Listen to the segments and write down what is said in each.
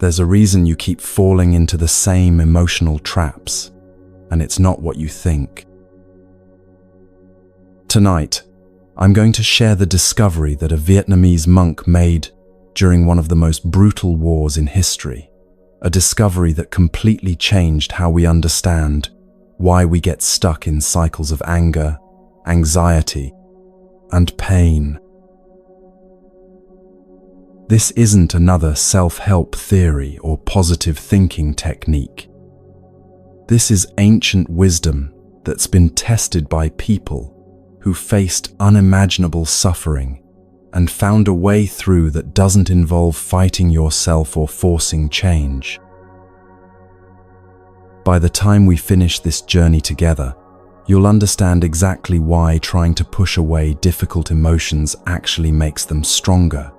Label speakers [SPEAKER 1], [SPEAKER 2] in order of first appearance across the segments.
[SPEAKER 1] There's a reason you keep falling into the same emotional traps, and it's not what you think. Tonight, I'm going to share the discovery that a Vietnamese monk made during one of the most brutal wars in history, a discovery that completely changed how we understand why we get stuck in cycles of anger, anxiety, and pain. This isn't another self-help theory or positive thinking technique. This is ancient wisdom that's been tested by people who faced unimaginable suffering and found a way through that doesn't involve fighting yourself or forcing change. By the time we finish this journey together, you'll understand exactly why trying to push away difficult emotions actually makes them stronger,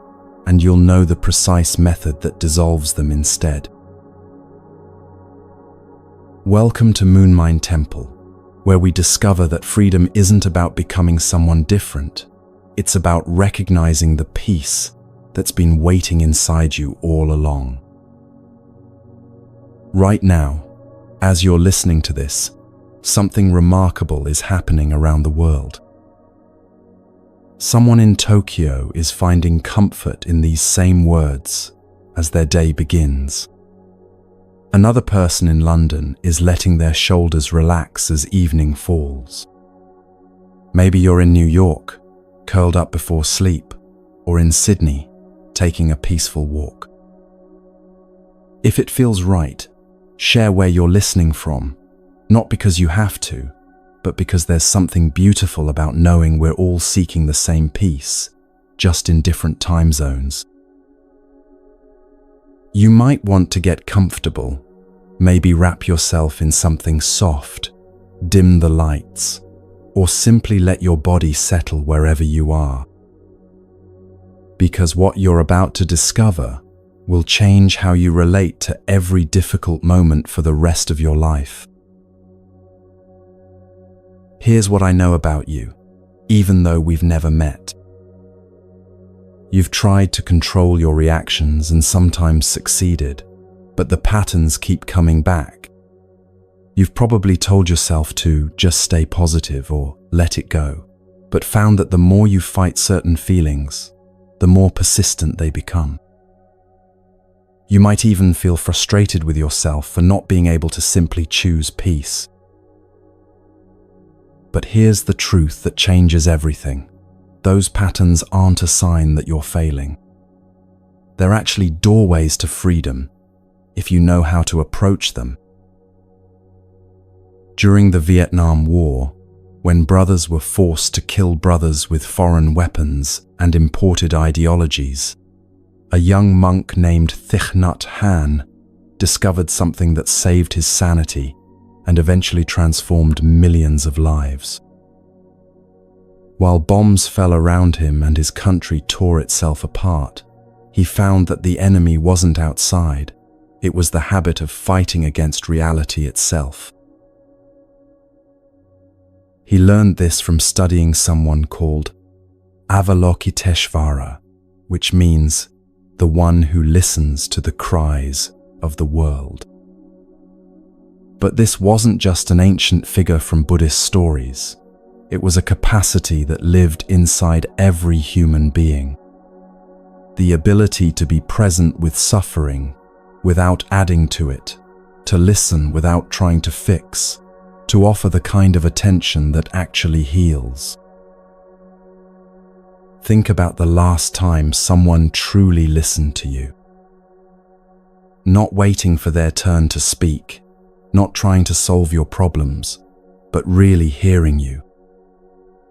[SPEAKER 1] and you'll know the precise method that dissolves them instead. Welcome to Moonlight Temple, where we discover that freedom isn't about becoming someone different. It's about recognizing the peace that's been waiting inside you all along. Right now, as you're listening to this, something remarkable is happening around the world. Someone in Tokyo is finding comfort in these same words as their day begins. Another person in London is letting their shoulders relax as evening falls. Maybe you're in New York, curled up before sleep, or in Sydney, taking a peaceful walk. If it feels right, share where you're listening from, not because you have to, but because there's something beautiful about knowing we're all seeking the same peace, just in different time zones. You might want to get comfortable, maybe wrap yourself in something soft, dim the lights, or simply let your body settle wherever you are. Because what you're about to discover will change how you relate to every difficult moment for the rest of your life. Here's what I know about you, even though we've never met. You've tried to control your reactions and sometimes succeeded, but the patterns keep coming back. You've probably told yourself to just stay positive or let it go, but found that the more you fight certain feelings, the more persistent they become. You might even feel frustrated with yourself for not being able to simply choose peace. But here's the truth that changes everything. Those patterns aren't a sign that you're failing. They're actually doorways to freedom, if you know how to approach them. During the Vietnam War, when brothers were forced to kill brothers with foreign weapons and imported ideologies, a young monk named Thich Nhat Hanh discovered something that saved his sanity and eventually transformed millions of lives. While bombs fell around him and his country tore itself apart, he found that the enemy wasn't outside. It was the habit of fighting against reality itself. He learned this from studying someone called Avalokiteshvara, which means the one who listens to the cries of the world. But this wasn't just an ancient figure from Buddhist stories. It was a capacity that lived inside every human being. The ability to be present with suffering without adding to it, to listen without trying to fix, to offer the kind of attention that actually heals. Think about the last time someone truly listened to you. Not waiting for their turn to speak, not trying to solve your problems, but really hearing you.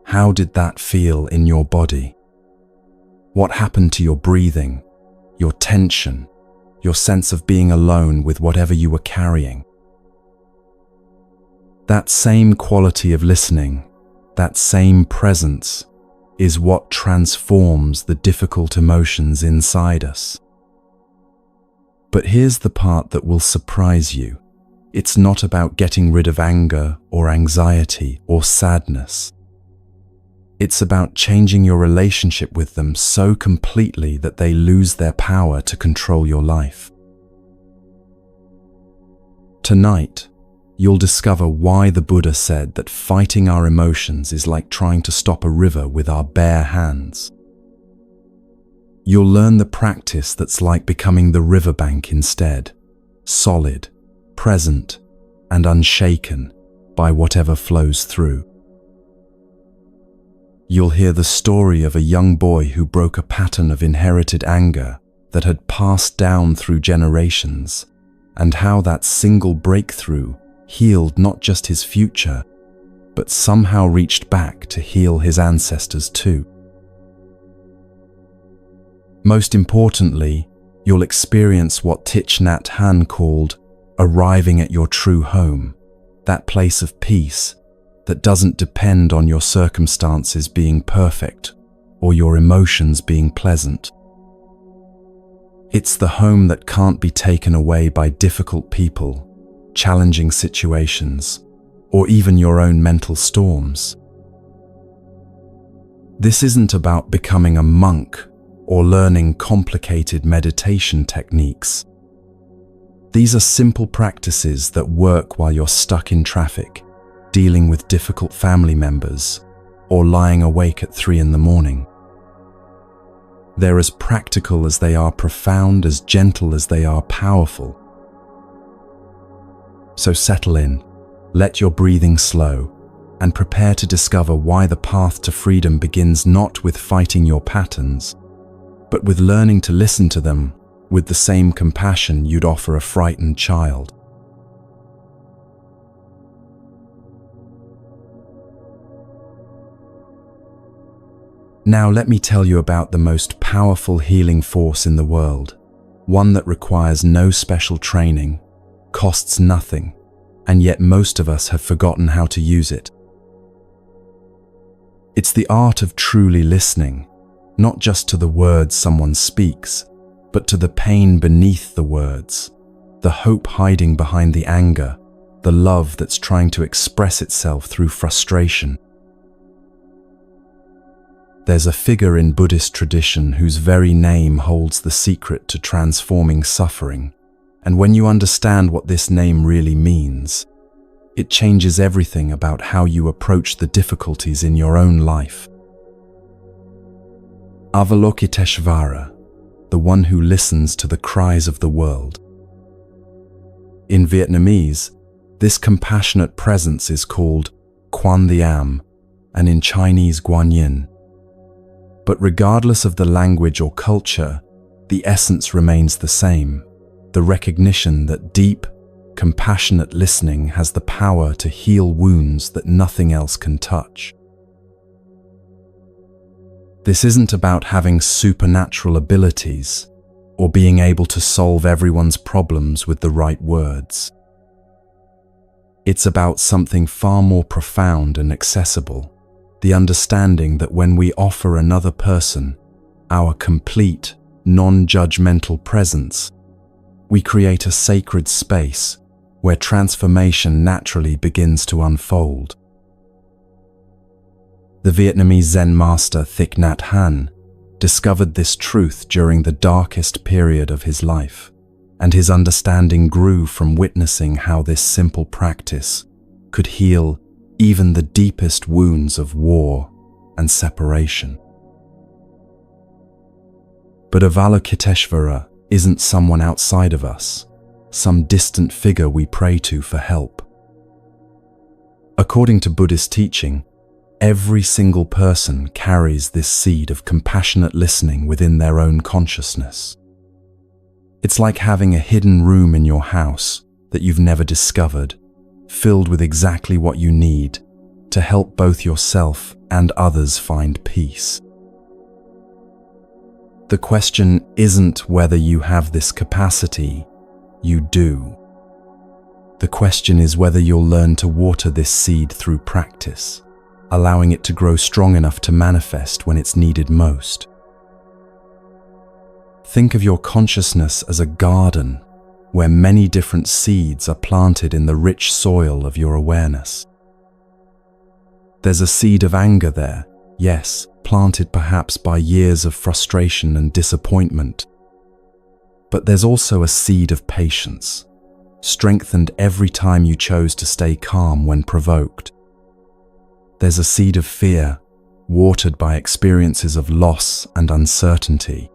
[SPEAKER 1] How did that feel in your body? What happened to your breathing, your tension, your sense of being alone with whatever you were carrying? That same quality of listening, that same presence, is what transforms the difficult emotions inside us. But here's the part that will surprise you. It's not about getting rid of anger or anxiety or sadness. It's about changing your relationship with them so completely that they lose their power to control your life. Tonight, you'll discover why the Buddha said that fighting our emotions is like trying to stop a river with our bare hands. You'll learn the practice that's like becoming the riverbank instead, solid, present, and unshaken by whatever flows through. You'll hear the story of a young boy who broke a pattern of inherited anger that had passed down through generations, and how that single breakthrough healed not just his future, but somehow reached back to heal his ancestors too. Most importantly, you'll experience what Thich Nhat Hanh called arriving at your true home, that place of peace that doesn't depend on your circumstances being perfect or your emotions being pleasant. It's the home that can't be taken away by difficult people, challenging situations, or even your own mental storms. This isn't about becoming a monk or learning complicated meditation techniques. These are simple practices that work while you're stuck in traffic, dealing with difficult family members, or lying awake at 3 a.m. They're as practical as they are profound, as gentle as they are powerful. So settle in, let your breathing slow, and prepare to discover why the path to freedom begins not with fighting your patterns, but with learning to listen to them with the same compassion you'd offer a frightened child. Now let me tell you about the most powerful healing force in the world, one that requires no special training, costs nothing, and yet most of us have forgotten how to use it. It's the art of truly listening, not just to the words someone speaks, but to the pain beneath the words, the hope hiding behind the anger, the love that's trying to express itself through frustration. There's a figure in Buddhist tradition whose very name holds the secret to transforming suffering, and when you understand what this name really means, it changes everything about how you approach the difficulties in your own life. Avalokiteshvara, the one who listens to the cries of the world. In Vietnamese, this compassionate presence is called Quan the Am, and in Chinese Guan Yin. But regardless of the language or culture, the essence remains the same, the recognition that deep, compassionate listening has the power to heal wounds that nothing else can touch. This isn't about having supernatural abilities or being able to solve everyone's problems with the right words. It's about something far more profound and accessible. The understanding that when we offer another person our complete, non-judgmental presence, we create a sacred space where transformation naturally begins to unfold. The Vietnamese Zen master Thich Nhat Hanh discovered this truth during the darkest period of his life, and his understanding grew from witnessing how this simple practice could heal even the deepest wounds of war and separation. But Avalokiteshvara isn't someone outside of us, some distant figure we pray to for help. According to Buddhist teaching, every single person carries this seed of compassionate listening within their own consciousness. It's like having a hidden room in your house that you've never discovered, filled with exactly what you need to help both yourself and others find peace. The question isn't whether you have this capacity, you do. The question is whether you'll learn to water this seed through practice, allowing it to grow strong enough to manifest when it's needed most. Think of your consciousness as a garden where many different seeds are planted in the rich soil of your awareness. There's a seed of anger there, yes, planted perhaps by years of frustration and disappointment. But there's also a seed of patience, strengthened every time you chose to stay calm when provoked. There's a seed of fear, watered by experiences of loss and uncertainty.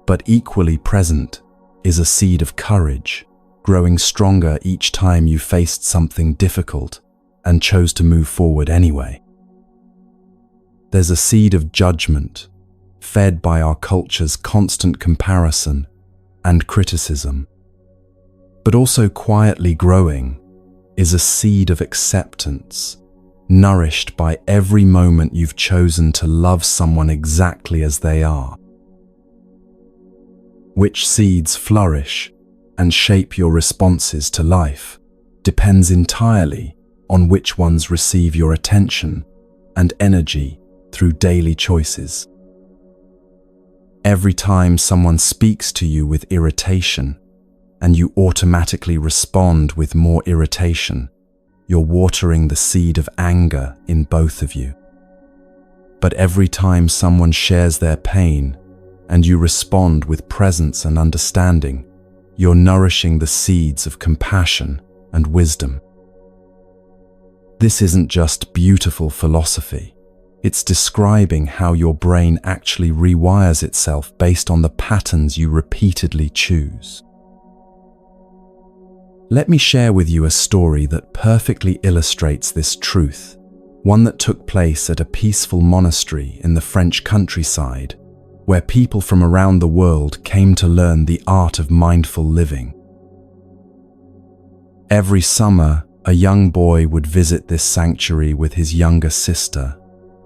[SPEAKER 1] But equally present is a seed of courage, growing stronger each time you faced something difficult and chose to move forward anyway. There's a seed of judgment, fed by our culture's constant comparison and criticism. But also quietly growing is a seed of acceptance, nourished by every moment you've chosen to love someone exactly as they are. Which seeds flourish and shape your responses to life depends entirely on which ones receive your attention and energy through daily choices. Every time someone speaks to you with irritation and you automatically respond with more irritation, you're watering the seed of anger in both of you. But every time someone shares their pain and you respond with presence and understanding, you're nourishing the seeds of compassion and wisdom. This isn't just beautiful philosophy. It's describing how your brain actually rewires itself based on the patterns you repeatedly choose. Let me share with you a story that perfectly illustrates this truth, one that took place at a peaceful monastery in the French countryside, where people from around the world came to learn the art of mindful living. Every summer, a young boy would visit this sanctuary with his younger sister,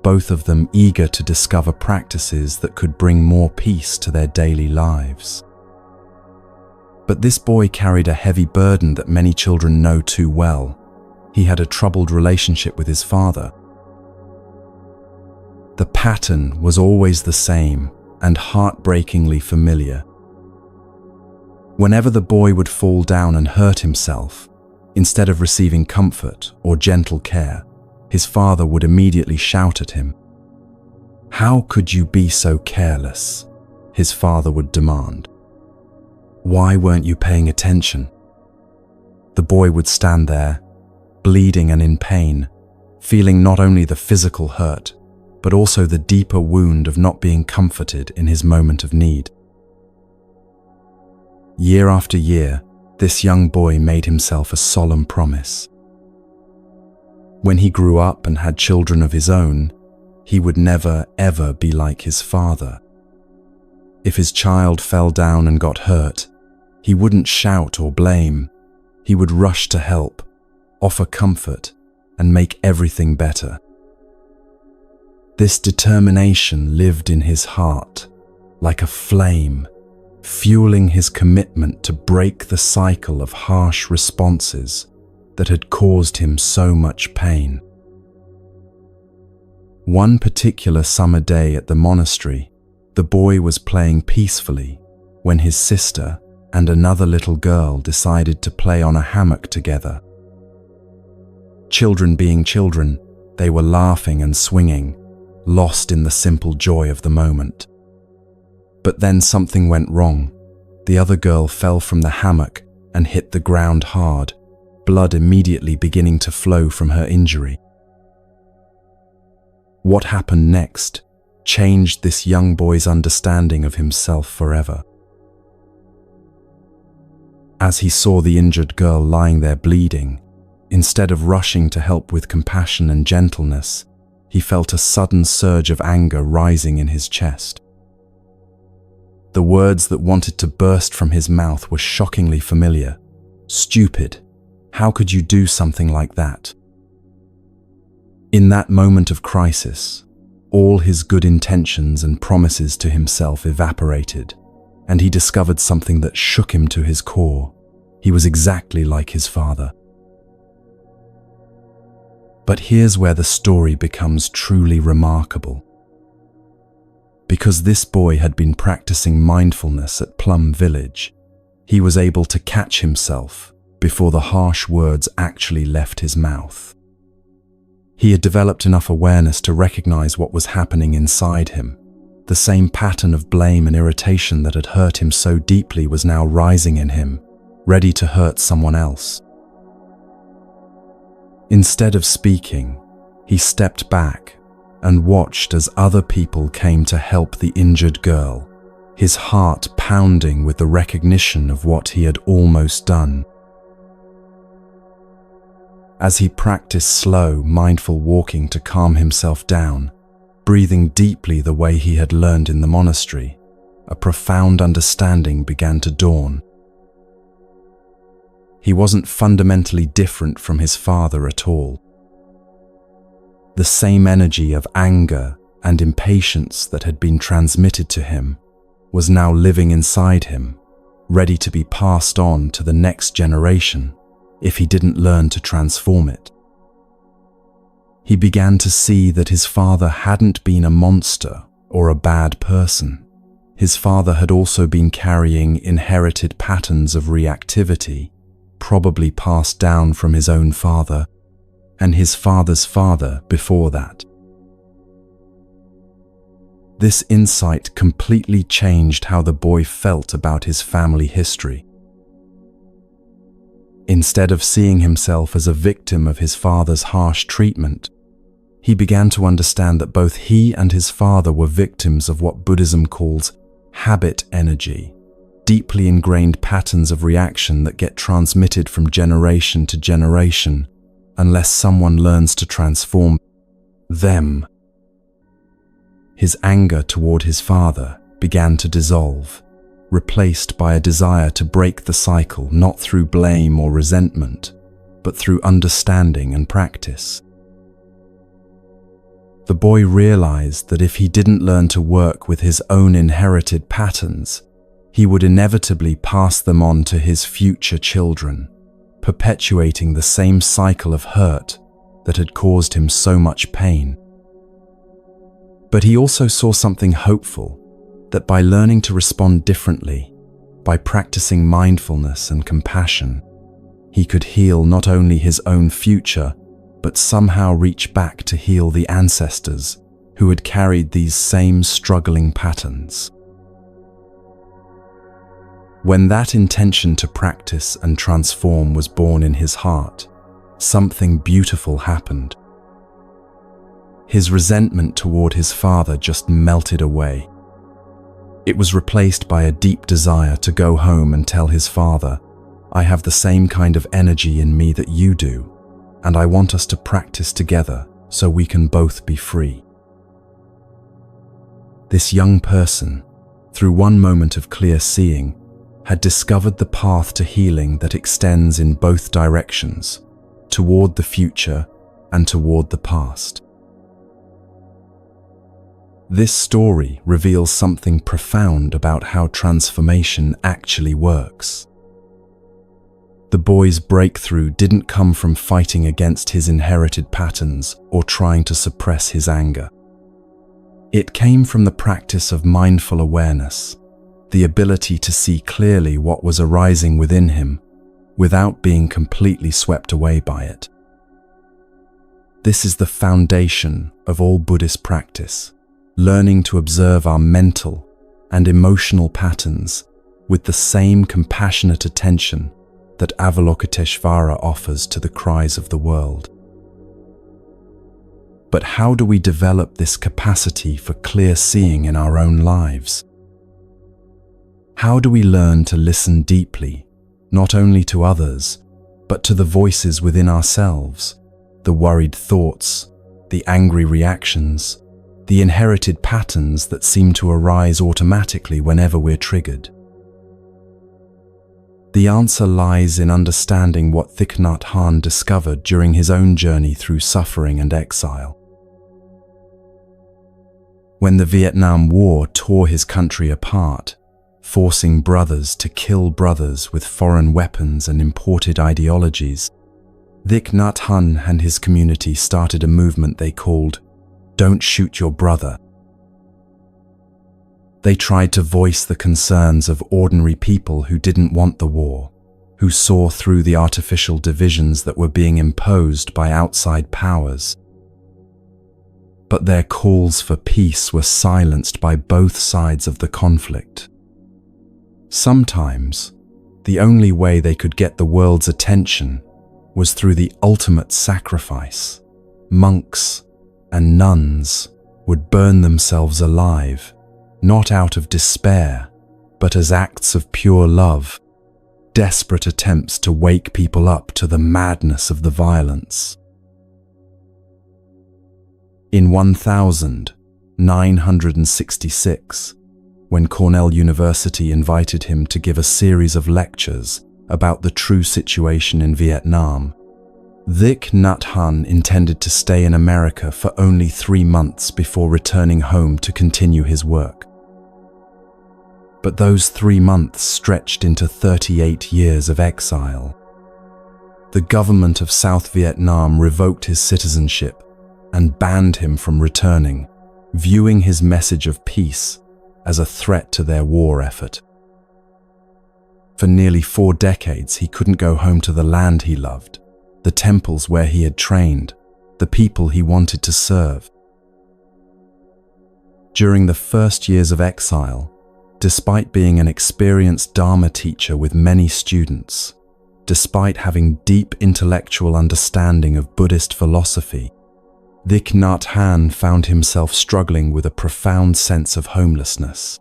[SPEAKER 1] both of them eager to discover practices that could bring more peace to their daily lives. But this boy carried a heavy burden that many children know too well. He had a troubled relationship with his father. The pattern was always the same and heartbreakingly familiar. Whenever the boy would fall down and hurt himself, instead of receiving comfort or gentle care, his father would immediately shout at him. "How could you be so careless?" his father would demand. "Why weren't you paying attention?" The boy would stand there, bleeding and in pain, feeling not only the physical hurt, but also the deeper wound of not being comforted in his moment of need. Year after year, this young boy made himself a solemn promise. When he grew up and had children of his own, he would never, ever be like his father. If his child fell down and got hurt, he wouldn't shout or blame. He would rush to help, offer comfort, and make everything better. This determination lived in his heart, like a flame, fueling his commitment to break the cycle of harsh responses that had caused him so much pain. One particular summer day at the monastery, the boy was playing peacefully when his sister and another little girl decided to play on a hammock together. Children being children, they were laughing and swinging, lost in the simple joy of the moment. But then something went wrong. The other girl fell from the hammock and hit the ground hard, blood immediately beginning to flow from her injury. What happened next changed this young boy's understanding of himself forever. As he saw the injured girl lying there bleeding, instead of rushing to help with compassion and gentleness, he felt a sudden surge of anger rising in his chest. The words that wanted to burst from his mouth were shockingly familiar. "Stupid. How could you do something like that?" In that moment of crisis, all his good intentions and promises to himself evaporated, and he discovered something that shook him to his core. He was exactly like his father. But here's where the story becomes truly remarkable. Because this boy had been practicing mindfulness at Plum Village, he was able to catch himself before the harsh words actually left his mouth. He had developed enough awareness to recognize what was happening inside him. The same pattern of blame and irritation that had hurt him so deeply was now rising in him, ready to hurt someone else. Instead of speaking, he stepped back and watched as other people came to help the injured girl, his heart pounding with the recognition of what he had almost done. As he practiced slow, mindful walking to calm himself down, breathing deeply the way he had learned in the monastery, a profound understanding began to dawn. He wasn't fundamentally different from his father at all. The same energy of anger and impatience that had been transmitted to him was now living inside him, ready to be passed on to the next generation if he didn't learn to transform it. He began to see that his father hadn't been a monster or a bad person. His father had also been carrying inherited patterns of reactivity, probably passed down from his own father and his father's father before that. This insight completely changed how the boy felt about his family history. Instead of seeing himself as a victim of his father's harsh treatment, he began to understand that both he and his father were victims of what Buddhism calls habit energy, deeply ingrained patterns of reaction that get transmitted from generation to generation unless someone learns to transform them. His anger toward his father began to dissolve, replaced by a desire to break the cycle not through blame or resentment, but through understanding and practice. The boy realized that if he didn't learn to work with his own inherited patterns, he would inevitably pass them on to his future children, perpetuating the same cycle of hurt that had caused him so much pain. But he also saw something hopeful, that by learning to respond differently, by practicing mindfulness and compassion, he could heal not only his own future, but somehow reach back to heal the ancestors who had carried these same struggling patterns. When that intention to practice and transform was born in his heart, something beautiful happened. His resentment toward his father just melted away. It was replaced by a deep desire to go home and tell his father, "I have the same kind of energy in me that you do, and I want us to practice together so we can both be free." This young person, through one moment of clear seeing, had discovered the path to healing that extends in both directions, toward the future and toward the past. This story reveals something profound about how transformation actually works. The boy's breakthrough didn't come from fighting against his inherited patterns or trying to suppress his anger. It came from the practice of mindful awareness, the ability to see clearly what was arising within him without being completely swept away by it. This is the foundation of all Buddhist practice, learning to observe our mental and emotional patterns with the same compassionate attention that Avalokiteshvara offers to the cries of the world. But how do we develop this capacity for clear seeing in our own lives? How do we learn to listen deeply, not only to others, but to the voices within ourselves, the worried thoughts, the angry reactions, the inherited patterns that seem to arise automatically whenever we're triggered? The answer lies in understanding what Thich Nhat Hanh discovered during his own journey through suffering and exile. When the Vietnam War tore his country apart, forcing brothers to kill brothers with foreign weapons and imported ideologies, Thich Nhat Hanh and his community started a movement they called "Don't Shoot Your Brother." They tried to voice the concerns of ordinary people who didn't want the war, who saw through the artificial divisions that were being imposed by outside powers. But their calls for peace were silenced by both sides of the conflict. Sometimes, the only way they could get the world's attention was through the ultimate sacrifice. Monks and nuns would burn themselves alive, not out of despair, but as acts of pure love, desperate attempts to wake people up to the madness of the violence. In 1966, when Cornell University invited him to give a series of lectures about the true situation in Vietnam, Thich Nhat Hanh intended to stay in America for only 3 months before returning home to continue his work. But those 3 months stretched into 38 years of exile. The government of South Vietnam revoked his citizenship and banned him from returning, viewing his message of peace as a threat to their war effort. For nearly 4 decades, he couldn't go home to the land he loved, the temples where he had trained, the people he wanted to serve. During the first years of exile, despite being an experienced Dharma teacher with many students, despite having deep intellectual understanding of Buddhist philosophy, Thich Nhat Hanh found himself struggling with a profound sense of homelessness.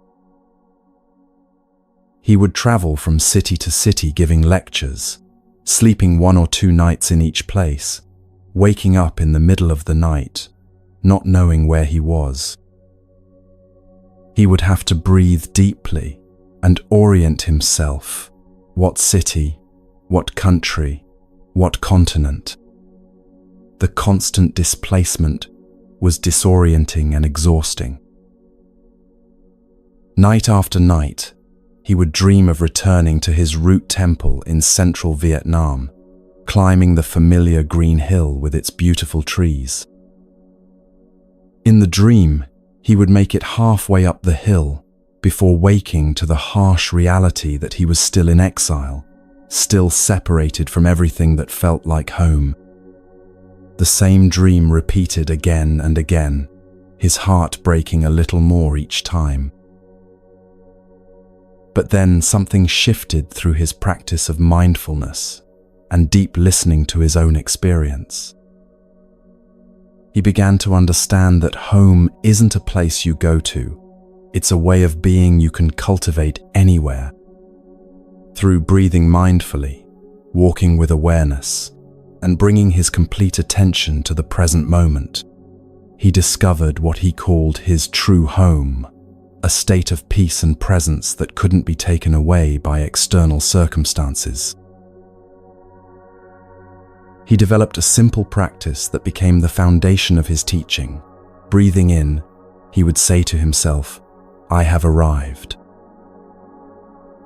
[SPEAKER 1] He would travel from city to city giving lectures, sleeping 1 or 2 nights in each place, waking up in the middle of the night, not knowing where he was. He would have to breathe deeply and orient himself. What city, what country, what continent? The constant displacement was disorienting and exhausting. Night after night, he would dream of returning to his root temple in central Vietnam, climbing the familiar green hill with its beautiful trees. In the dream, he would make it halfway up the hill before waking to the harsh reality that he was still in exile, still separated from everything that felt like home. The same dream repeated again and again, his heart breaking a little more each time. But then something shifted through his practice of mindfulness and deep listening to his own experience. He began to understand that home isn't a place you go to, it's a way of being you can cultivate anywhere. Through breathing mindfully, walking with awareness, and bringing his complete attention to the present moment, he discovered what he called his true home, a state of peace and presence that couldn't be taken away by external circumstances. He developed a simple practice that became the foundation of his teaching. Breathing in, he would say to himself, "I have arrived."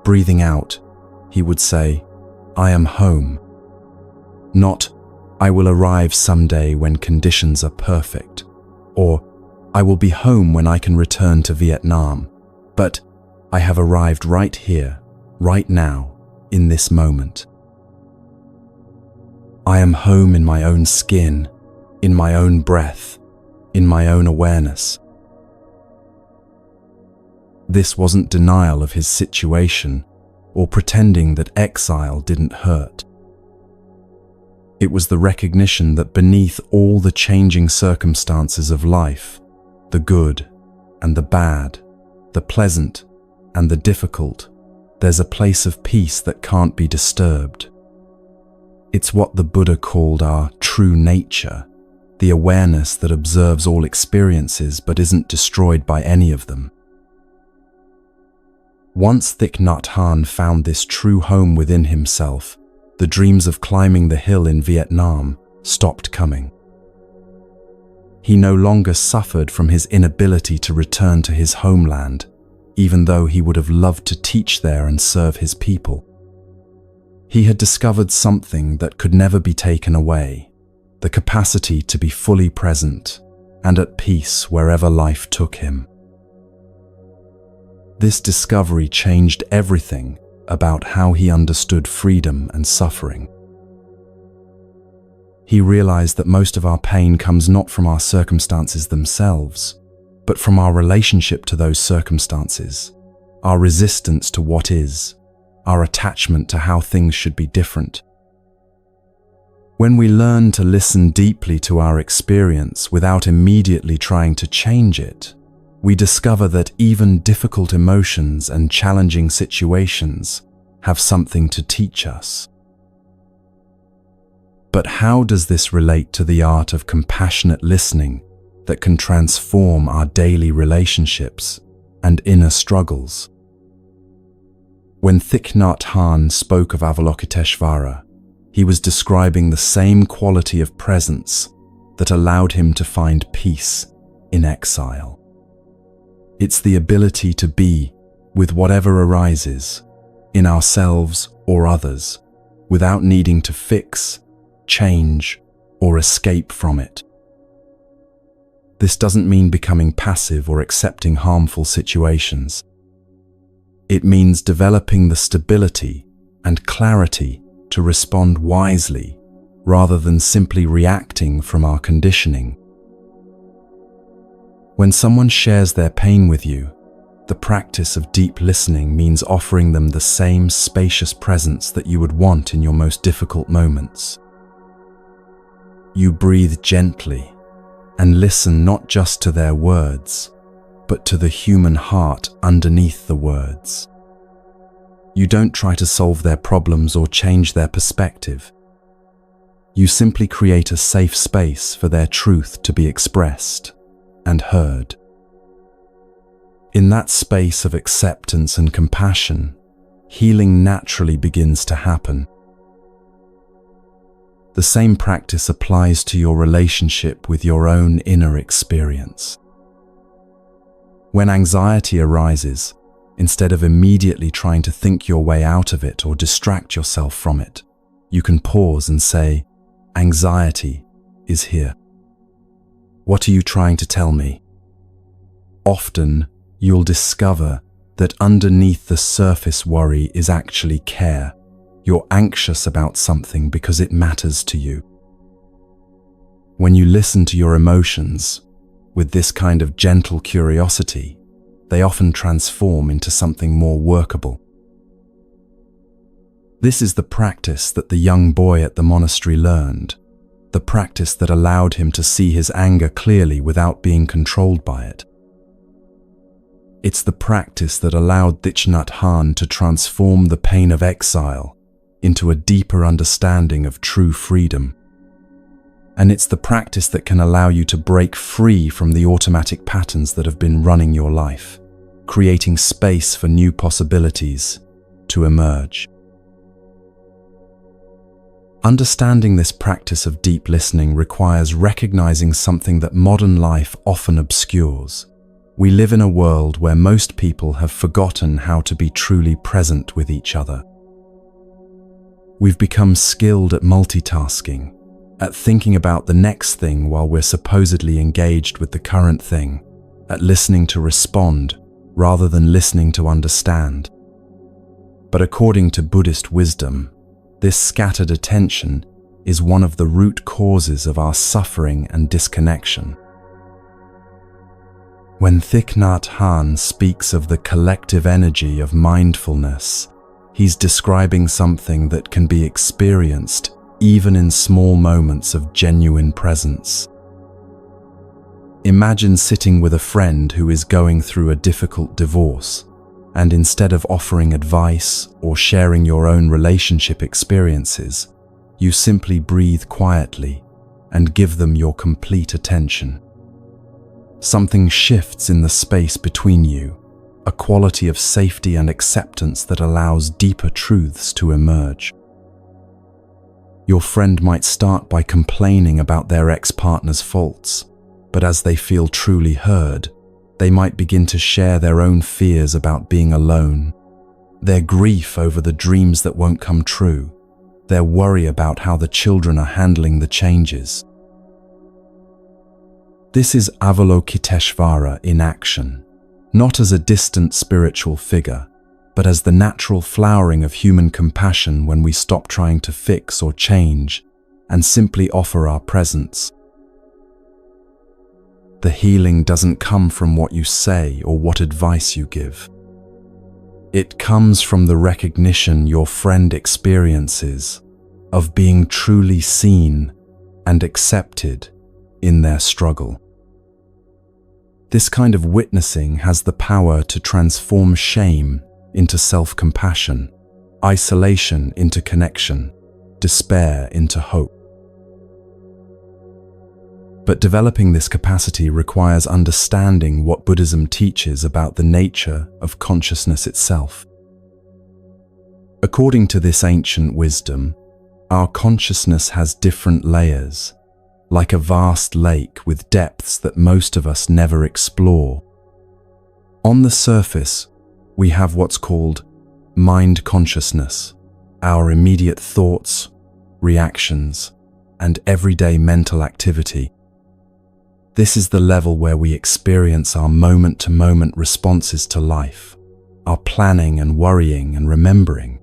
[SPEAKER 1] Breathing out, he would say, "I am home." Not, "I will arrive someday when conditions are perfect," or "I will be home when I can return to Vietnam," but "I have arrived right here, right now, in this moment." I am home in my own skin, in my own breath, in my own awareness. This wasn't denial of his situation or pretending that exile didn't hurt. It was the recognition that beneath all the changing circumstances of life, the good and the bad, the pleasant and the difficult, there's a place of peace that can't be disturbed. It's what the Buddha called our true nature, the awareness that observes all experiences but isn't destroyed by any of them. Once Thich Nhat Hanh found this true home within himself, the dreams of climbing the hill in Vietnam stopped coming. He no longer suffered from his inability to return to his homeland, even though he would have loved to teach there and serve his people. He had discovered something that could never be taken away, the capacity to be fully present and at peace wherever life took him. This discovery changed everything about how he understood freedom and suffering. He realized that most of our pain comes not from our circumstances themselves, but from our relationship to those circumstances, our resistance to what is, our attachment to how things should be different. When we learn to listen deeply to our experience without immediately trying to change it, we discover that even difficult emotions and challenging situations have something to teach us. But how does this relate to the art of compassionate listening that can transform our daily relationships and inner struggles? When Thich Nhat Hanh spoke of Avalokiteshvara, he was describing the same quality of presence that allowed him to find peace in exile. It's the ability to be with whatever arises, in ourselves or others, without needing to fix, change, or escape from it. This doesn't mean becoming passive or accepting harmful situations. It means developing the stability and clarity to respond wisely rather than simply reacting from our conditioning. When someone shares their pain with you, the practice of deep listening means offering them the same spacious presence that you would want in your most difficult moments. You breathe gently and listen not just to their words, but to the human heart underneath the words. You don't try to solve their problems or change their perspective. You simply create a safe space for their truth to be expressed and heard. In that space of acceptance and compassion, healing naturally begins to happen. The same practice applies to your relationship with your own inner experience. When anxiety arises, instead of immediately trying to think your way out of it or distract yourself from it, you can pause and say, "Anxiety is here. What are you trying to tell me?" Often, you'll discover that underneath the surface worry is actually care. You're anxious about something because it matters to you. When you listen to your emotions with this kind of gentle curiosity, they often transform into something more workable. This is the practice that the young boy at the monastery learned, the practice that allowed him to see his anger clearly without being controlled by it. It's the practice that allowed Thich Nhat Hanh to transform the pain of exile into a deeper understanding of true freedom. And it's the practice that can allow you to break free from the automatic patterns that have been running your life, creating space for new possibilities to emerge. Understanding this practice of deep listening requires recognizing something that modern life often obscures. We live in a world where most people have forgotten how to be truly present with each other. We've become skilled at multitasking, at thinking about the next thing while we're supposedly engaged with the current thing, at listening to respond rather than listening to understand. But according to Buddhist wisdom, this scattered attention is one of the root causes of our suffering and disconnection. When Thich Nhat Hanh speaks of the collective energy of mindfulness, he's describing something that can be experienced even in small moments of genuine presence. Imagine sitting with a friend who is going through a difficult divorce, and instead of offering advice or sharing your own relationship experiences, you simply breathe quietly and give them your complete attention. Something shifts in the space between you, a quality of safety and acceptance that allows deeper truths to emerge. Your friend might start by complaining about their ex-partner's faults, but as they feel truly heard, they might begin to share their own fears about being alone, their grief over the dreams that won't come true, their worry about how the children are handling the changes. This is Avalokiteshvara in action, not as a distant spiritual figure, but as the natural flowering of human compassion when we stop trying to fix or change and simply offer our presence. The healing doesn't come from what you say or what advice you give. It comes from the recognition your friend experiences of being truly seen and accepted in their struggle. This kind of witnessing has the power to transform shame into self-compassion, isolation into connection, despair into hope. But developing this capacity requires understanding what Buddhism teaches about the nature of consciousness itself. According to this ancient wisdom, our consciousness has different layers, like a vast lake with depths that most of us never explore. On the surface, we have what's called mind consciousness, our immediate thoughts, reactions, and everyday mental activity. This is the level where we experience our moment-to-moment responses to life, our planning and worrying and remembering.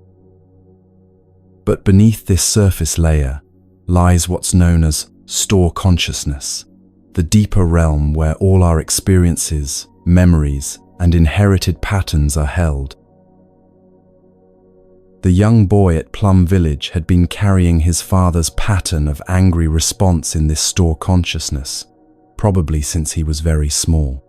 [SPEAKER 1] But beneath this surface layer lies what's known as store consciousness, the deeper realm where all our experiences, memories, and inherited patterns are held. The young boy at Plum Village had been carrying his father's pattern of angry response in this store consciousness, probably since he was very small.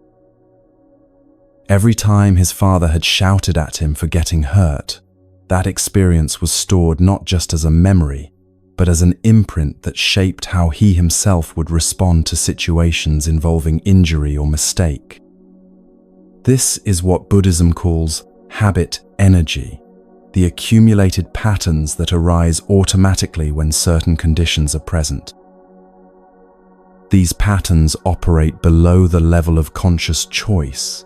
[SPEAKER 1] Every time his father had shouted at him for getting hurt, that experience was stored not just as a memory, but as an imprint that shaped how he himself would respond to situations involving injury or mistake. This is what Buddhism calls habit energy, the accumulated patterns that arise automatically when certain conditions are present. These patterns operate below the level of conscious choice,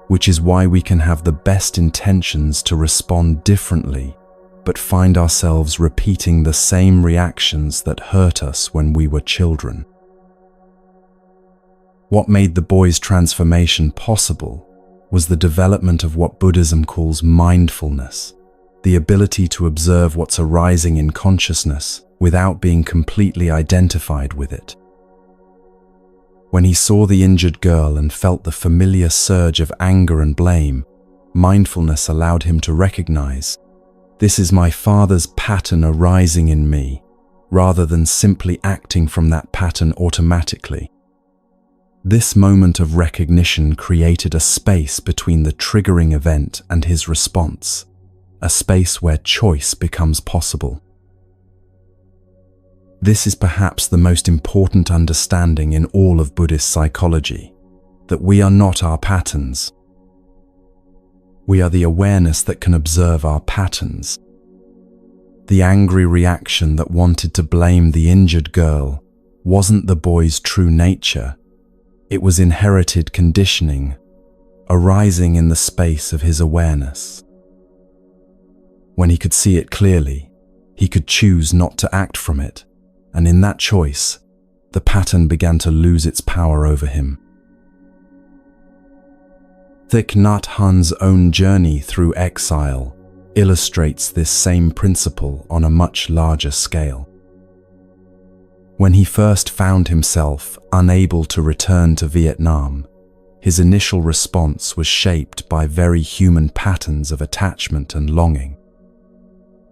[SPEAKER 1] which is why we can have the best intentions to respond differently, but find ourselves repeating the same reactions that hurt us when we were children. What made the boy's transformation possible was the development of what Buddhism calls mindfulness, the ability to observe what's arising in consciousness without being completely identified with it. When he saw the injured girl and felt the familiar surge of anger and blame, mindfulness allowed him to recognize, this is my father's pattern arising in me, rather than simply acting from that pattern automatically. This moment of recognition created a space between the triggering event and his response, a space where choice becomes possible. This is perhaps the most important understanding in all of Buddhist psychology, that we are not our patterns. We are the awareness that can observe our patterns. The angry reaction that wanted to blame the injured girl wasn't the boy's true nature. It was inherited conditioning, arising in the space of his awareness. When he could see it clearly, he could choose not to act from it, and in that choice, the pattern began to lose its power over him. Thich Nhat Hanh's own journey through exile illustrates this same principle on a much larger scale. When he first found himself unable to return to Vietnam, his initial response was shaped by very human patterns of attachment and longing.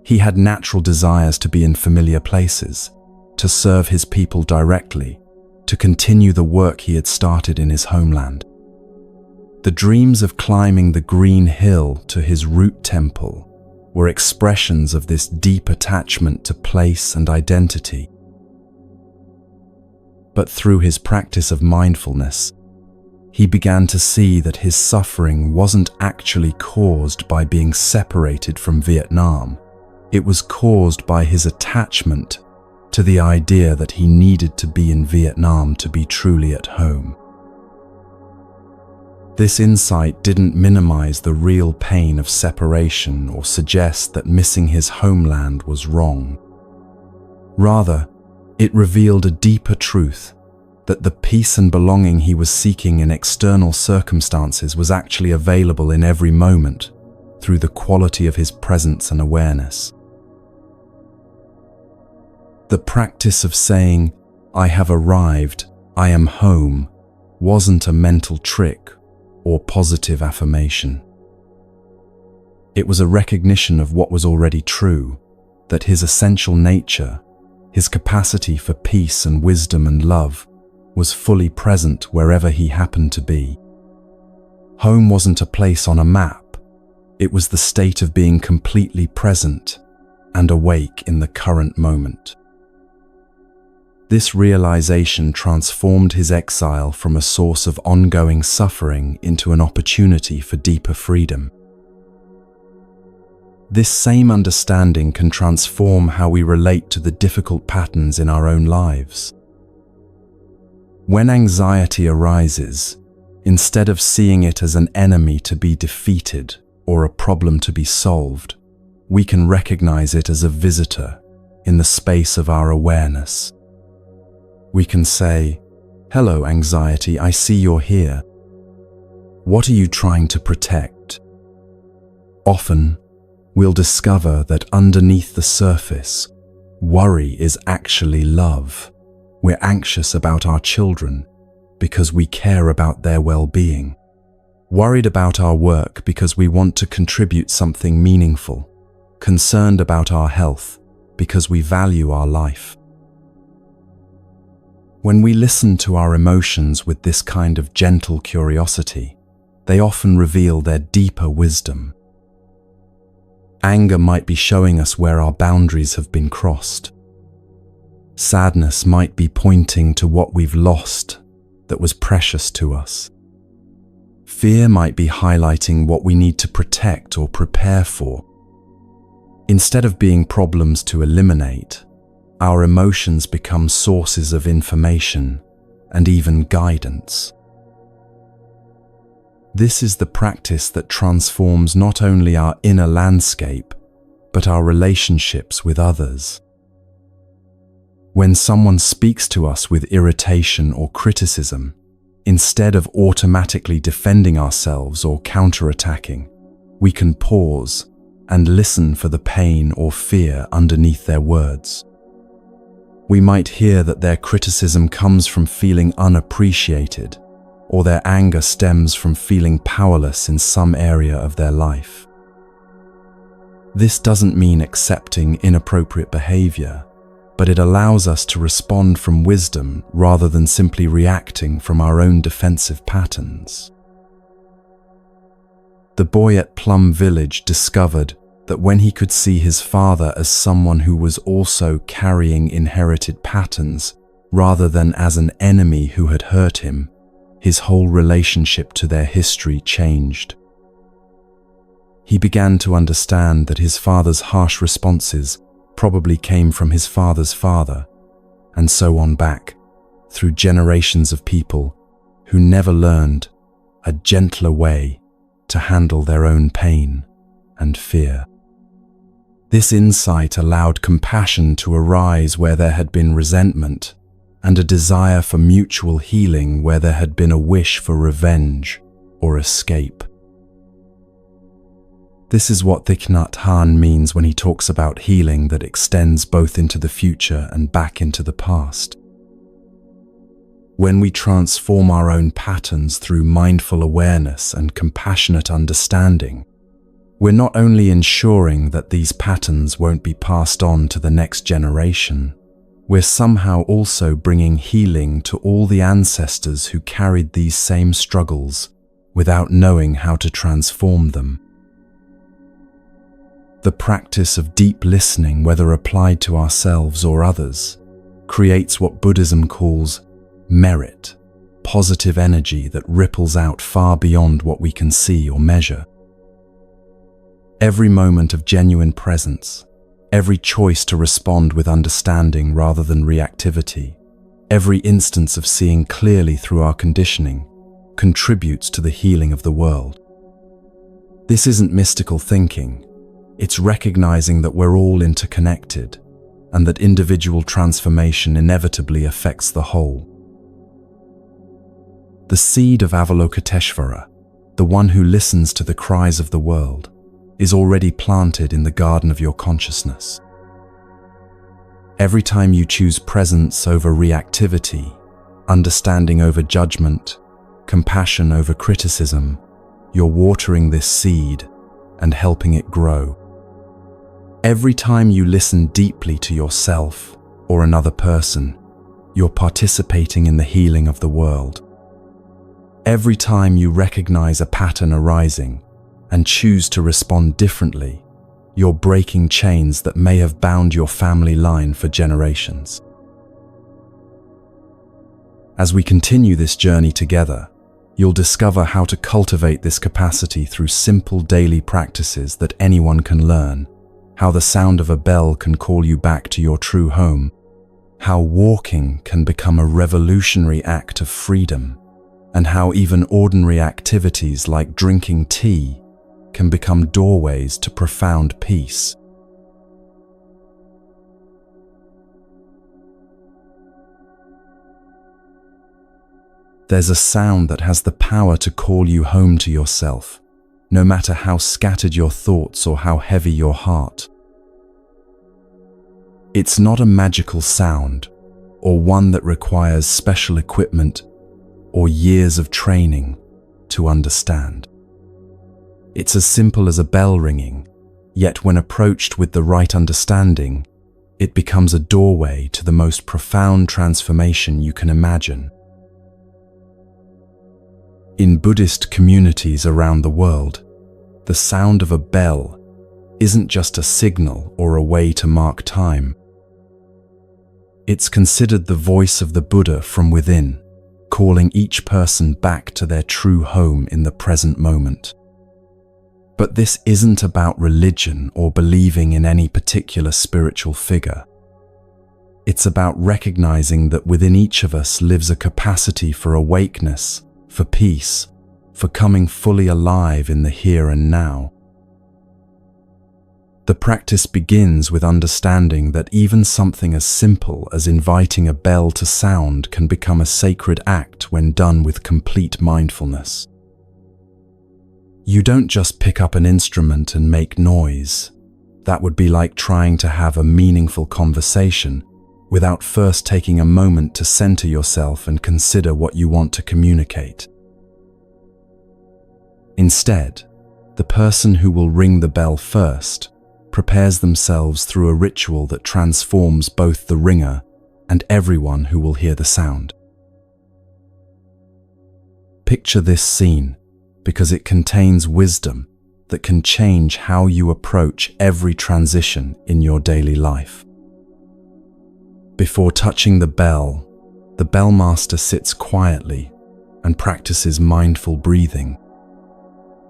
[SPEAKER 1] He had natural desires to be in familiar places, to serve his people directly, to continue the work he had started in his homeland. The dreams of climbing the green hill to his root temple were expressions of this deep attachment to place and identity. But through his practice of mindfulness, he began to see that his suffering wasn't actually caused by being separated from Vietnam. It was caused by his attachment to the idea that he needed to be in Vietnam to be truly at home. This insight didn't minimize the real pain of separation or suggest that missing his homeland was wrong. Rather, it revealed a deeper truth, that the peace and belonging he was seeking in external circumstances was actually available in every moment through the quality of his presence and awareness. The practice of saying, "I have arrived, I am home," wasn't a mental trick or positive affirmation. It was a recognition of what was already true, that his essential nature, his capacity for peace and wisdom and love, was fully present wherever he happened to be. Home wasn't a place on a map. It was the state of being completely present and awake in the current moment. This realization transformed his exile from a source of ongoing suffering into an opportunity for deeper freedom. This same understanding can transform how we relate to the difficult patterns in our own lives. When anxiety arises, instead of seeing it as an enemy to be defeated or a problem to be solved, we can recognize it as a visitor in the space of our awareness. We can say, "Hello, anxiety, I see you're here. What are you trying to protect?" Often, we'll discover that underneath the surface, worry is actually love. We're anxious about our children because we care about their well-being. Worried about our work because we want to contribute something meaningful. Concerned about our health because we value our life. When we listen to our emotions with this kind of gentle curiosity, they often reveal their deeper wisdom. Anger might be showing us where our boundaries have been crossed. Sadness might be pointing to what we've lost that was precious to us. Fear might be highlighting what we need to protect or prepare for. Instead of being problems to eliminate, our emotions become sources of information and even guidance. This is the practice that transforms not only our inner landscape, but our relationships with others. When someone speaks to us with irritation or criticism, instead of automatically defending ourselves or counterattacking, we can pause and listen for the pain or fear underneath their words. We might hear that their criticism comes from feeling unappreciated, or their anger stems from feeling powerless in some area of their life. This doesn't mean accepting inappropriate behavior, but it allows us to respond from wisdom rather than simply reacting from our own defensive patterns. The boy at Plum Village discovered that when he could see his father as someone who was also carrying inherited patterns rather than as an enemy who had hurt him, his whole relationship to their history changed. He began to understand that his father's harsh responses probably came from his father's father, and so on back, through generations of people who never learned a gentler way to handle their own pain and fear. This insight allowed compassion to arise where there had been resentment, and a desire for mutual healing where there had been a wish for revenge or escape. This is what Thich Nhat Hanh means when he talks about healing that extends both into the future and back into the past. When we transform our own patterns through mindful awareness and compassionate understanding, we're not only ensuring that these patterns won't be passed on to the next generation, we're somehow also bringing healing to all the ancestors who carried these same struggles without knowing how to transform them. The practice of deep listening, whether applied to ourselves or others, creates what Buddhism calls merit, positive energy that ripples out far beyond what we can see or measure. Every moment of genuine presence, every choice to respond with understanding rather than reactivity, every instance of seeing clearly through our conditioning, contributes to the healing of the world. This isn't mystical thinking. It's recognizing that we're all interconnected and that individual transformation inevitably affects the whole. The seed of Avalokiteshvara, the one who listens to the cries of the world, is already planted in the garden of your consciousness. Every time you choose presence over reactivity, understanding over judgment, compassion over criticism, you're watering this seed and helping it grow. Every time you listen deeply to yourself or another person, you're participating in the healing of the world. Every time you recognize a pattern arising and choose to respond differently, you're breaking chains that may have bound your family line for generations. As we continue this journey together, you'll discover how to cultivate this capacity through simple daily practices that anyone can learn, how the sound of a bell can call you back to your true home, how walking can become a revolutionary act of freedom, and how even ordinary activities like drinking tea can become doorways to profound peace. There's a sound that has the power to call you home to yourself, no matter how scattered your thoughts or how heavy your heart. It's not a magical sound, or one that requires special equipment or years of training to understand. It's as simple as a bell ringing, yet when approached with the right understanding, it becomes a doorway to the most profound transformation you can imagine. In Buddhist communities around the world, the sound of a bell isn't just a signal or a way to mark time. It's considered the voice of the Buddha from within, calling each person back to their true home in the present moment. But this isn't about religion or believing in any particular spiritual figure. It's about recognizing that within each of us lives a capacity for awakeness, for peace, for coming fully alive in the here and now. The practice begins with understanding that even something as simple as inviting a bell to sound can become a sacred act when done with complete mindfulness. You don't just pick up an instrument and make noise. That would be like trying to have a meaningful conversation without first taking a moment to center yourself and consider what you want to communicate. Instead, the person who will ring the bell first prepares themselves through a ritual that transforms both the ringer and everyone who will hear the sound. Picture this scene, because it contains wisdom that can change how you approach every transition in your daily life. Before touching the bellmaster sits quietly and practices mindful breathing.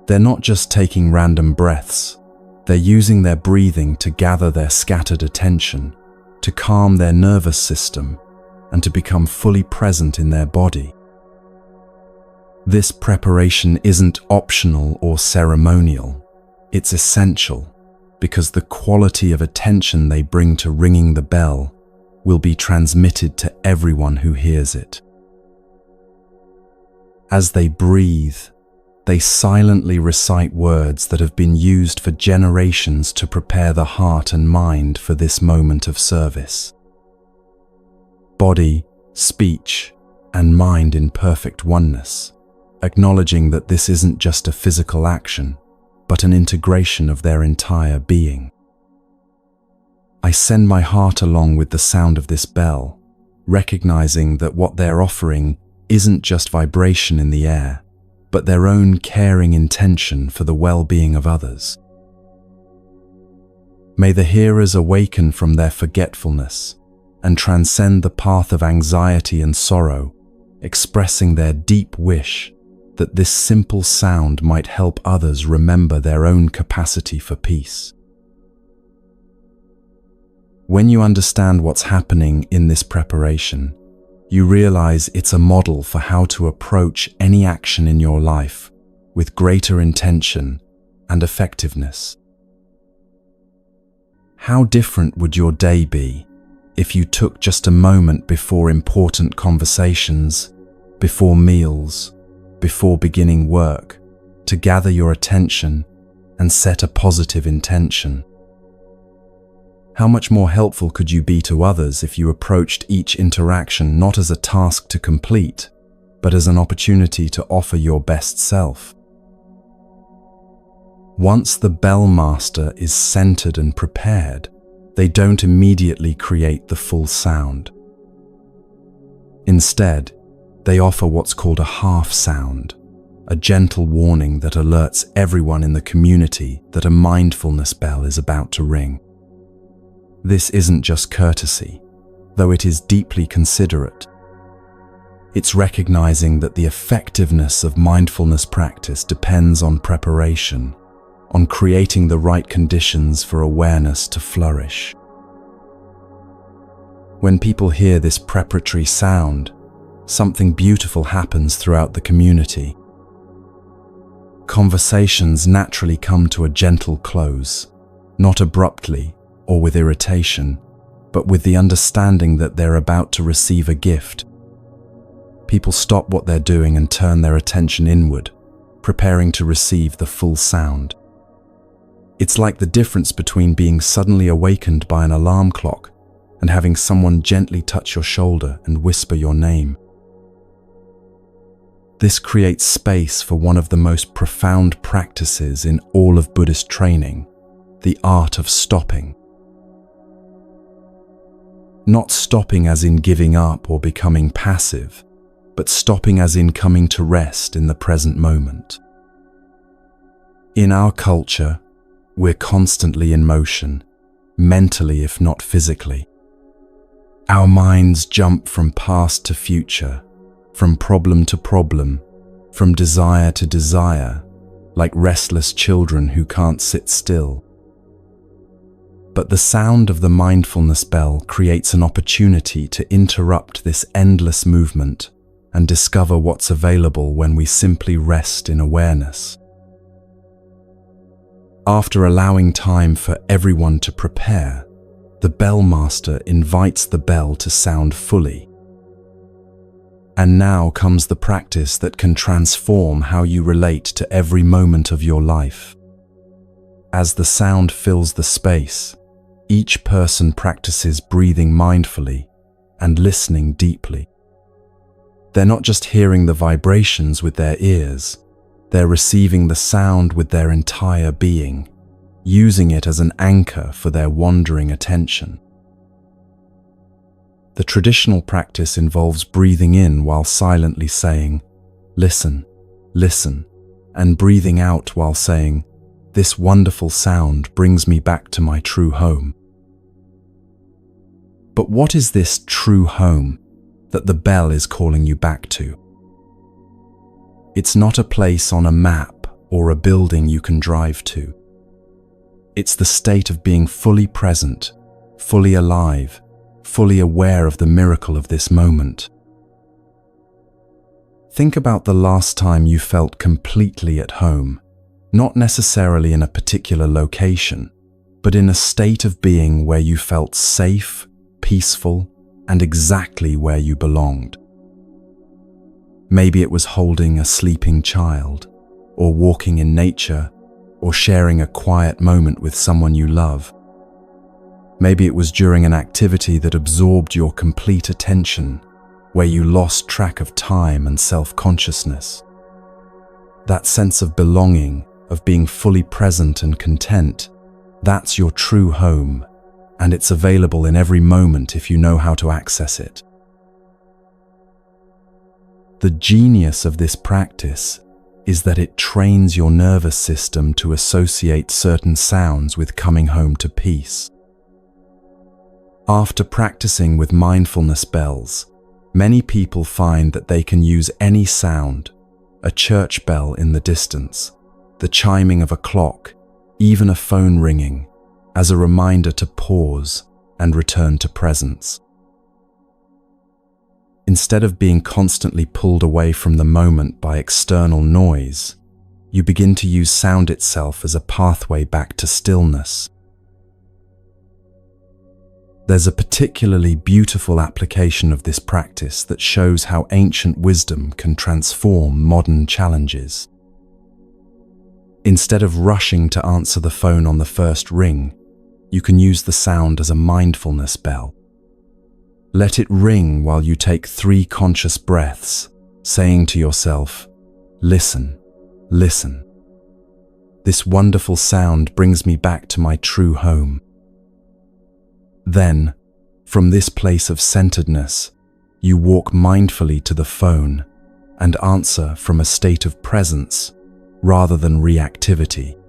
[SPEAKER 1] They're not just taking random breaths, they're using their breathing to gather their scattered attention, to calm their nervous system, and to become fully present in their body. This preparation isn't optional or ceremonial, it's essential, because the quality of attention they bring to ringing the bell will be transmitted to everyone who hears it. As they breathe, they silently recite words that have been used for generations to prepare the heart and mind for this moment of service. Body, speech, and mind in perfect oneness, acknowledging that this isn't just a physical action, but an integration of their entire being. I send my heart along with the sound of this bell, recognizing that what they're offering isn't just vibration in the air, but their own caring intention for the well-being of others. May the hearers awaken from their forgetfulness and transcend the path of anxiety and sorrow, expressing their deep wish that this simple sound might help others remember their own capacity for peace. When you understand what's happening in this preparation, you realize it's a model for how to approach any action in your life with greater intention and effectiveness. How different would your day be if you took just a moment before important conversations, before meals, before beginning work, to gather your attention and set a positive intention? How much more helpful could you be to others if you approached each interaction not as a task to complete, but as an opportunity to offer your best self? Once the bell master is centered and prepared, they don't immediately create the full sound. Instead, they offer what's called a half sound, a gentle warning that alerts everyone in the community that a mindfulness bell is about to ring. This isn't just courtesy, though it is deeply considerate. It's recognizing that the effectiveness of mindfulness practice depends on preparation, on creating the right conditions for awareness to flourish. When people hear this preparatory sound, something beautiful happens throughout the community. Conversations naturally come to a gentle close, not abruptly or with irritation, but with the understanding that they're about to receive a gift. People stop what they're doing and turn their attention inward, preparing to receive the full sound. It's like the difference between being suddenly awakened by an alarm clock and having someone gently touch your shoulder and whisper your name. This creates space for one of the most profound practices in all of Buddhist training, the art of stopping. Not stopping as in giving up or becoming passive, but stopping as in coming to rest in the present moment. In our culture, we're constantly in motion, mentally if not physically. Our minds jump from past to future, from problem to problem, from desire to desire, like restless children who can't sit still. But the sound of the mindfulness bell creates an opportunity to interrupt this endless movement and discover what's available when we simply rest in awareness. After allowing time for everyone to prepare, the bell master invites the bell to sound fully. And now comes the practice that can transform how you relate to every moment of your life. As the sound fills the space, each person practices breathing mindfully and listening deeply. They're not just hearing the vibrations with their ears, they're receiving the sound with their entire being, using it as an anchor for their wandering attention. The traditional practice involves breathing in while silently saying, "Listen, listen," and breathing out while saying, "This wonderful sound brings me back to my true home." But what is this true home that the bell is calling you back to? It's not a place on a map or a building you can drive to. It's the state of being fully present, fully alive, fully aware of the miracle of this moment. Think about the last time you felt completely at home, not necessarily in a particular location, but in a state of being where you felt safe, peaceful, and exactly where you belonged. Maybe it was holding a sleeping child, or walking in nature, or sharing a quiet moment with someone you love. Maybe it was during an activity that absorbed your complete attention, where you lost track of time and self-consciousness. That sense of belonging, of being fully present and content, that's your true home, and it's available in every moment if you know how to access it. The genius of this practice is that it trains your nervous system to associate certain sounds with coming home to peace. After practicing with mindfulness bells, many people find that they can use any sound, a church bell in the distance, the chiming of a clock, even a phone ringing, as a reminder to pause and return to presence. Instead of being constantly pulled away from the moment by external noise, you begin to use sound itself as a pathway back to stillness. There's a particularly beautiful application of this practice that shows how ancient wisdom can transform modern challenges. Instead of rushing to answer the phone on the first ring, you can use the sound as a mindfulness bell. Let it ring while you take 3 conscious breaths, saying to yourself, "Listen, listen." This wonderful sound brings me back to my true home. Then, from this place of centeredness, you walk mindfully to the phone and answer from a state of presence rather than reactivity.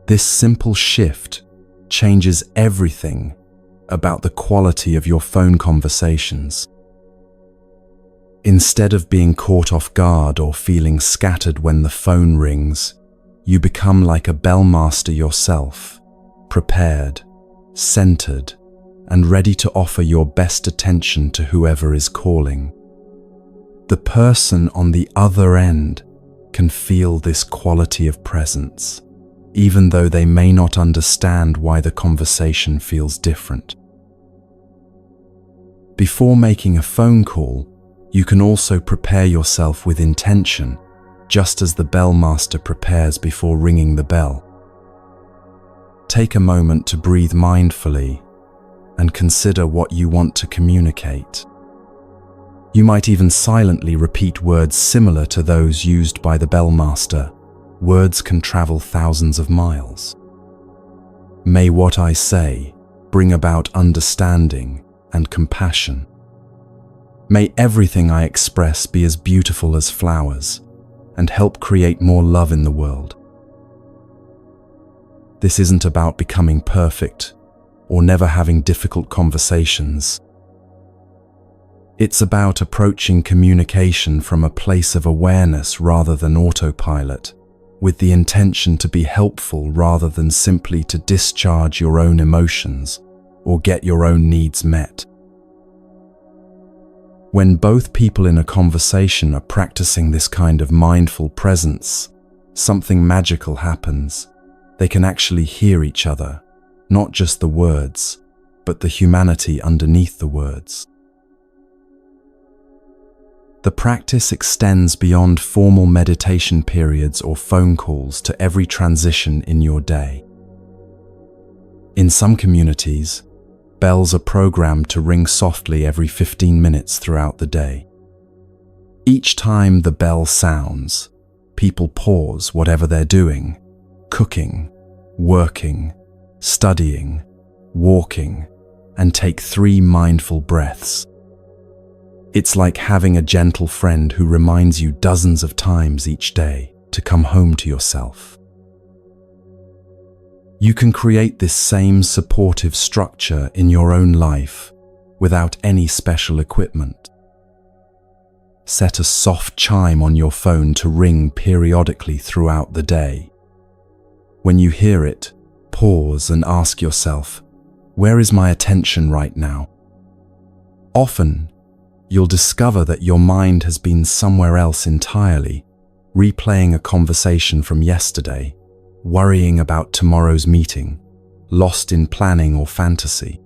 [SPEAKER 1] This simple shift changes everything about the quality of your phone conversations. Instead of being caught off guard or feeling scattered when the phone rings, you become like a bellmaster yourself, prepared, centered, and ready to offer your best attention to whoever is calling. The person on the other end can feel this quality of presence, even though they may not understand why the conversation feels different. Before making a phone call, you can also prepare yourself with intention, just as the bellmaster prepares before ringing the bell. Take a moment to breathe mindfully and consider what you want to communicate. You might even silently repeat words similar to those used by the bellmaster. Words can travel thousands of miles. May what I say bring about understanding and compassion. May everything I express be as beautiful as flowers and help create more love in the world. This isn't about becoming perfect or never having difficult conversations. It's about approaching communication from a place of awareness rather than autopilot, with the intention to be helpful rather than simply to discharge your own emotions or get your own needs met. When both people in a conversation are practicing this kind of mindful presence, something magical happens. They can actually hear each other, not just the words, but the humanity underneath the words. The practice extends beyond formal meditation periods or phone calls to every transition in your day. In some communities, bells are programmed to ring softly every 15 minutes throughout the day. Each time the bell sounds, people pause whatever they're doing, cooking, working, studying, walking, and take 3 mindful breaths. It's like having a gentle friend who reminds you dozens of times each day to come home to yourself. You can create this same supportive structure in your own life without any special equipment. Set a soft chime on your phone to ring periodically throughout the day. When you hear it, pause and ask yourself, where is my attention right now? Often, you'll discover that your mind has been somewhere else entirely, replaying a conversation from yesterday, worrying about tomorrow's meeting, lost in planning or fantasy.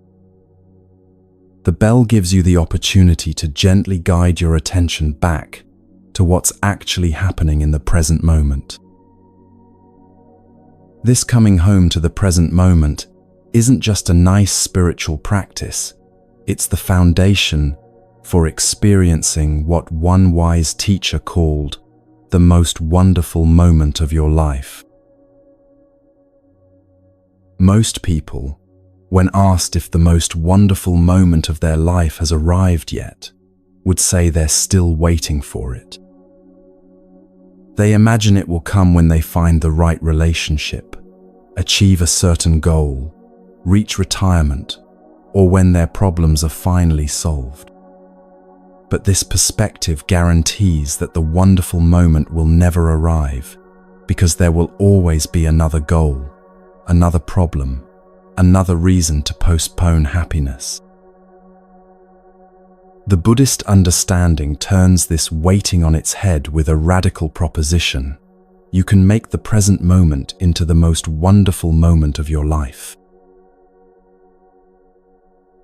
[SPEAKER 1] The bell gives you the opportunity to gently guide your attention back to what's actually happening in the present moment. This coming home to the present moment isn't just a nice spiritual practice, it's the foundation for experiencing what one wise teacher called the most wonderful moment of your life. Most people, when asked if the most wonderful moment of their life has arrived yet, would say they're still waiting for it. They imagine it will come when they find the right relationship, achieve a certain goal, reach retirement, or when their problems are finally solved. But this perspective guarantees that the wonderful moment will never arrive, because there will always be another goal, another problem, another reason to postpone happiness. The Buddhist understanding turns this waiting on its head with a radical proposition. You can make the present moment into the most wonderful moment of your life.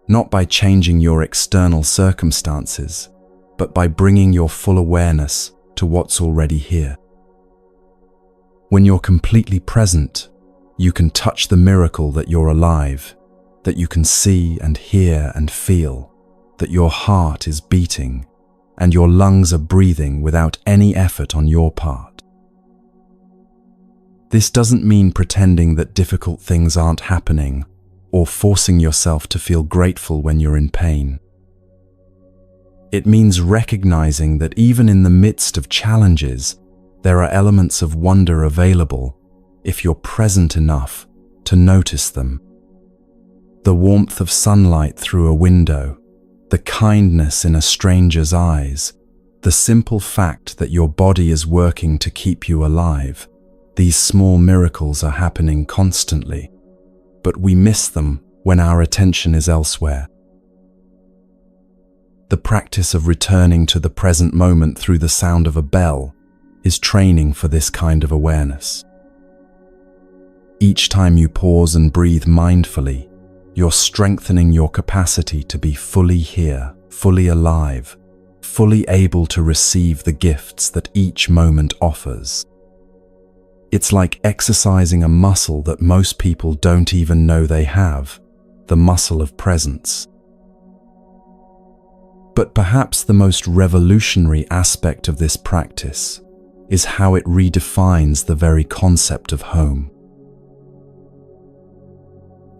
[SPEAKER 1] Not by changing your external circumstances, but by bringing your full awareness to what's already here. When you're completely present, you can touch the miracle that you're alive, that you can see and hear and feel, that your heart is beating, and your lungs are breathing without any effort on your part. This doesn't mean pretending that difficult things aren't happening or forcing yourself to feel grateful when you're in pain. It means recognizing that even in the midst of challenges, there are elements of wonder available if you're present enough to notice them. The warmth of sunlight through a window, the kindness in a stranger's eyes, the simple fact that your body is working to keep you alive. These small miracles are happening constantly, but we miss them when our attention is elsewhere. The practice of returning to the present moment through the sound of a bell is training for this kind of awareness. Each time you pause and breathe mindfully, you're strengthening your capacity to be fully here, fully alive, fully able to receive the gifts that each moment offers. It's like exercising a muscle that most people don't even know they have, the muscle of presence. But perhaps the most revolutionary aspect of this practice is how it redefines the very concept of home.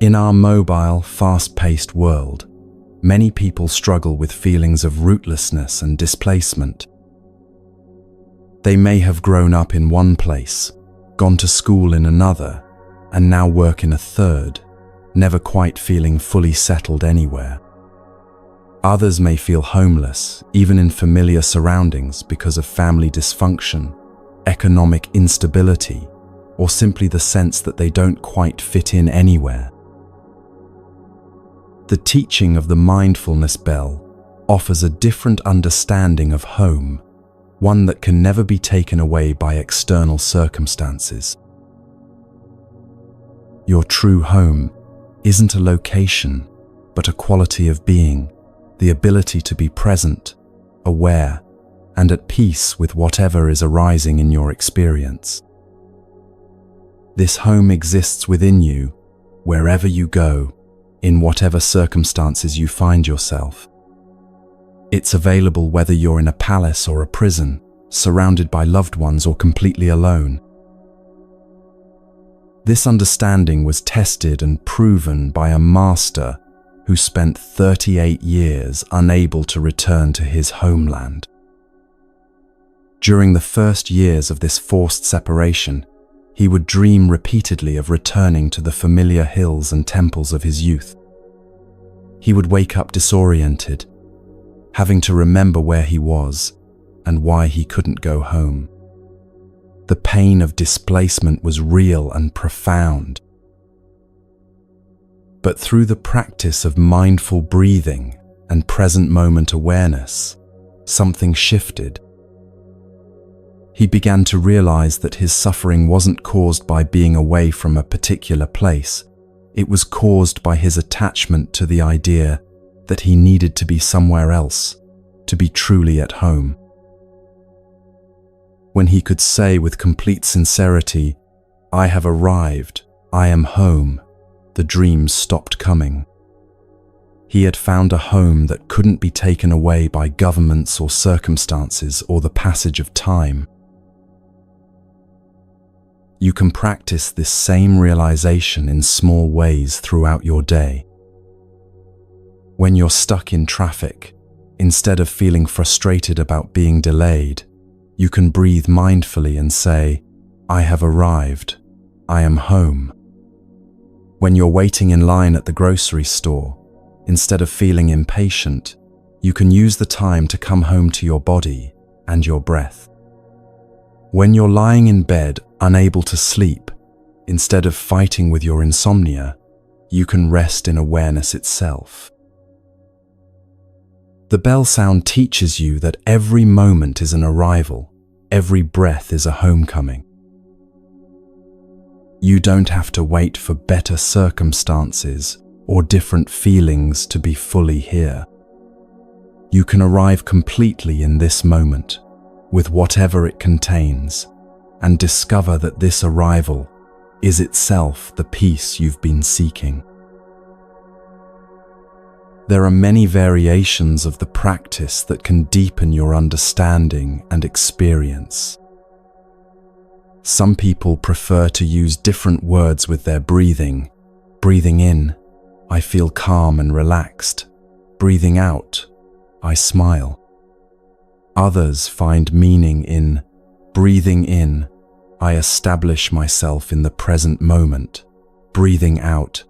[SPEAKER 1] In our mobile, fast-paced world, many people struggle with feelings of rootlessness and displacement. They may have grown up in one place, gone to school in another, and now work in a third, never quite feeling fully settled anywhere. Others may feel homeless, even in familiar surroundings, because of family dysfunction, economic instability, or simply the sense that they don't quite fit in anywhere. The teaching of the mindfulness bell offers a different understanding of home, one that can never be taken away by external circumstances. Your true home isn't a location, but a quality of being, the ability to be present, aware, and at peace with whatever is arising in your experience. This home exists within you, wherever you go, in whatever circumstances you find yourself. It's available whether you're in a palace or a prison, surrounded by loved ones or completely alone. This understanding was tested and proven by a master who spent 38 years unable to return to his homeland. During the first years of this forced separation, he would dream repeatedly of returning to the familiar hills and temples of his youth. He would wake up disoriented, having to remember where he was and why he couldn't go home. The pain of displacement was real and profound. But through the practice of mindful breathing and present moment awareness, something shifted. He began to realize that his suffering wasn't caused by being away from a particular place. It was caused by his attachment to the idea that he needed to be somewhere else, to be truly at home. When he could say with complete sincerity, "I have arrived, I am home," the dreams stopped coming. He had found a home that couldn't be taken away by governments or circumstances or the passage of time. You can practice this same realization in small ways throughout your day. When you're stuck in traffic, instead of feeling frustrated about being delayed, you can breathe mindfully and say, "I have arrived, I am home." When you're waiting in line at the grocery store, instead of feeling impatient, you can use the time to come home to your body and your breath. When you're lying in bed, unable to sleep, instead of fighting with your insomnia, you can rest in awareness itself. The bell sound teaches you that every moment is an arrival, every breath is a homecoming. You don't have to wait for better circumstances or different feelings to be fully here. You can arrive completely in this moment, with whatever it contains, and discover that this arrival is itself the peace you've been seeking. There are many variations of the practice that can deepen your understanding and experience. Some people prefer to use different words with their breathing. Breathing in, I feel calm and relaxed. Breathing out, I smile. Others find meaning in breathing in, I establish myself in the present moment. Breathing out,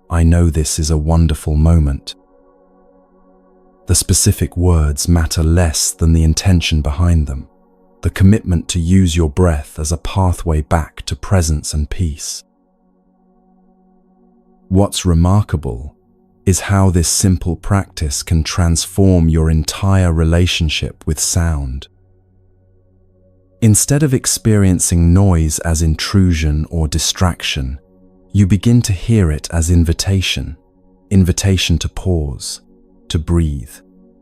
[SPEAKER 1] I know this is a wonderful moment. The specific words matter less than the intention behind them, the commitment to use your breath as a pathway back to presence and peace. What's remarkable is how this simple practice can transform your entire relationship with sound. Instead of experiencing noise as intrusion or distraction, you begin to hear it as invitation to pause, to breathe,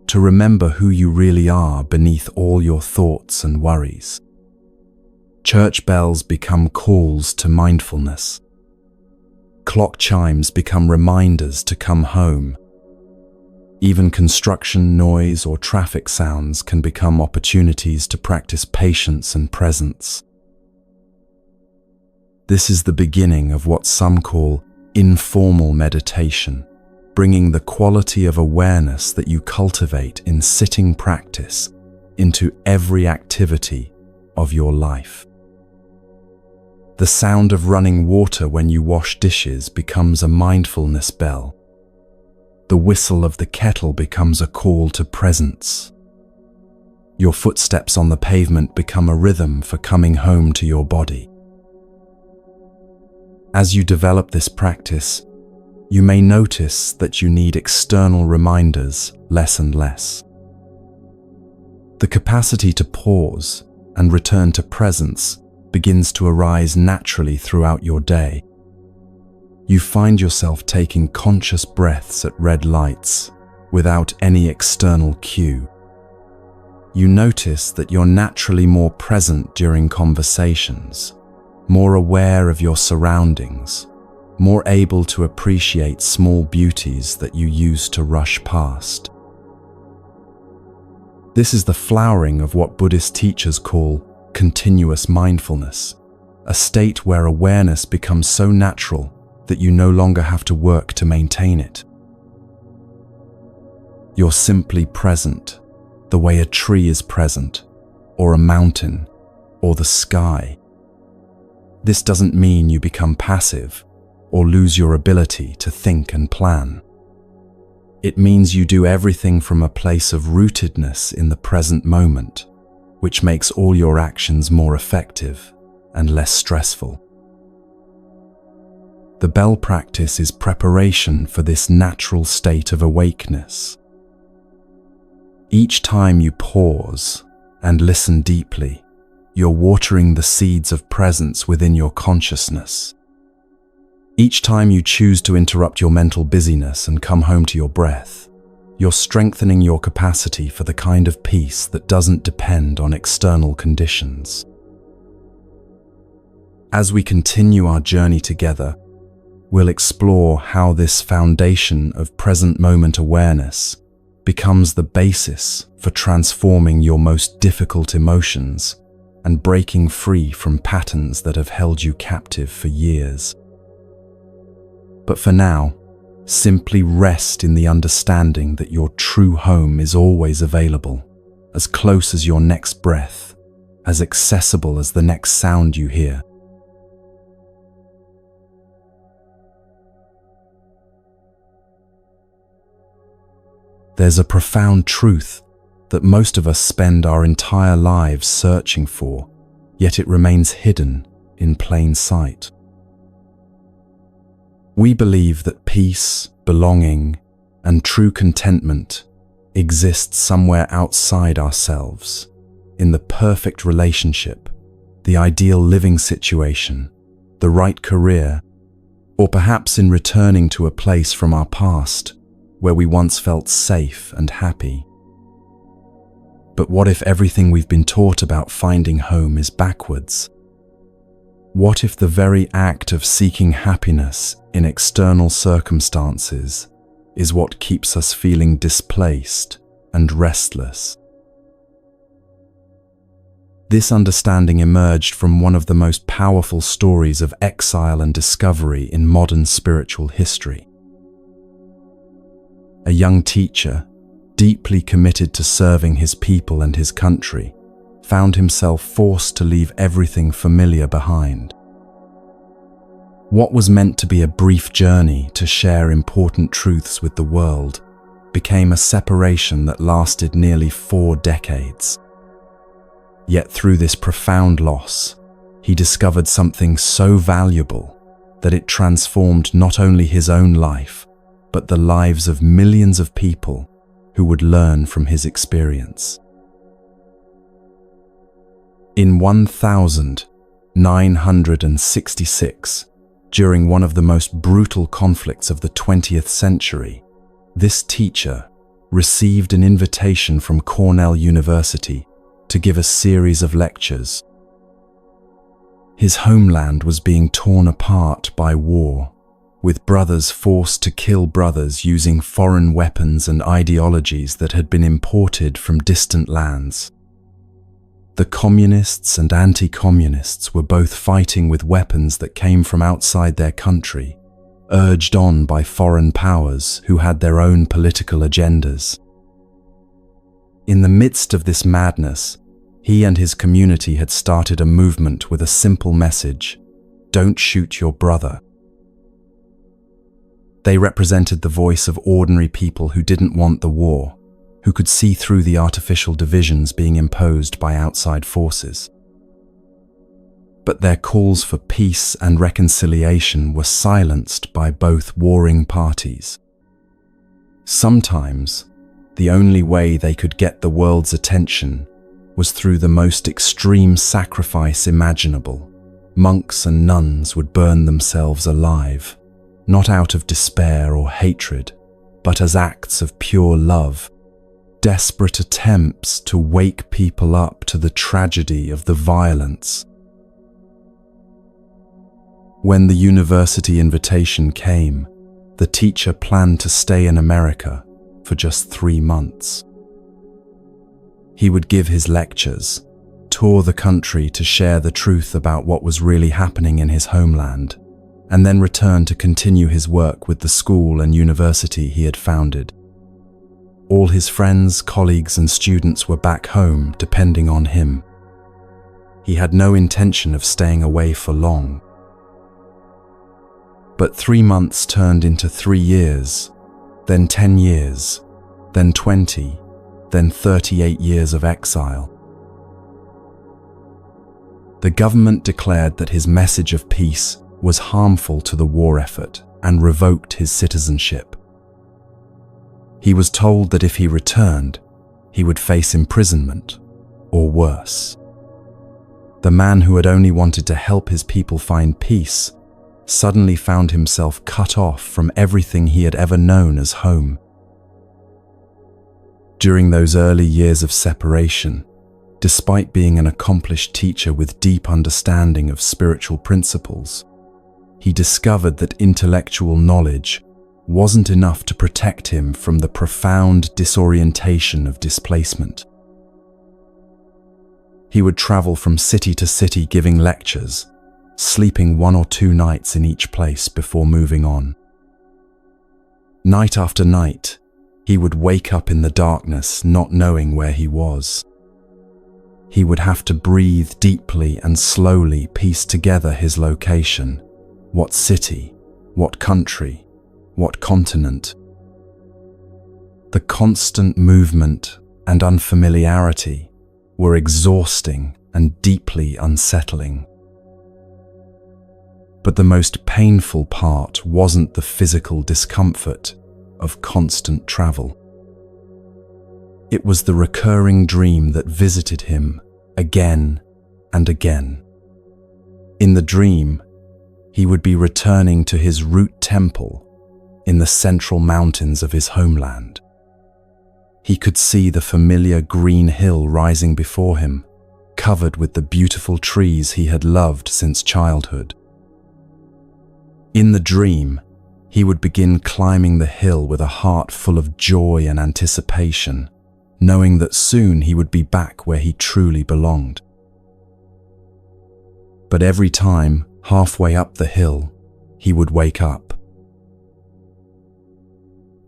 [SPEAKER 1] to remember who you really are beneath all your thoughts and worries. Church bells become calls to mindfulness. Clock chimes become reminders to come home. Even construction noise or traffic sounds can become opportunities to practice patience and presence. This is the beginning of what some call informal meditation, bringing the quality of awareness that you cultivate in sitting practice into every activity of your life. The sound of running water when you wash dishes becomes a mindfulness bell. The whistle of the kettle becomes a call to presence. Your footsteps on the pavement become a rhythm for coming home to your body. As you develop this practice, you may notice that you need external reminders less and less. The capacity to pause and return to presence begins to arise naturally throughout your day. You find yourself taking conscious breaths at red lights without any external cue. You notice that you're naturally more present during conversations, more aware of your surroundings, more able to appreciate small beauties that you used to rush past. This is the flowering of what Buddhist teachers call continuous mindfulness, a state where awareness becomes so natural that you no longer have to work to maintain it. You're simply present, the way a tree is present, or a mountain, or the sky. This doesn't mean you become passive or lose your ability to think and plan. It means you do everything from a place of rootedness in the present moment, which makes all your actions more effective and less stressful. The bell practice is preparation for this natural state of awakeness. Each time you pause and listen deeply, you're watering the seeds of presence within your consciousness. Each time you choose to interrupt your mental busyness and come home to your breath, you're strengthening your capacity for the kind of peace that doesn't depend on external conditions. As we continue our journey together, we'll explore how this foundation of present moment awareness becomes the basis for transforming your most difficult emotions and breaking free from patterns that have held you captive for years. But for now, simply rest in the understanding that your true home is always available, as close as your next breath, as accessible as the next sound you hear. There's a profound truth that most of us spend our entire lives searching for, yet it remains hidden in plain sight. We believe that peace, belonging, and true contentment exist somewhere outside ourselves, in the perfect relationship, the ideal living situation, the right career, or perhaps in returning to a place from our past where we once felt safe and happy. But what if everything we've been taught about finding home is backwards? What if the very act of seeking happiness in external circumstances is what keeps us feeling displaced and restless? This understanding emerged from one of the most powerful stories of exile and discovery in modern spiritual history. A young teacher, deeply committed to serving his people and his country, found himself forced to leave everything familiar behind. What was meant to be a brief journey to share important truths with the world became a separation that lasted nearly 4 decades. Yet through this profound loss, he discovered something so valuable that it transformed not only his own life, but the lives of millions of people who would learn from his experience. In 1966, during one of the most brutal conflicts of the 20th century, this teacher received an invitation from Cornell University to give a series of lectures. His homeland was being torn apart by war, with brothers forced to kill brothers using foreign weapons and ideologies that had been imported from distant lands. The communists and anti-communists were both fighting with weapons that came from outside their country, urged on by foreign powers who had their own political agendas. In the midst of this madness, he and his community had started a movement with a simple message: don't shoot your brother. They represented the voice of ordinary people who didn't want the war, who could see through the artificial divisions being imposed by outside forces. But their calls for peace and reconciliation were silenced by both warring parties. Sometimes, the only way they could get the world's attention was through the most extreme sacrifice imaginable. Monks and nuns would burn themselves alive, not out of despair or hatred, but as acts of pure love, desperate attempts to wake people up to the tragedy of the violence. When the university invitation came, the teacher planned to stay in America for just 3 months. He would give his lectures, tour the country to share the truth about what was really happening in his homeland, and then return to continue his work with the school and university he had founded. All his friends, colleagues, and students were back home depending on him. He had no intention of staying away for long. But 3 months turned into 3 years, then 10 years, then 20, then 38 years of exile. The government declared that his message of peace was harmful to the war effort and revoked his citizenship. He was told that if he returned, he would face imprisonment, or worse. The man who had only wanted to help his people find peace suddenly found himself cut off from everything he had ever known as home. During those early years of separation, despite being an accomplished teacher with deep understanding of spiritual principles, he discovered that intellectual knowledge wasn't enough to protect him from the profound disorientation of displacement. He would travel from city to city giving lectures, sleeping 1 or 2 nights in each place before moving on. Night after night, he would wake up in the darkness not knowing where he was. He would have to breathe deeply and slowly piece together his location, what city, what country, what continent. The constant movement and unfamiliarity were exhausting and deeply unsettling. But the most painful part wasn't the physical discomfort of constant travel. It was the recurring dream that visited him again and again. In the dream, he would be returning to his root temple in the central mountains of his homeland. He could see the familiar green hill rising before him, covered with the beautiful trees he had loved since childhood. In the dream, he would begin climbing the hill with a heart full of joy and anticipation, knowing that soon he would be back where he truly belonged. But every time, halfway up the hill, he would wake up.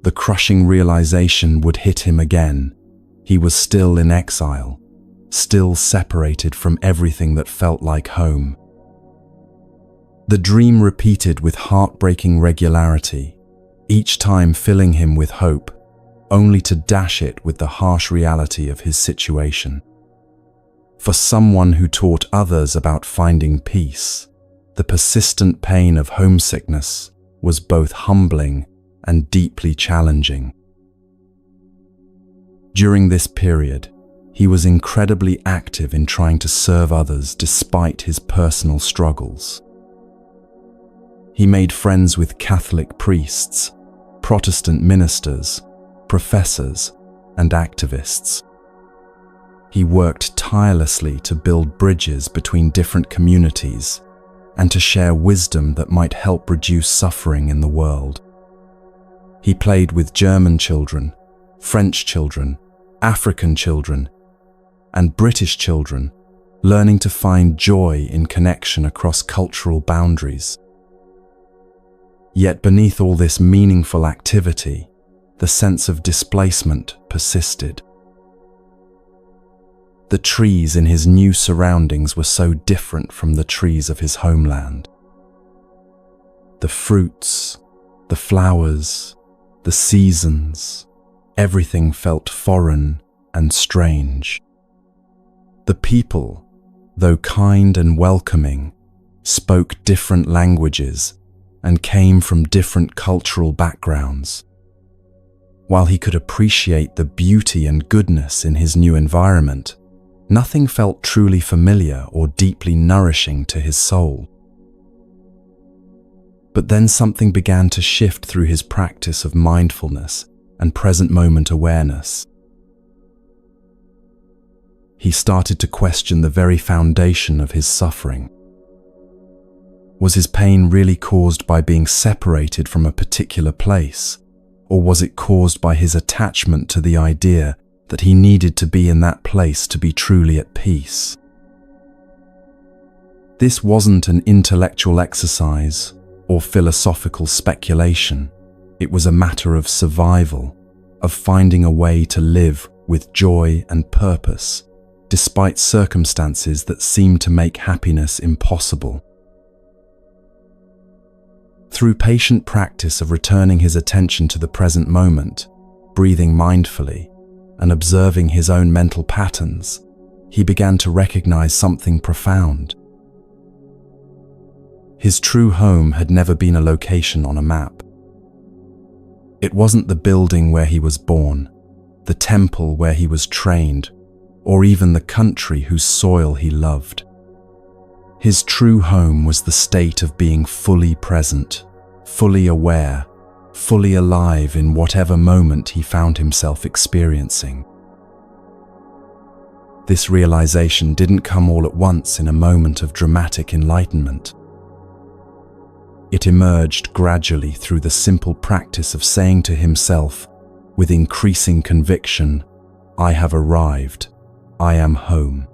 [SPEAKER 1] The crushing realization would hit him again. He was still in exile, still separated from everything that felt like home. The dream repeated with heartbreaking regularity, each time filling him with hope, only to dash it with the harsh reality of his situation. For someone who taught others about finding peace, the persistent pain of homesickness was both humbling and deeply challenging. During this period, he was incredibly active in trying to serve others despite his personal struggles. He made friends with Catholic priests, Protestant ministers, professors, and activists. He worked tirelessly to build bridges between different communities and to share wisdom that might help reduce suffering in the world. He played with German children, French children, African children, and British children, learning to find joy in connection across cultural boundaries. Yet beneath all this meaningful activity, the sense of displacement persisted. The trees in his new surroundings were so different from the trees of his homeland. The fruits, the flowers, the seasons, everything felt foreign and strange. The people, though kind and welcoming, spoke different languages and came from different cultural backgrounds. While he could appreciate the beauty and goodness in his new environment, nothing felt truly familiar or deeply nourishing to his soul. But then something began to shift through his practice of mindfulness and present moment awareness. He started to question the very foundation of his suffering. Was his pain really caused by being separated from a particular place, or was it caused by his attachment to the idea that he needed to be in that place to be truly at peace? This wasn't an intellectual exercise or philosophical speculation. It was a matter of survival, of finding a way to live with joy and purpose, despite circumstances that seemed to make happiness impossible. Through patient practice of returning his attention to the present moment, breathing mindfully, and observing his own mental patterns, he began to recognize something profound. His true home had never been a location on a map. It wasn't the building where he was born, the temple where he was trained, or even the country whose soil he loved. His true home was the state of being fully present, fully aware, fully alive in whatever moment he found himself experiencing. This realization didn't come all at once in a moment of dramatic enlightenment. It emerged gradually through the simple practice of saying to himself, with increasing conviction, "I have arrived. I am home."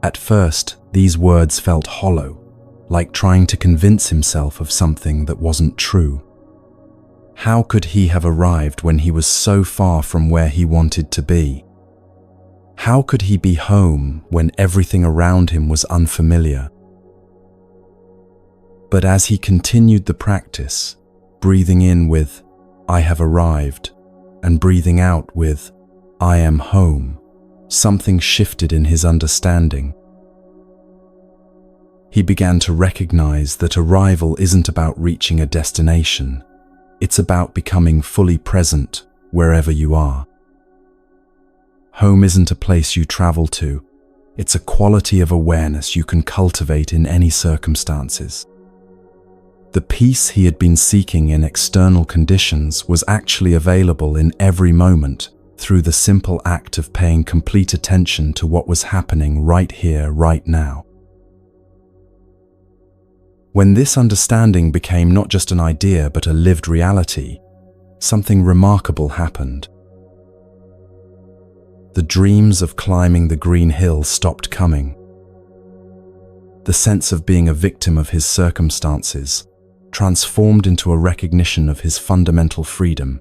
[SPEAKER 1] At first, these words felt hollow, like trying to convince himself of something that wasn't true. How could he have arrived when he was so far from where he wanted to be? How could he be home when everything around him was unfamiliar? But as he continued the practice, breathing in with, "I have arrived," and breathing out with, "I am home," something shifted in his understanding. He began to recognize that arrival isn't about reaching a destination. It's about becoming fully present wherever you are. Home isn't a place you travel to. It's a quality of awareness you can cultivate in any circumstances. The peace he had been seeking in external conditions was actually available in every moment through the simple act of paying complete attention to what was happening right here, right now. When this understanding became not just an idea but a lived reality, something remarkable happened. The dreams of climbing the green hill stopped coming. the sense of being a victim of his circumstances, transformed into a recognition of his fundamental freedom.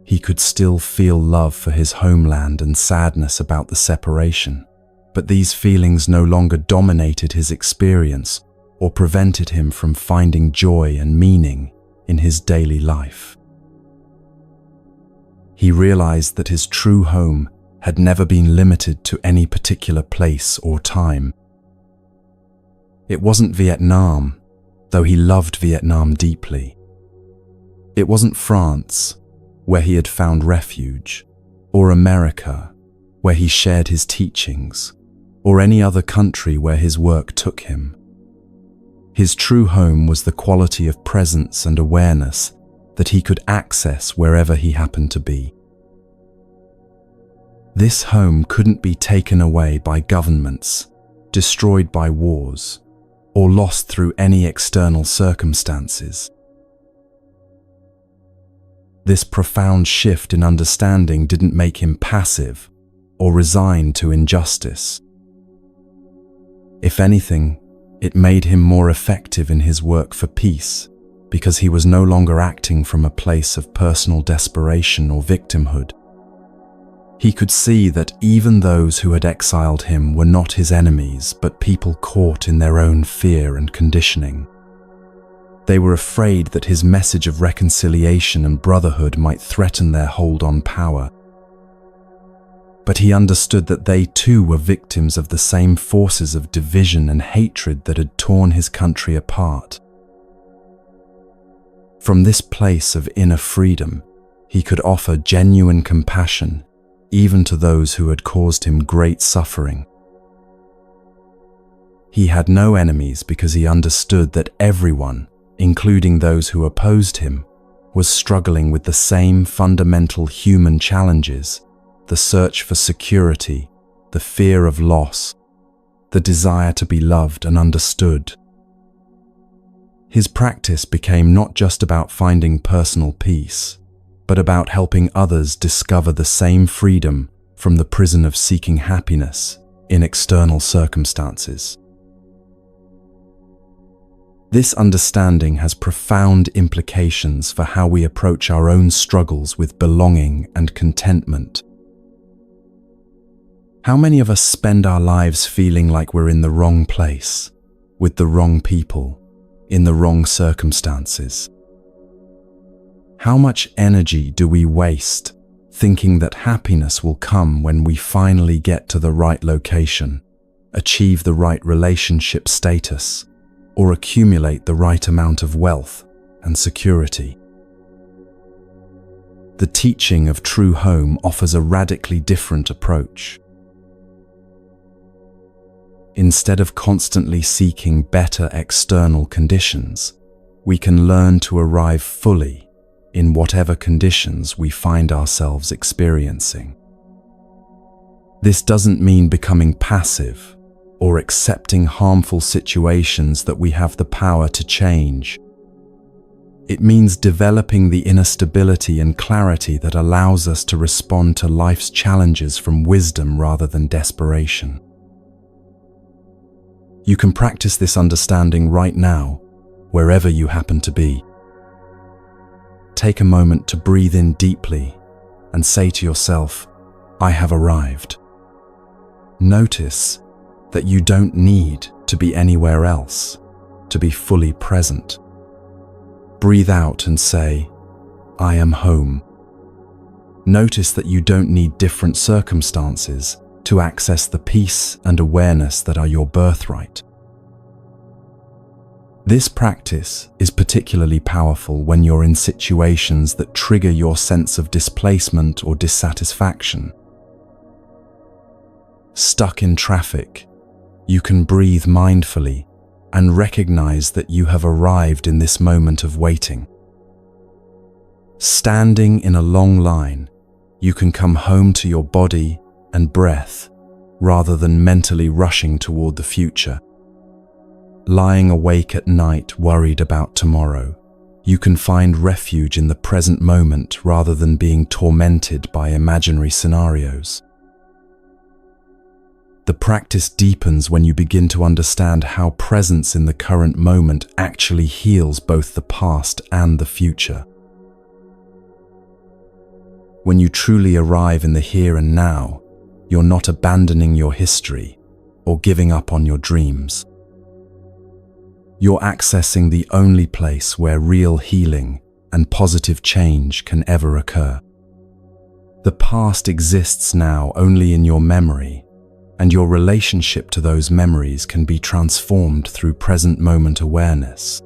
[SPEAKER 1] He could still feel love for his homeland and sadness about the separation, but these feelings no longer dominated his experience or prevented him from finding joy and meaning in his daily life. He realized that his true home had never been limited to any particular place or time. It wasn't Vietnam, though he loved Vietnam deeply. It wasn't France, where he had found refuge, or America, where he shared his teachings, or any other country where his work took him. His true home was the quality of presence and awareness that he could access wherever he happened to be. This home couldn't be taken away by governments, destroyed by wars, or lost through any external circumstances. This profound shift in understanding didn't make him passive or resigned to injustice. If anything, it made him more effective in his work for peace, because he was no longer acting from a place of personal desperation or victimhood. He could see that even those who had exiled him were not his enemies, but people caught in their own fear and conditioning. They were afraid that his message of reconciliation and brotherhood might threaten their hold on power. But he understood that they too were victims of the same forces of division and hatred that had torn his country apart. From this place of inner freedom, he could offer genuine compassion even to those who had caused him great suffering. He had no enemies because he understood that everyone, including those who opposed him, was struggling with the same fundamental human challenges: the search for security, the fear of loss, the desire to be loved and understood. His practice became not just about finding personal peace, but about helping others discover the same freedom from the prison of seeking happiness in external circumstances. This understanding has profound implications for how we approach our own struggles with belonging and contentment. How many of us spend our lives feeling like we're in the wrong place, with the wrong people, in the wrong circumstances? How much energy do we waste thinking that happiness will come when we finally get to the right location, achieve the right relationship status, or accumulate the right amount of wealth and security? The teaching of true home offers a radically different approach. Instead of constantly seeking better external conditions, we can learn to arrive fully in whatever conditions we find ourselves experiencing. This doesn't mean becoming passive or accepting harmful situations that we have the power to change. It means developing the inner stability and clarity that allows us to respond to life's challenges from wisdom rather than desperation. You can practice this understanding right now, wherever you happen to be. Take a moment to breathe in deeply and say to yourself, "I have arrived." Notice that you don't need to be anywhere else to be fully present. Breathe out and say, "I am home." Notice that you don't need different circumstances to access the peace and awareness that are your birthright. This practice is particularly powerful when you're in situations that trigger your sense of displacement or dissatisfaction. Stuck in traffic, you can breathe mindfully and recognize that you have arrived in this moment of waiting. Standing in a long line, you can come home to your body and breath rather than mentally rushing toward the future. Lying awake at night worried about tomorrow, you can find refuge in the present moment rather than being tormented by imaginary scenarios. The practice deepens when you begin to understand how presence in the current moment actually heals both the past and the future. When you truly arrive in the here and now, you're not abandoning your history or giving up on your dreams. You're accessing the only place where real healing and positive change can ever occur. The past exists now only in your memory, and your relationship to those memories can be transformed through present moment awareness.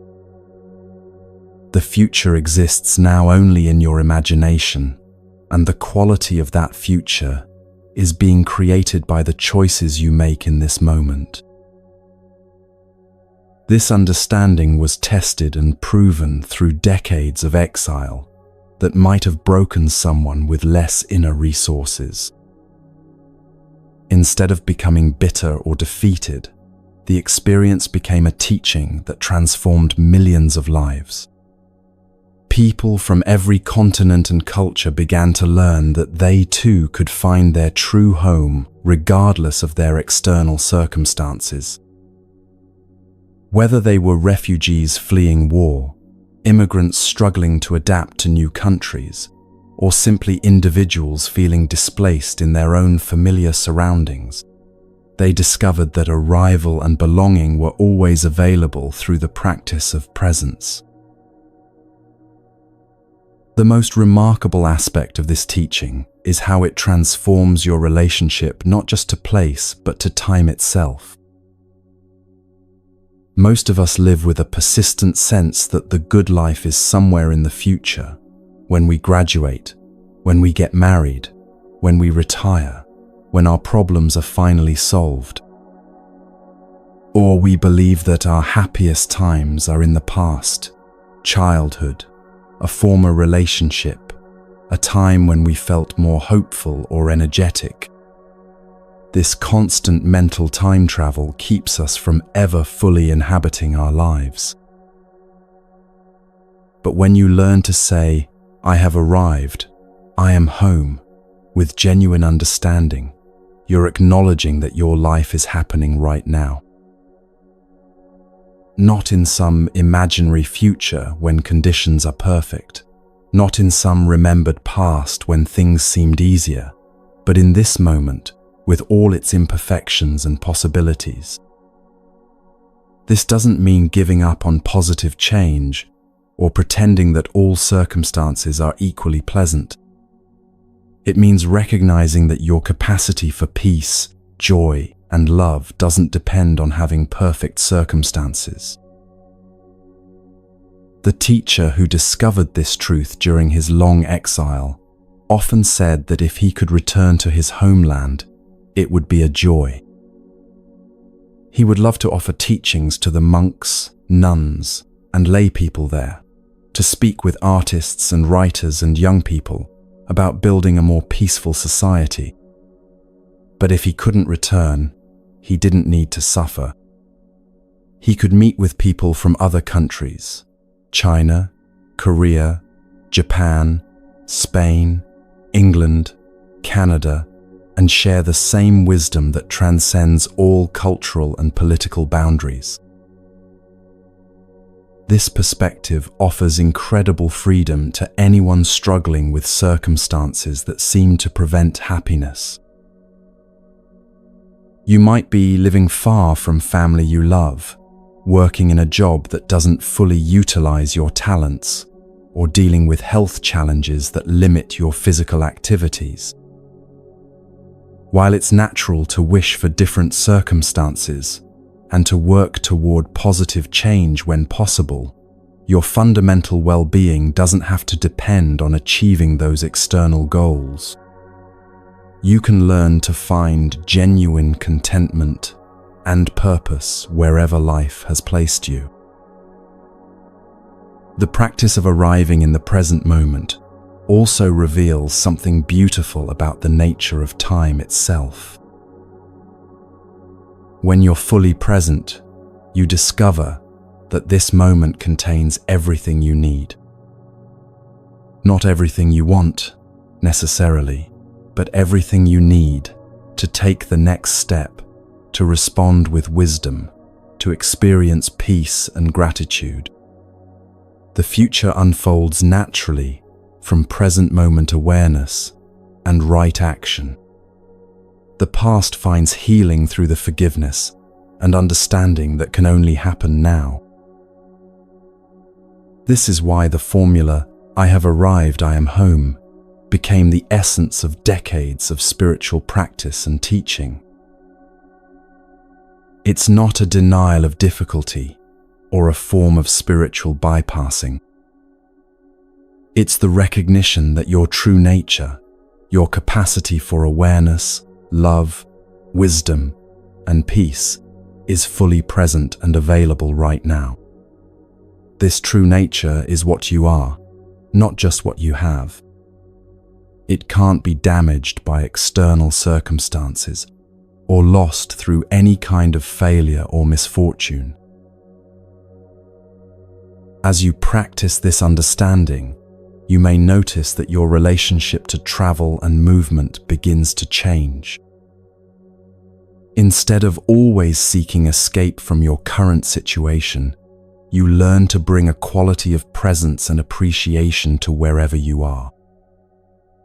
[SPEAKER 1] The future exists now only in your imagination, and the quality of that future is being created by the choices you make in this moment. This understanding was tested and proven through decades of exile that might have broken someone with less inner resources. Instead of becoming bitter or defeated, the experience became a teaching that transformed millions of lives. People from every continent and culture began to learn that they too could find their true home regardless of their external circumstances. Whether they were refugees fleeing war, immigrants struggling to adapt to new countries, or simply individuals feeling displaced in their own familiar surroundings, they discovered that arrival and belonging were always available through the practice of presence. The most remarkable aspect of this teaching is how it transforms your relationship not just to place, but to time itself. Most of us live with a persistent sense that the good life is somewhere in the future, when we graduate, when we get married, when we retire, when our problems are finally solved. Or we believe that our happiest times are in the past, childhood, a former relationship, a time when we felt more hopeful or energetic. This constant mental time travel keeps us from ever fully inhabiting our lives. But when you learn to say, "I have arrived, I am home," with genuine understanding, you're acknowledging that your life is happening right now. Not in some imaginary future when conditions are perfect, not in some remembered past when things seemed easier, but in this moment with all its imperfections and possibilities. This doesn't mean giving up on positive change or pretending that all circumstances are equally pleasant. It means recognizing that your capacity for peace, joy, and love doesn't depend on having perfect circumstances. The teacher who discovered this truth during his long exile often said that if he could return to his homeland, it would be a joy. He would love to offer teachings to the monks, nuns, and lay people there, to speak with artists and writers and young people about building a more peaceful society. But if he couldn't return, he didn't need to suffer. He could meet with people from other countries, China, Korea, Japan, Spain, England, Canada, and share the same wisdom that transcends all cultural and political boundaries. This perspective offers incredible freedom to anyone struggling with circumstances that seem to prevent happiness. You might be living far from family you love, working in a job that doesn't fully utilize your talents, or dealing with health challenges that limit your physical activities. While it's natural to wish for different circumstances and to work toward positive change when possible, your fundamental well-being doesn't have to depend on achieving those external goals. You can learn to find genuine contentment and purpose wherever life has placed you. The practice of arriving in the present moment also reveals something beautiful about the nature of time itself. When you're fully present, you discover that this moment contains everything you need. Not everything you want, necessarily, but everything you need to take the next step to respond with wisdom, to experience peace and gratitude. The future unfolds naturally from present moment awareness and right action. The past finds healing through the forgiveness and understanding that can only happen now. This is why the formula, "I have arrived, I am home," became the essence of decades of spiritual practice and teaching. It's not a denial of difficulty or a form of spiritual bypassing. It's the recognition that your true nature, your capacity for awareness, love, wisdom, and peace is fully present and available right now. This true nature is what you are, not just what you have. It can't be damaged by external circumstances or lost through any kind of failure or misfortune. As you practice this understanding, you may notice that your relationship to travel and movement begins to change. Instead of always seeking escape from your current situation, you learn to bring a quality of presence and appreciation to wherever you are.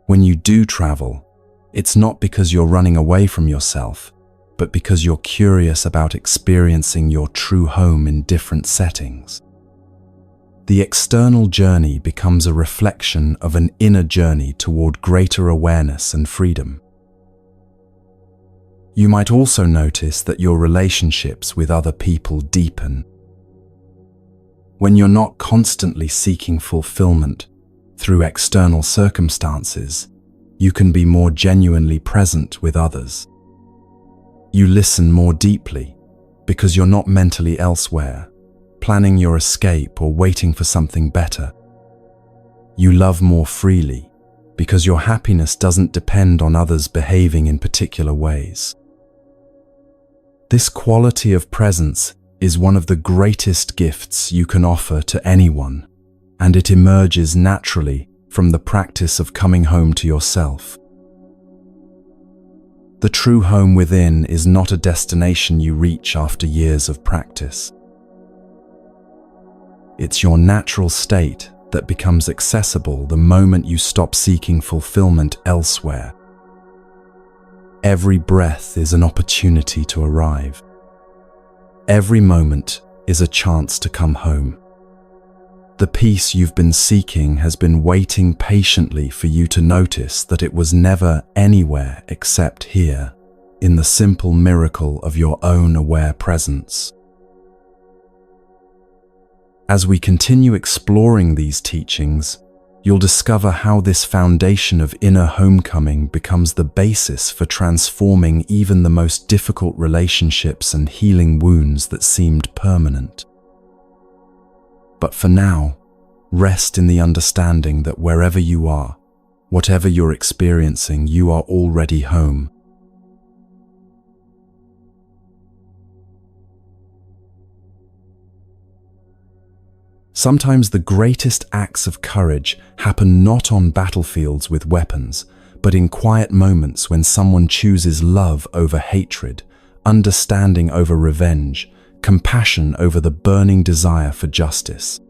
[SPEAKER 1] When you do travel, it's not because you're running away from yourself, but because you're curious about experiencing your true home in different settings. The external journey becomes a reflection of an inner journey toward greater awareness and freedom. You might also notice that your relationships with other people deepen. When you're not constantly seeking fulfillment through external circumstances, you can be more genuinely present with others. You listen more deeply because you're not mentally elsewhere, planning your escape or waiting for something better. You love more freely because your happiness doesn't depend on others behaving in particular ways. This quality of presence is one of the greatest gifts you can offer to anyone, and it emerges naturally from the practice of coming home to yourself. The true home within is not a destination you reach after years of practice. It's your natural state that becomes accessible the moment you stop seeking fulfillment elsewhere. Every breath is an opportunity to arrive. Every moment is a chance to come home. The peace you've been seeking has been waiting patiently for you to notice that it was never anywhere except here, in the simple miracle of your own aware presence. As we continue exploring these teachings, you'll discover how this foundation of inner homecoming becomes the basis for transforming even the most difficult relationships and healing wounds that seemed permanent. But for now, rest in the understanding that wherever you are, whatever you're experiencing, you are already home. Sometimes the greatest acts of courage happen not on battlefields with weapons, but in quiet moments when someone chooses love over hatred, understanding over revenge, compassion over the burning desire for justice.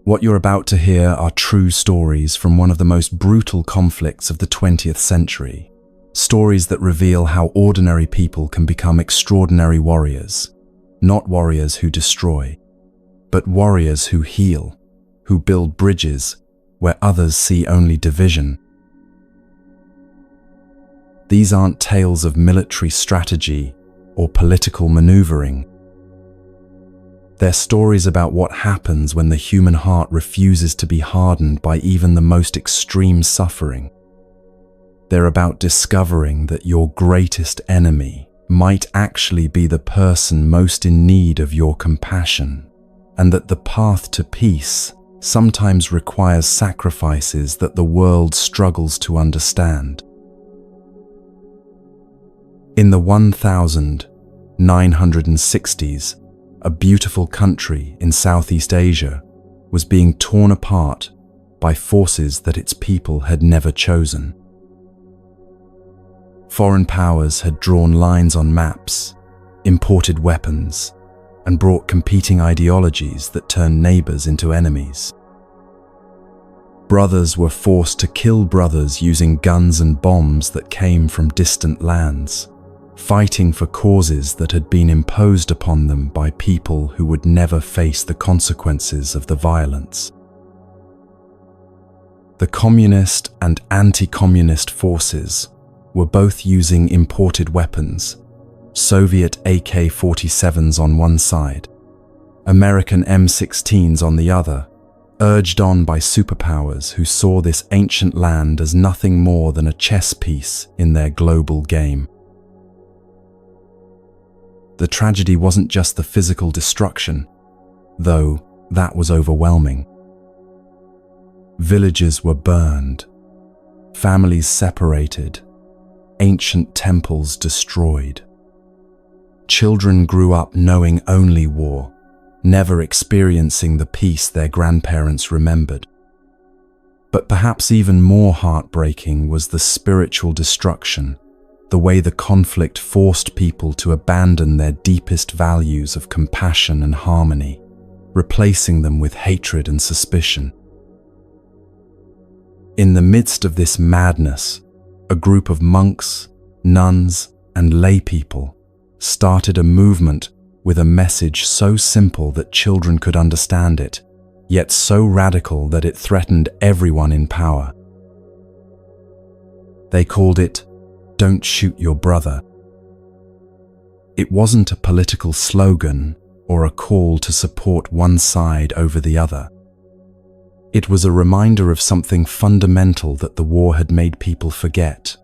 [SPEAKER 1] What you're about to hear are true stories from one of the most brutal conflicts of the 20th century. Stories that reveal how ordinary people can become extraordinary warriors, not warriors who destroy, but warriors who heal, who build bridges where others see only division. These aren't tales of military strategy or political maneuvering. They're stories about what happens when the human heart refuses to be hardened by even the most extreme suffering. They're about discovering that your greatest enemy might actually be the person most in need of your compassion, and that the path to peace sometimes requires sacrifices that the world struggles to understand. In the 1960s, a beautiful country in Southeast Asia was being torn apart by forces that its people had never chosen. Foreign powers had drawn lines on maps, imported weapons, and brought competing ideologies that turned neighbors into enemies. Brothers were forced to kill brothers using guns and bombs that came from distant lands, fighting for causes that had been imposed upon them by people who would never face the consequences of the violence. The communist and anti-communist forces were both using imported weapons, Soviet AK-47s on one side, American M16s on the other, urged on by superpowers who saw this ancient land as nothing more than a chess piece in their global game. The tragedy wasn't just the physical destruction, though that was overwhelming. Villages were burned, families separated, ancient temples destroyed. Children grew up knowing only war, never experiencing the peace their grandparents remembered. But perhaps even more heartbreaking was the spiritual destruction, the way the conflict forced people to abandon their deepest values of compassion and harmony, replacing them with hatred and suspicion. In the midst of this madness, a group of monks, nuns, and lay people started a movement with a message so simple that children could understand it, yet so radical that it threatened everyone in power. They called it, "Don't shoot your brother." It wasn't a political slogan or a call to support one side over the other. It was a reminder of something fundamental that the war had made people forget,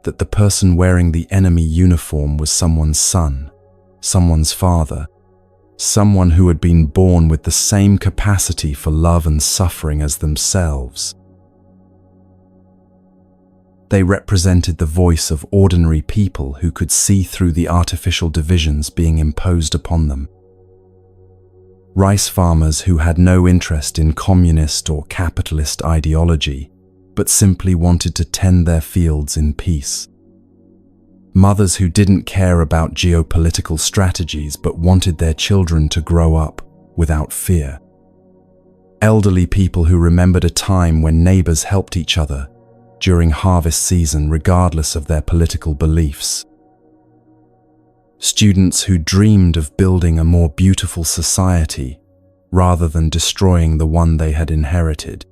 [SPEAKER 1] that the person wearing the enemy uniform was someone's son, someone's father, someone who had been born with the same capacity for love and suffering as themselves. They represented the voice of ordinary people who could see through the artificial divisions being imposed upon them. Rice farmers who had no interest in communist or capitalist ideology, but simply wanted to tend their fields in peace. Mothers who didn't care about geopolitical strategies but wanted their children to grow up without fear. Elderly people who remembered a time when neighbors helped each other during harvest season regardless of their political beliefs. Students who dreamed of building a more beautiful society rather than destroying the one they had inherited.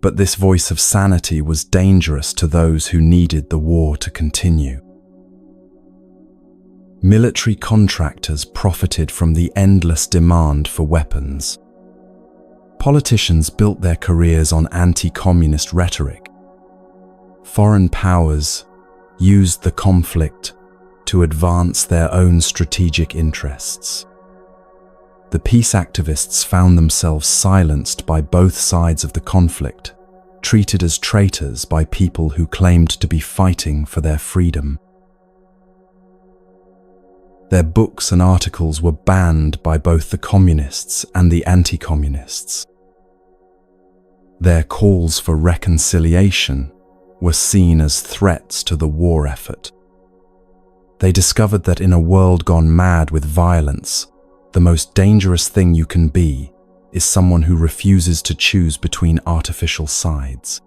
[SPEAKER 1] But this voice of sanity was dangerous to those who needed the war to continue. Military contractors profited from the endless demand for weapons. Politicians built their careers on anti-communist rhetoric. Foreign powers used the conflict to advance their own strategic interests. The peace activists found themselves silenced by both sides of the conflict, treated as traitors by people who claimed to be fighting for their freedom. Their books and articles were banned by both the communists and the anti-communists. Their calls for reconciliation were seen as threats to the war effort. They discovered that in a world gone mad with violence, the most dangerous thing you can be is someone who refuses to choose between artificial sides.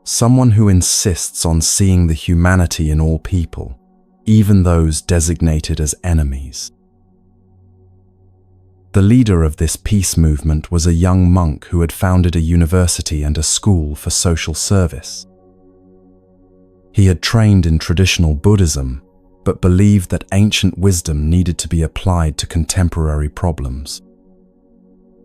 [SPEAKER 1] Someone who insists on seeing the humanity in all people, even those designated as enemies. The leader of this peace movement was a young monk who had founded a university and a school for social service. He had trained in traditional Buddhism, but believed that ancient wisdom needed to be applied to contemporary problems.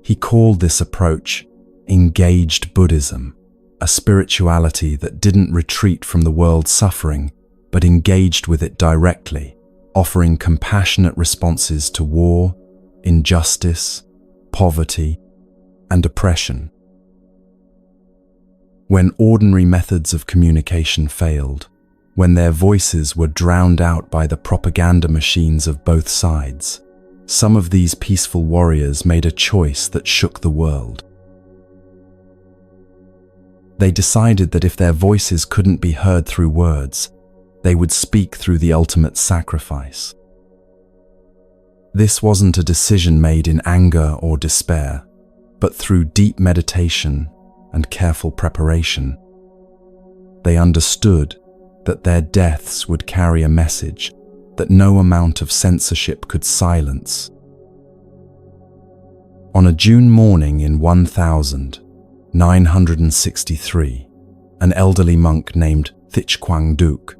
[SPEAKER 1] He called this approach engaged Buddhism, a spirituality that didn't retreat from the world's suffering, but engaged with it directly, offering compassionate responses to war, injustice, poverty, and oppression. When ordinary methods of communication failed, when their voices were drowned out by the propaganda machines of both sides, some of these peaceful warriors made a choice that shook the world. They decided that if their voices couldn't be heard through words, they would speak through the ultimate sacrifice. This wasn't a decision made in anger or despair, but through deep meditation and careful preparation. They understood that their deaths would carry a message that no amount of censorship could silence. On a June morning in 1963, an elderly monk named Thich Quang Duc,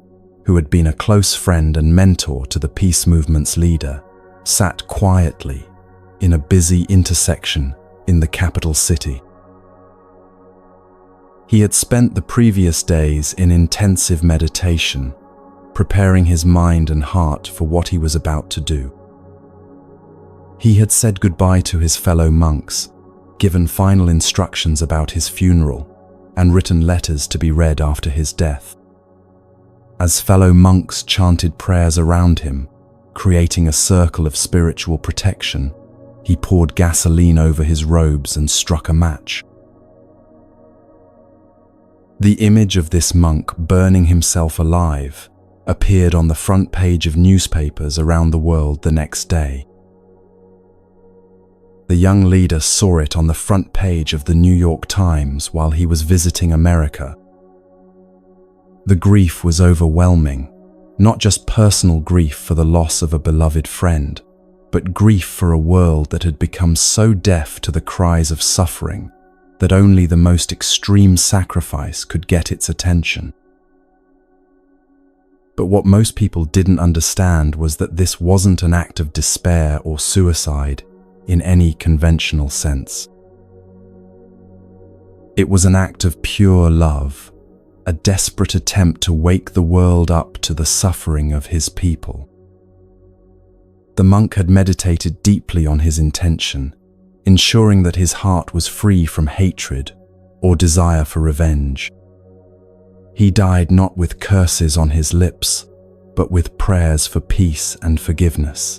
[SPEAKER 1] who had been a close friend and mentor to the peace movement's leader, sat quietly in a busy intersection in the capital city. He had spent the previous days in intensive meditation, preparing his mind and heart for what he was about to do. He had said goodbye to his fellow monks, given final instructions about his funeral, and written letters to be read after his death. As fellow monks chanted prayers around him, creating a circle of spiritual protection, he poured gasoline over his robes and struck a match. The image of this monk burning himself alive appeared on the front page of newspapers around the world the next day. The young leader saw it on the front page of the New York Times while he was visiting America. The grief was overwhelming, not just personal grief for the loss of a beloved friend, but grief for a world that had become so deaf to the cries of suffering that only the most extreme sacrifice could get its attention. But what most people didn't understand was that this wasn't an act of despair or suicide in any conventional sense. It was an act of pure love, a desperate attempt to wake the world up to the suffering of his people. The monk had meditated deeply on his intention, ensuring that his heart was free from hatred or desire for revenge. He died not with curses on his lips, but with prayers for peace and forgiveness.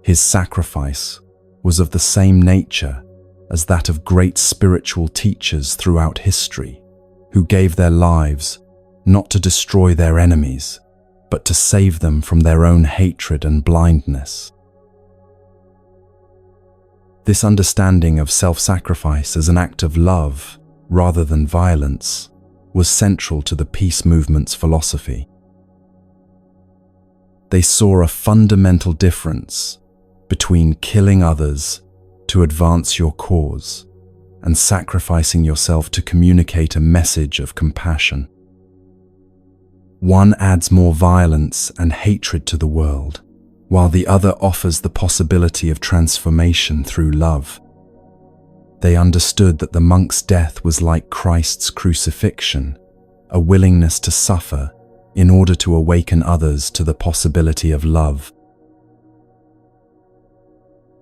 [SPEAKER 1] His sacrifice was of the same nature as that of great spiritual teachers throughout history, who gave their lives not to destroy their enemies, but to save them from their own hatred and blindness. This understanding of self-sacrifice as an act of love rather than violence was central to the peace movement's philosophy. They saw a fundamental difference between killing others to advance your cause and sacrificing yourself to communicate a message of compassion. One adds more violence and hatred to the world, while the other offers the possibility of transformation through love. They understood that the monk's death was like Christ's crucifixion, a willingness to suffer in order to awaken others to the possibility of love.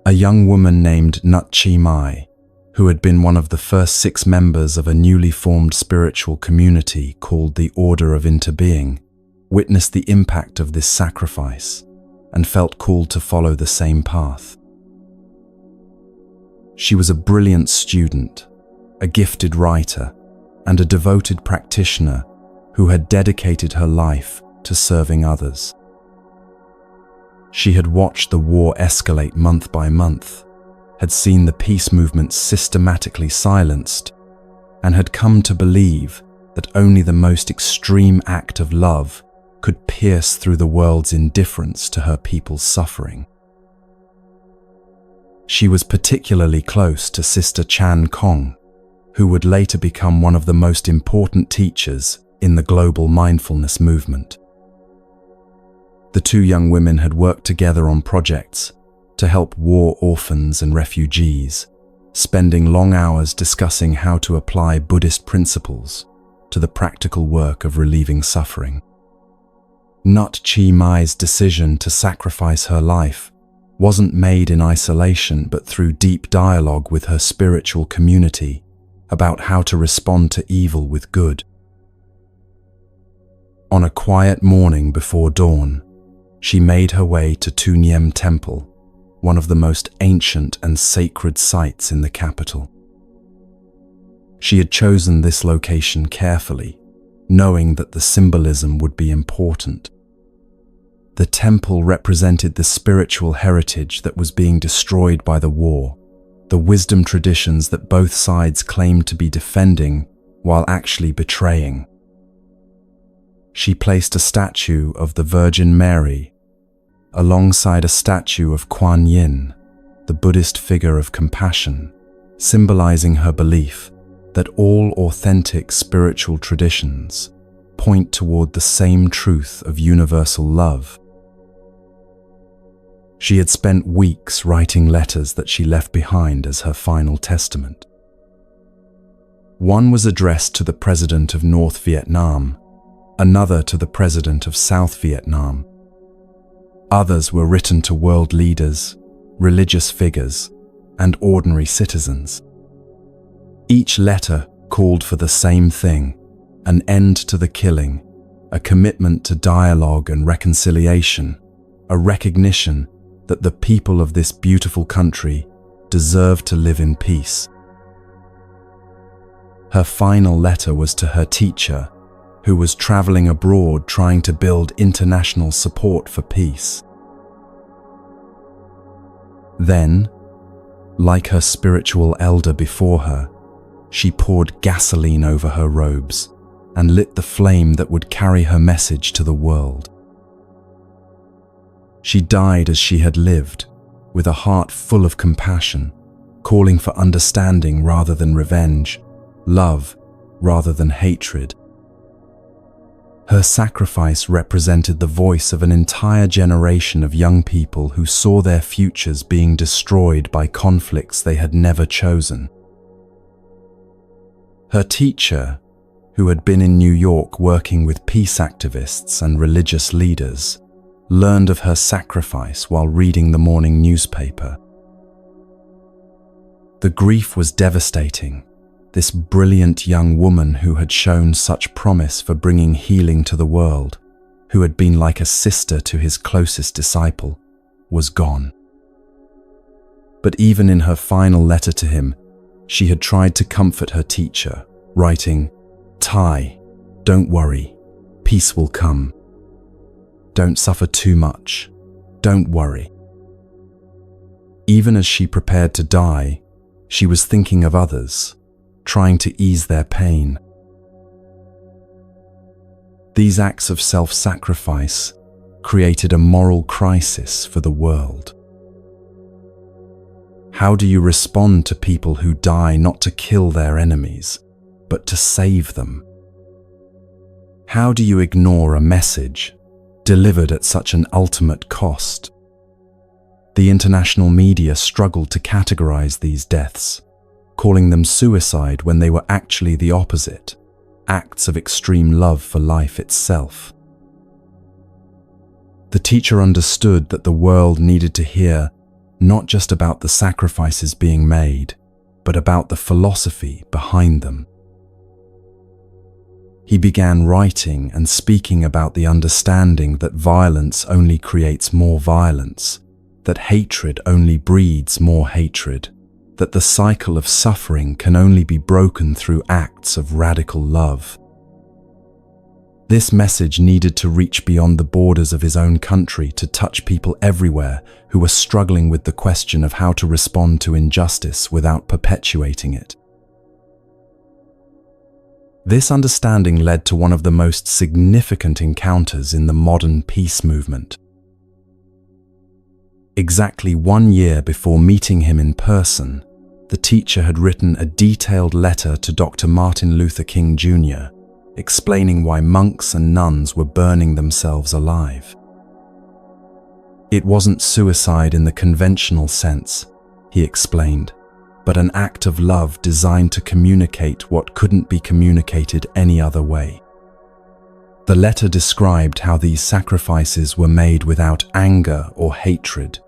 [SPEAKER 1] A young woman named Nut Chi Mai, who had been one of the first 6 members of a newly formed spiritual community called the Order of Interbeing, witnessed the impact of this sacrifice and felt called to follow the same path. She was a brilliant student, a gifted writer, and a devoted practitioner who had dedicated her life to serving others. She had watched the war escalate month by month, had seen the peace movement systematically silenced, and had come to believe that only the most extreme act of love could pierce through the world's indifference to her people's suffering. She was particularly close to Sister Chan Kong, who would later become one of the most important teachers in the global mindfulness movement. The 2 young women had worked together on projects to help war orphans and refugees, spending long hours discussing how to apply Buddhist principles to the practical work of relieving suffering. Nut Chi Mai's decision to sacrifice her life wasn't made in isolation, but through deep dialogue with her spiritual community about how to respond to evil with good. On a quiet morning before dawn, she made her way to Tuniem Temple, one of the most ancient and sacred sites in the capital. She had chosen this location carefully, knowing that the symbolism would be important. The temple represented the spiritual heritage that was being destroyed by the war, the wisdom traditions that both sides claimed to be defending while actually betraying. She placed a statue of the Virgin Mary alongside a statue of Kuan Yin, the Buddhist figure of compassion, symbolizing her belief that all authentic spiritual traditions point toward the same truth of universal love. She had spent weeks writing letters that she left behind as her final testament. One was addressed to the President of North Vietnam, another to the President of South Vietnam. Others were written to world leaders, religious figures, and ordinary citizens. Each letter called for the same thing: an end to the killing, a commitment to dialogue and reconciliation, a recognition that the people of this beautiful country deserve to live in peace. Her final letter was to her teacher, who was traveling abroad trying to build international support for peace. Then, like her spiritual elder before her, she poured gasoline over her robes and lit the flame that would carry her message to the world. She died as she had lived, with a heart full of compassion, calling for understanding rather than revenge, love rather than hatred. Her sacrifice represented the voice of an entire generation of young people who saw their futures being destroyed by conflicts they had never chosen. Her teacher, who had been in New York working with peace activists and religious leaders, learned of her sacrifice while reading the morning newspaper. The grief was devastating. This brilliant young woman who had shown such promise for bringing healing to the world, who had been like a sister to his closest disciple, was gone. But even in her final letter to him, she had tried to comfort her teacher, writing, "Tai, don't worry, peace will come. Don't suffer too much. Don't worry." Even as she prepared to die, she was thinking of others, trying to ease their pain. These acts of self-sacrifice created a moral crisis for the world. How do you respond to people who die not to kill their enemies, but to save them? How do you ignore a message delivered at such an ultimate cost? The international media struggled to categorize these deaths, calling them suicide when they were actually the opposite, acts of extreme love for life itself. The teacher understood that the world needed to hear not just about the sacrifices being made, but about the philosophy behind them. He began writing and speaking about the understanding that violence only creates more violence, that hatred only breeds more hatred, that the cycle of suffering can only be broken through acts of radical love. This message needed to reach beyond the borders of his own country to touch people everywhere who were struggling with the question of how to respond to injustice without perpetuating it. This understanding led to one of the most significant encounters in the modern peace movement. Exactly 1 year before meeting him in person, the teacher had written a detailed letter to Dr. Martin Luther King Jr., explaining why monks and nuns were burning themselves alive. It wasn't suicide in the conventional sense, he explained, but an act of love designed to communicate what couldn't be communicated any other way. The letter described how these sacrifices were made without anger or hatred,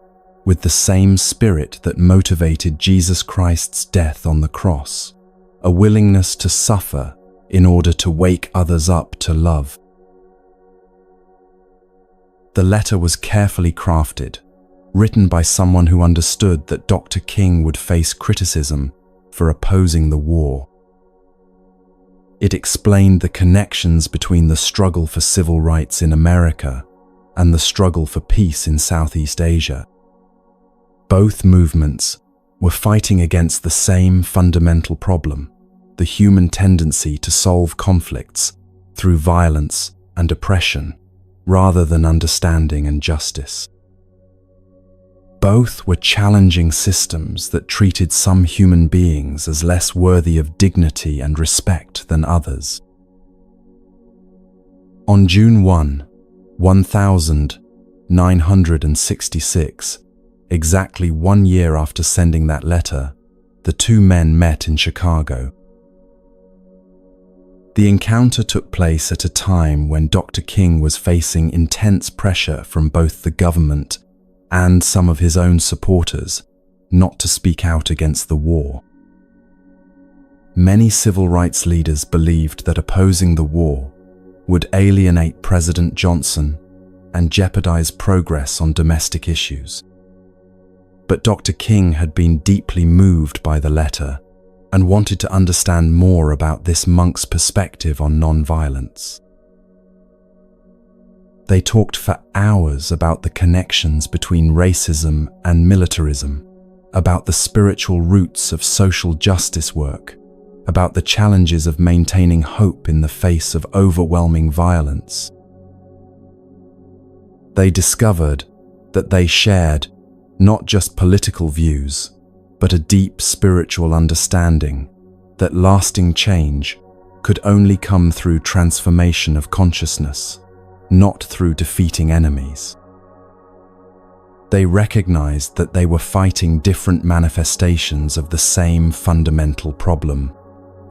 [SPEAKER 1] with the same spirit that motivated Jesus Christ's death on the cross, a willingness to suffer in order to wake others up to love. The letter was carefully crafted, written by someone who understood that Dr. King would face criticism for opposing the war. It explained the connections between the struggle for civil rights in America and the struggle for peace in Southeast Asia. Both movements were fighting against the same fundamental problem, the human tendency to solve conflicts through violence and oppression, rather than understanding and justice. Both were challenging systems that treated some human beings as less worthy of dignity and respect than others. On June 1, 1966, exactly 1 year after sending that letter, the two men met in Chicago. The encounter took place at a time when Dr. King was facing intense pressure from both the government and some of his own supporters not to speak out against the war. Many civil rights leaders believed that opposing the war would alienate President Johnson and jeopardize progress on domestic issues. But Dr. King had been deeply moved by the letter and wanted to understand more about this monk's perspective on nonviolence. They talked for hours about the connections between racism and militarism, about the spiritual roots of social justice work, about the challenges of maintaining hope in the face of overwhelming violence. They discovered that they shared not just political views, but a deep spiritual understanding that lasting change could only come through transformation of consciousness, not through defeating enemies. They recognized that they were fighting different manifestations of the same fundamental problem,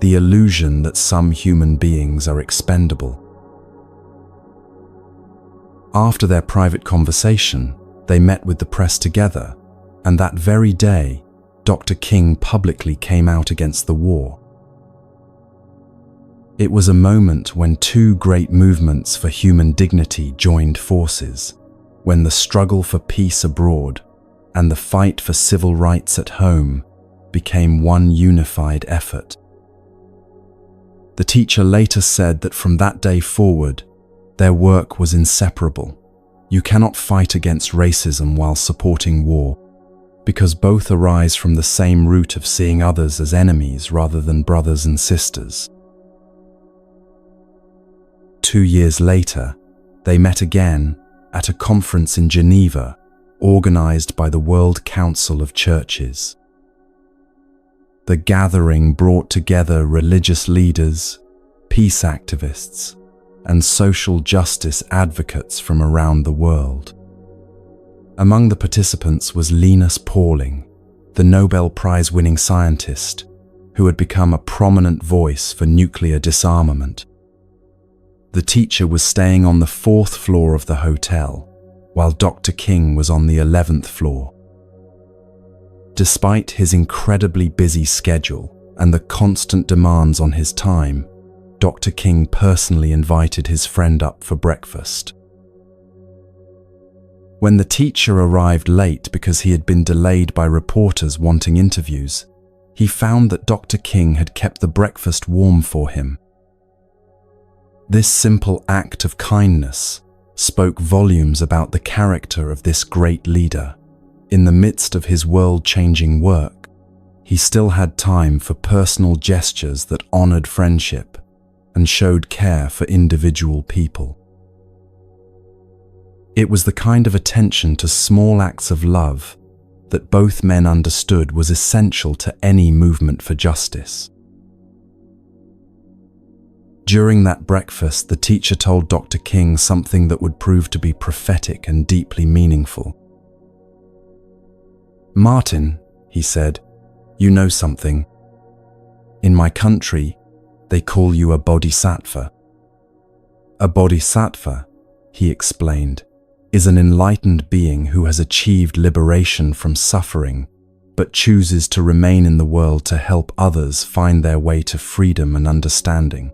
[SPEAKER 1] the illusion that some human beings are expendable. After their private conversation, they met with the press together, and that very day, Dr. King publicly came out against the war. It was a moment when two great movements for human dignity joined forces, when the struggle for peace abroad and the fight for civil rights at home became one unified effort. The teacher later said that from that day forward, their work was inseparable. You cannot fight against racism while supporting war, because both arise from the same root of seeing others as enemies rather than brothers and sisters. 2 years later, they met again at a conference in Geneva, organized by the World Council of Churches. The gathering brought together religious leaders, peace activists, and social justice advocates from around the world. Among the participants was Linus Pauling, the Nobel Prize-winning scientist who had become a prominent voice for nuclear disarmament. The teacher was staying on the 4th floor of the hotel, while Dr. King was on the 11th floor. Despite his incredibly busy schedule and the constant demands on his time, Dr. King personally invited his friend up for breakfast. When the teacher arrived late because he had been delayed by reporters wanting interviews, he found that Dr. King had kept the breakfast warm for him. This simple act of kindness spoke volumes about the character of this great leader. In the midst of his world-changing work, he still had time for personal gestures that honored friendship and showed care for individual people. It was the kind of attention to small acts of love that both men understood was essential to any movement for justice. During that breakfast, the teacher told Dr. King something that would prove to be prophetic and deeply meaningful. "Martin," he said, "you know something. In my country, they call you a bodhisattva." A bodhisattva, he explained, is an enlightened being who has achieved liberation from suffering, but chooses to remain in the world to help others find their way to freedom and understanding.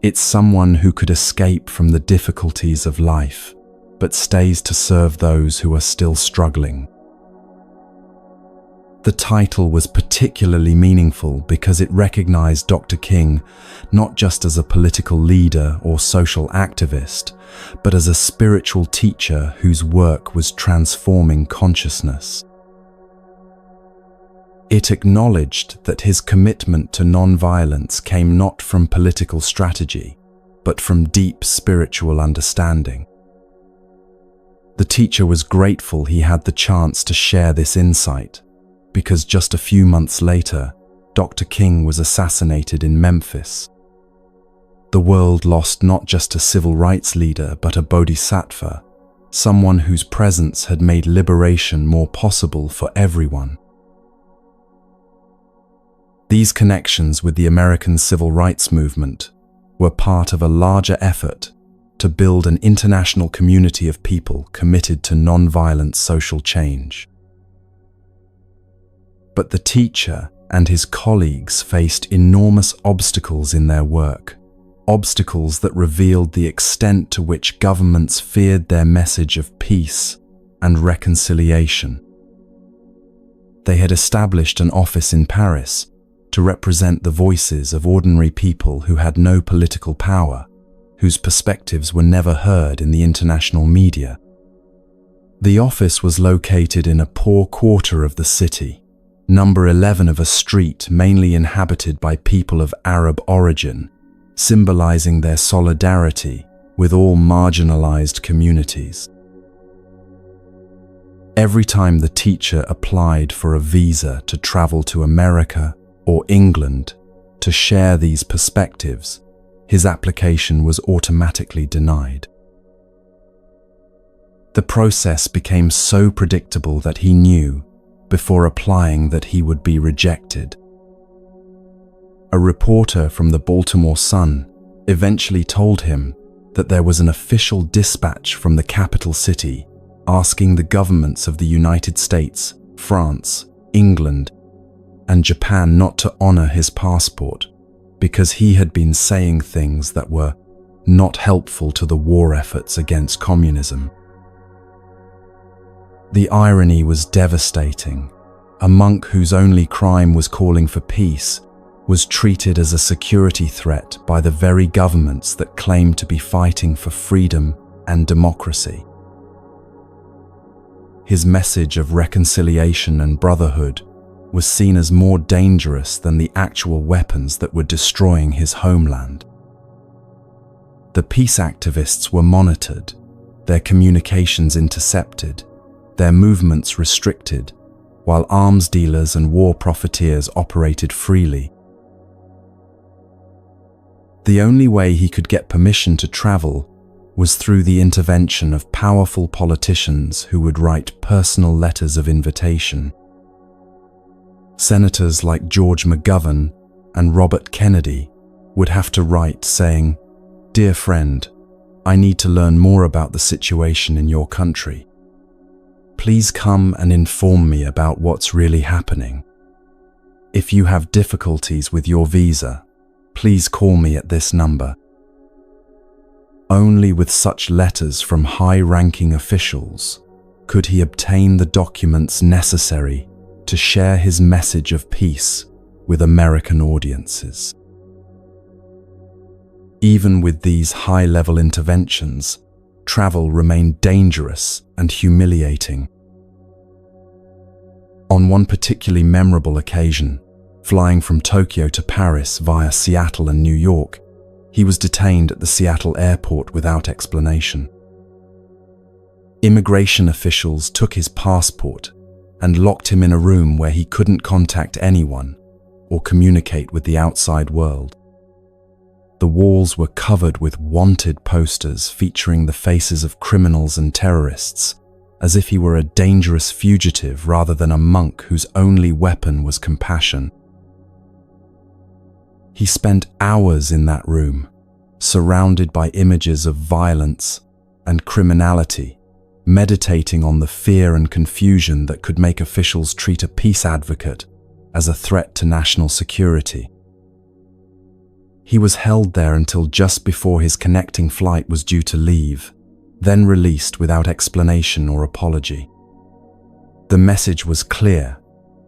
[SPEAKER 1] It's someone who could escape from the difficulties of life, but stays to serve those who are still struggling. The title was particularly meaningful because it recognized Dr. King not just as a political leader or social activist, but as a spiritual teacher whose work was transforming consciousness. It acknowledged that his commitment to non-violence came not from political strategy, but from deep spiritual understanding. The teacher was grateful he had the chance to share this insight, because just a few months later, Dr. King was assassinated in Memphis. The world lost not just a civil rights leader, but a bodhisattva, someone whose presence had made liberation more possible for everyone. These connections with the American civil rights movement were part of a larger effort to build an international community of people committed to non-violent social change. But the teacher and his colleagues faced enormous obstacles in their work, obstacles that revealed the extent to which governments feared their message of peace and reconciliation. They had established an office in Paris to represent the voices of ordinary people who had no political power, whose perspectives were never heard in the international media. The office was located in a poor quarter of the city, number 11 of a street mainly inhabited by people of Arab origin, symbolizing their solidarity with all marginalized communities. Every time the teacher applied for a visa to travel to America or England to share these perspectives, his application was automatically denied. The process became so predictable that he knew, before applying, that he would be rejected. A reporter from the Baltimore Sun eventually told him that there was an official dispatch from the capital city asking the governments of the United States, France, England, and Japan not to honor his passport because he had been saying things that were not helpful to the war efforts against communism. The irony was devastating. A monk whose only crime was calling for peace was treated as a security threat by the very governments that claimed to be fighting for freedom and democracy. His message of reconciliation and brotherhood was seen as more dangerous than the actual weapons that were destroying his homeland. The peace activists were monitored, their communications intercepted, their movements restricted, while arms dealers and war profiteers operated freely. The only way he could get permission to travel was through the intervention of powerful politicians who would write personal letters of invitation. Senators like George McGovern and Robert Kennedy would have to write saying, "Dear friend, I need to learn more about the situation in your country. Please come and inform me about what's really happening. If you have difficulties with your visa, please call me at this number." Only with such letters from high-ranking officials could he obtain the documents necessary to share his message of peace with American audiences. Even with these high-level interventions, travel remained dangerous and humiliating. On one particularly memorable occasion, flying from Tokyo to Paris via Seattle and New York, he was detained at the Seattle airport without explanation. Immigration officials took his passport and locked him in a room where he couldn't contact anyone or communicate with the outside world. The walls were covered with wanted posters featuring the faces of criminals and terrorists, as if he were a dangerous fugitive rather than a monk whose only weapon was compassion. He spent hours in that room, surrounded by images of violence and criminality, meditating on the fear and confusion that could make officials treat a peace advocate as a threat to national security. He was held there until just before his connecting flight was due to leave, then released without explanation or apology. The message was clear.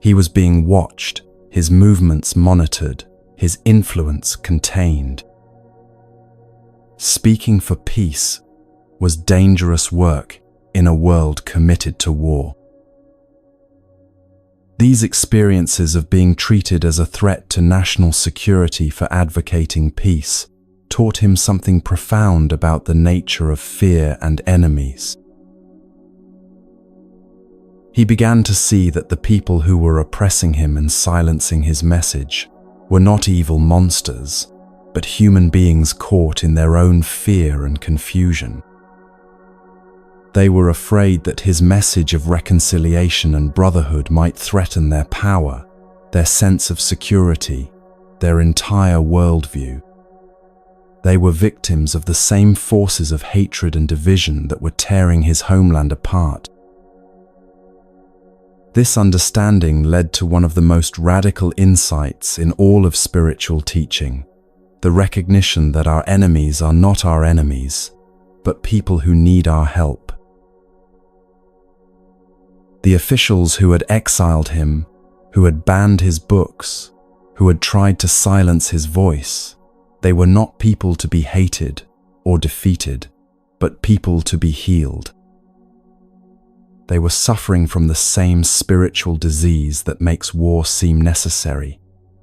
[SPEAKER 1] He was being watched, his movements monitored, his influence contained. Speaking for peace was dangerous work in a world committed to war. These experiences of being treated as a threat to national security for advocating peace taught him something profound about the nature of fear and enemies. He began to see that the people who were oppressing him and silencing his message were not evil monsters, but human beings caught in their own fear and confusion. They were afraid that his message of reconciliation and brotherhood might threaten their power, their sense of security, their entire worldview. They were victims of the same forces of hatred and division that were tearing his homeland apart. This understanding led to one of the most radical insights in all of spiritual teaching, the recognition that our enemies are not our enemies, but people who need our help. The officials who had exiled him, who had banned his books, who had tried to silence his voice, they were not people to be hated or defeated, but people to be healed. They were suffering from the same spiritual disease that makes war seem necessary,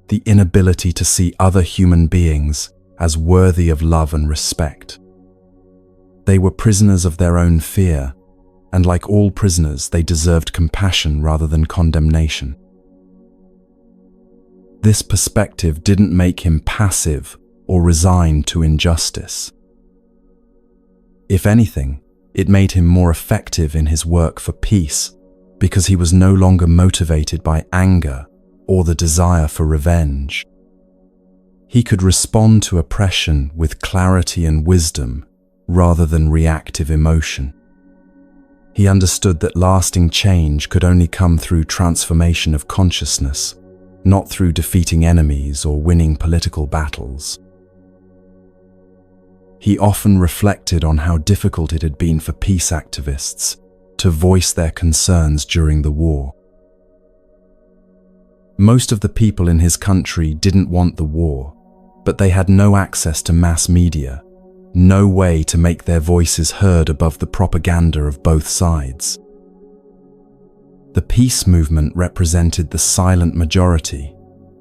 [SPEAKER 1] the inability to see other human beings as worthy of love and respect. They were prisoners of their own fear, and like all prisoners, they deserved compassion rather than condemnation. This perspective didn't make him passive or resigned to injustice. If anything, it made him more effective in his work for peace because he was no longer motivated by anger or the desire for revenge. He could respond to oppression with clarity and wisdom rather than reactive emotion. He understood that lasting change could only come through transformation of consciousness, not through defeating enemies or winning political battles. He often reflected on how difficult it had been for peace activists to voice their concerns during the war. Most of the people in his country didn't want the war, but they had no access to mass media, no way to make their voices heard above the propaganda of both sides. The peace movement represented the silent majority,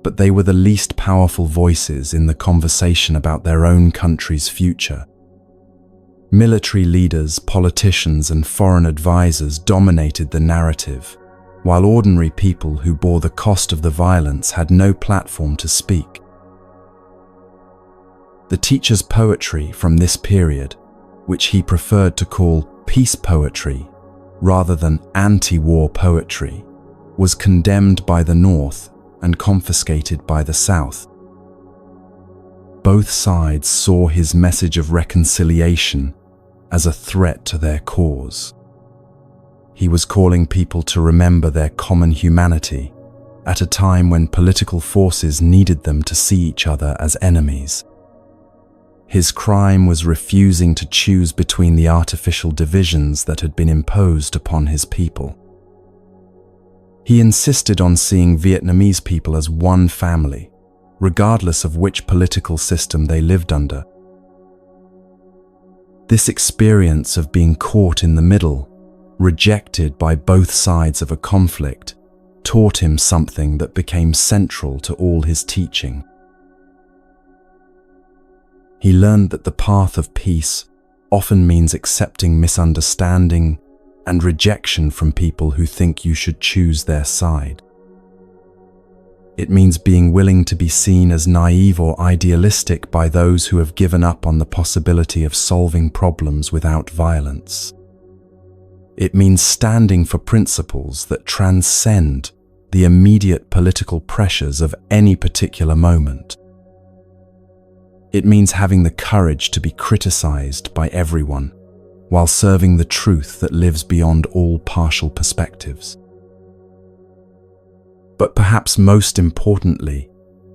[SPEAKER 1] but they were the least powerful voices in the conversation about their own country's future. Military leaders, politicians, and foreign advisors dominated the narrative, while ordinary people who bore the cost of the violence had no platform to speak. The teacher's poetry from this period, which he preferred to call peace poetry rather than anti-war poetry, was condemned by the North and confiscated by the South. Both sides saw his message of reconciliation as a threat to their cause. He was calling people to remember their common humanity at a time when political forces needed them to see each other as enemies. His crime was refusing to choose between the artificial divisions that had been imposed upon his people. He insisted on seeing Vietnamese people as one family, regardless of which political system they lived under. This experience of being caught in the middle, rejected by both sides of a conflict, taught him something that became central to all his teaching. He learned that the path of peace often means accepting misunderstanding and rejection from people who think you should choose their side. It means being willing to be seen as naive or idealistic by those who have given up on the possibility of solving problems without violence. It means standing for principles that transcend the immediate political pressures of any particular moment. It means having the courage to be criticized by everyone, while serving the truth that lives beyond all partial perspectives. But perhaps most importantly,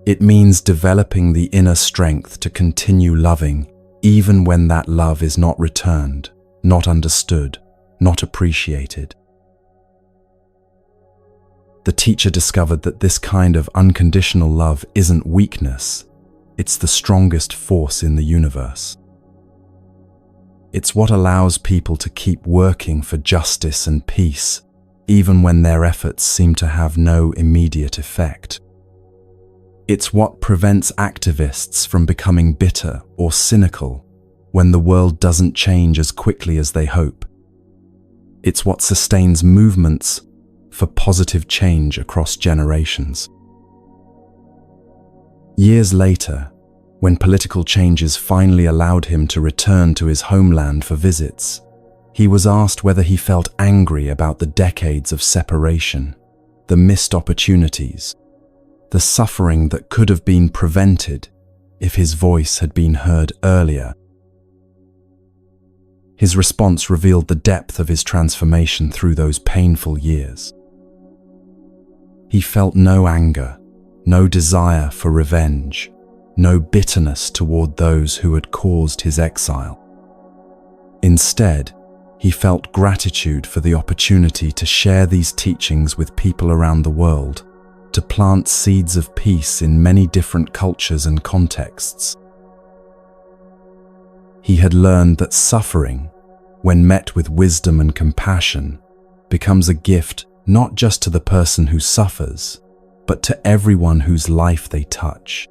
[SPEAKER 1] it means developing the inner strength to continue loving even when that love is not returned, not understood, not appreciated. the teacher discovered that this kind of unconditional love isn't weakness, it's the strongest force in the universe. It's what allows people to keep working for justice and peace, even when their efforts seem to have no immediate effect. It's what prevents activists from becoming bitter or cynical when the world doesn't change as quickly as they hope. It's what sustains movements for positive change across generations. Years later, when political changes finally allowed him to return to his homeland for visits, he was asked whether he felt angry about the decades of separation, the missed opportunities, the suffering that could have been prevented if his voice had been heard earlier. His response revealed the depth of his transformation through those painful years. He felt no anger, no desire for revenge, no bitterness toward those who had caused his exile. Instead, he felt gratitude for the opportunity to share these teachings with people around the world, to plant seeds of peace in many different cultures and contexts. He had learned that suffering, when met with wisdom and compassion, becomes a gift not just to the person who suffers, but to everyone whose life they touch.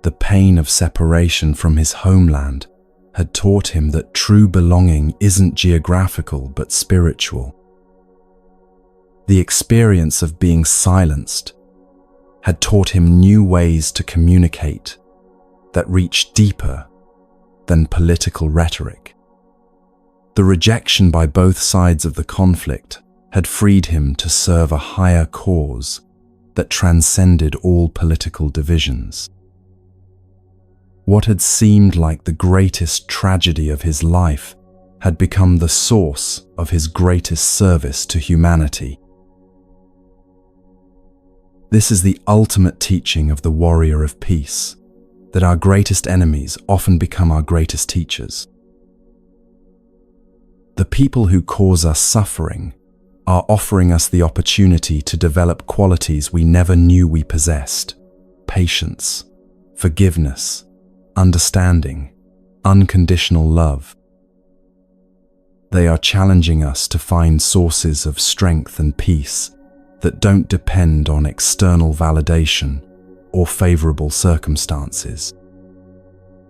[SPEAKER 1] The pain of separation from his homeland had taught him that true belonging isn't geographical but spiritual. The experience of being silenced had taught him new ways to communicate that reach deeper than political rhetoric. The rejection by both sides of the conflict had freed him to serve a higher cause that transcended all political divisions. What had seemed like the greatest tragedy of his life had become the source of his greatest service to humanity. This is the ultimate teaching of the warrior of peace, that our greatest enemies often become our greatest teachers. The people who cause us suffering are offering us the opportunity to develop qualities we never knew we possessed: patience, forgiveness, understanding, unconditional love. They are challenging us to find sources of strength and peace that don't depend on external validation or favorable circumstances.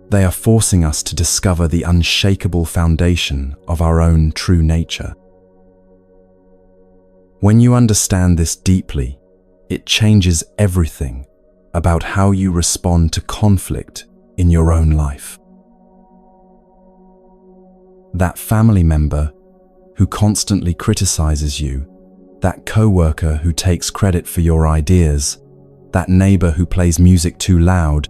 [SPEAKER 1] They are forcing us to discover the unshakable foundation of our own true nature. When you understand this deeply, it changes everything about how you respond to conflict in your own life. That family member who constantly criticizes you, that coworker who takes credit for your ideas, that neighbor who plays music too loud,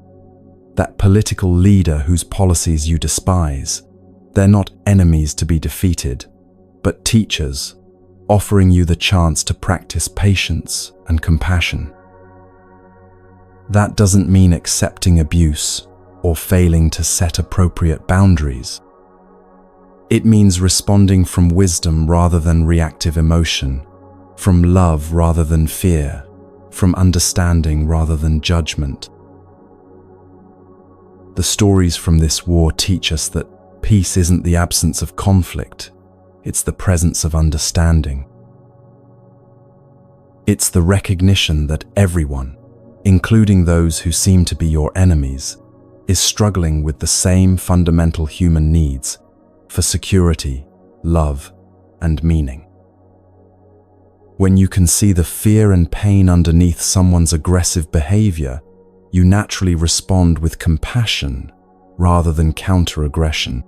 [SPEAKER 1] that political leader whose policies you despise, they're not enemies to be defeated, but teachers, offering you the chance to practice patience and compassion. That doesn't mean accepting abuse or failing to set appropriate boundaries. It means responding from wisdom rather than reactive emotion, from love rather than fear, from understanding rather than judgment. The stories from this war teach us that peace isn't the absence of conflict, it's the presence of understanding. It's the recognition that everyone, including those who seem to be your enemies, is struggling with the same fundamental human needs for security, love, and meaning. When you can see the fear and pain underneath someone's aggressive behavior, you naturally respond with compassion rather than counter-aggression.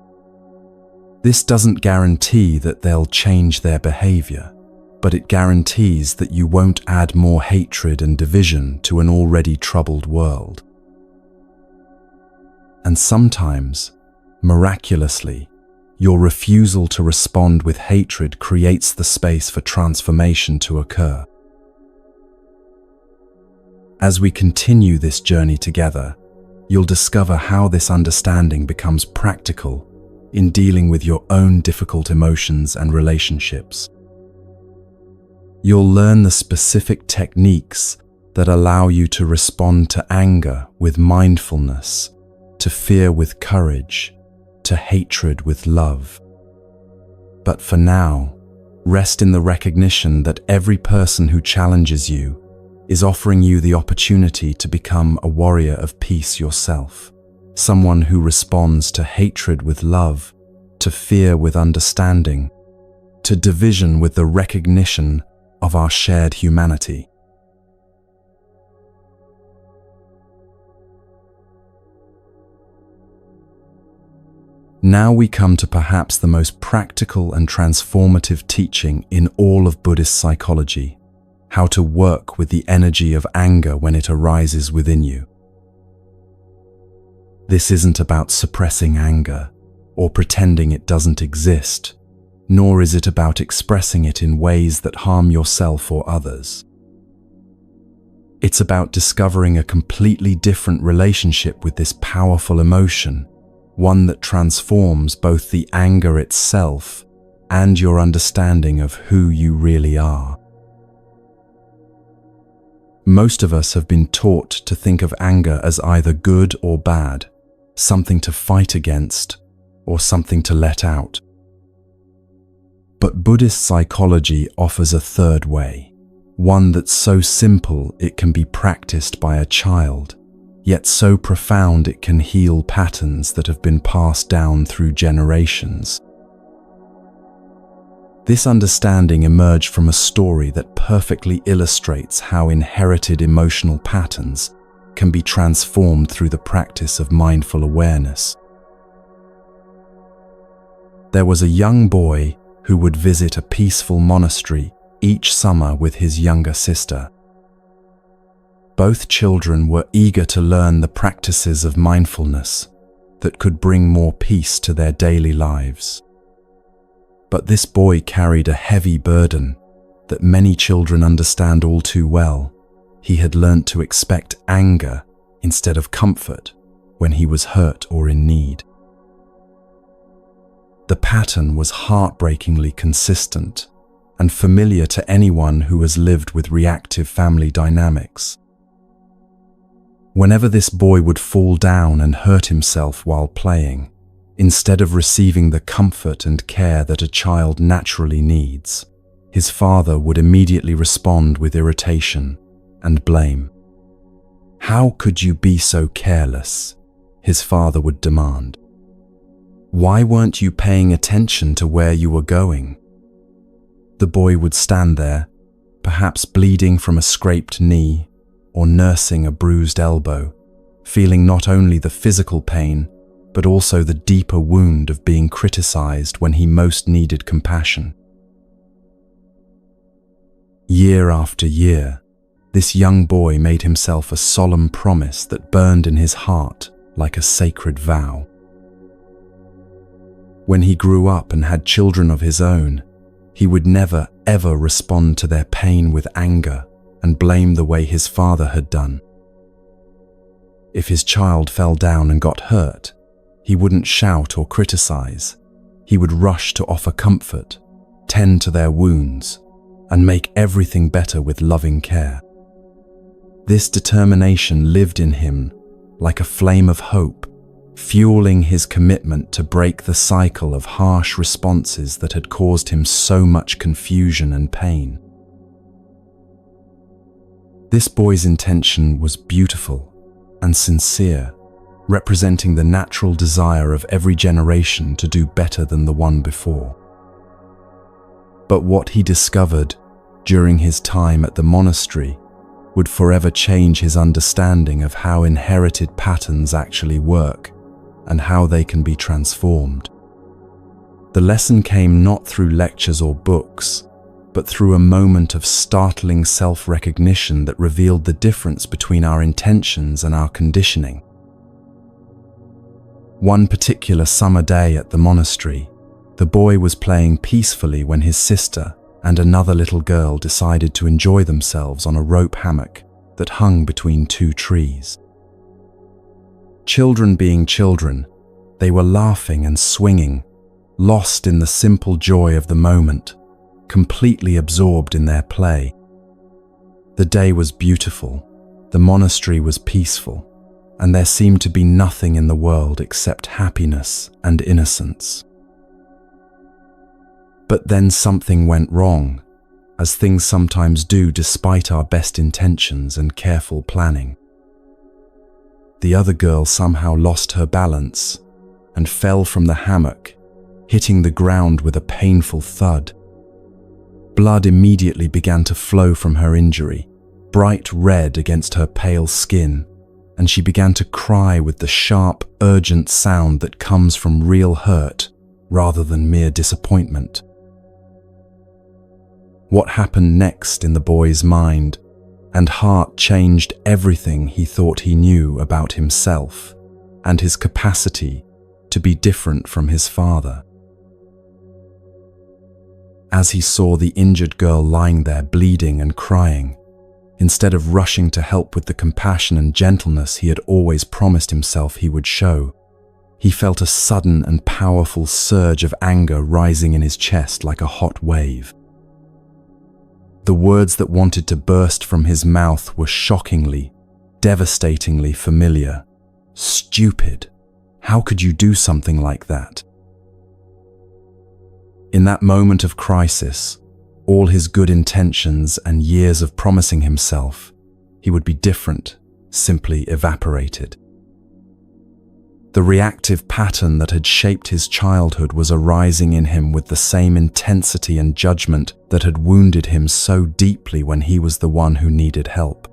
[SPEAKER 1] This doesn't guarantee that they'll change their behavior, but it guarantees that you won't add more hatred and division to an already troubled world. And sometimes, miraculously, your refusal to respond with hatred creates the space for transformation to occur. As we continue this journey together, you'll discover how this understanding becomes practical in dealing with your own difficult emotions and relationships. You'll learn the specific techniques that allow you to respond to anger with mindfulness, to fear with courage, to hatred with love. But for now, rest in the recognition that every person who challenges you is offering you the opportunity to become a warrior of peace yourself, someone who responds to hatred with love, to fear with understanding, to division with the recognition of our shared humanity. Now we come to perhaps the most practical and transformative teaching in all of Buddhist psychology: how to work with the energy of anger when it arises within you. This isn't about suppressing anger or pretending it doesn't exist, nor is it about expressing it in ways that harm yourself or others. It's about discovering a completely different relationship with this powerful emotion, one that transforms both the anger itself and your understanding of who you really are. Most of us have been taught to think of anger as either good or bad, something to fight against or something to let out. But Buddhist psychology offers a third way, one that's so simple it can be practiced by a child, yet so profound it can heal patterns that have been passed down through generations. This understanding emerged from a story that perfectly illustrates how inherited emotional patterns can be transformed through the practice of mindful awareness. There was a young boy who would visit a peaceful monastery each summer with his younger sister. Both children were eager to learn the practices of mindfulness that could bring more peace to their daily lives. But this boy carried a heavy burden that many children understand all too well. He had learnt to expect anger instead of comfort when he was hurt or in need. The pattern was heartbreakingly consistent and familiar to anyone who has lived with reactive family dynamics. Whenever this boy would fall down and hurt himself while playing, instead of receiving the comfort and care that a child naturally needs, his father would immediately respond with irritation and blame. "How could you be so careless?" his father would demand. "Why weren't you paying attention to where you were going?" The boy would stand there, perhaps bleeding from a scraped knee or nursing a bruised elbow, feeling not only the physical pain, but also the deeper wound of being criticized when he most needed compassion. Year after year, this young boy made himself a solemn promise that burned in his heart like a sacred vow. When he grew up and had children of his own, he would never, ever respond to their pain with anger and blame the way his father had done. If his child fell down and got hurt, he wouldn't shout or criticize. He would rush to offer comfort, tend to their wounds, and make everything better with loving care. This determination lived in him like a flame of hope, fueling his commitment to break the cycle of harsh responses that had caused him so much confusion and pain. This boy's intention was beautiful and sincere, representing the natural desire of every generation to do better than the one before. But what he discovered during his time at the monastery would forever change his understanding of how inherited patterns actually work and how they can be transformed. The lesson came not through lectures or books, but through a moment of startling self-recognition that revealed the difference between our intentions and our conditioning. One particular summer day at the monastery, the boy was playing peacefully when his sister and another little girl decided to enjoy themselves on a rope hammock that hung between two trees. Children being children, they were laughing and swinging, lost in the simple joy of the moment, completely absorbed in their play. The day was beautiful, the monastery was peaceful, and there seemed to be nothing in the world except happiness and innocence. But then something went wrong, as things sometimes do despite our best intentions and careful planning. The other girl somehow lost her balance and fell from the hammock, hitting the ground with a painful thud. Blood immediately began to flow from her injury, bright red against her pale skin, and she began to cry with the sharp, urgent sound that comes from real hurt rather than mere disappointment. What happened next in the boy's mind and heart changed everything he thought he knew about himself and his capacity to be different from his father. As he saw the injured girl lying there bleeding and crying, instead of rushing to help with the compassion and gentleness he had always promised himself he would show, he felt a sudden and powerful surge of anger rising in his chest like a hot wave. The words that wanted to burst from his mouth were shockingly, devastatingly familiar. Stupid! How could you do something like that? In that moment of crisis, all his good intentions and years of promising himself he would be different simply evaporated. The reactive pattern that had shaped his childhood was arising in him with the same intensity and judgment that had wounded him so deeply when he was the one who needed help.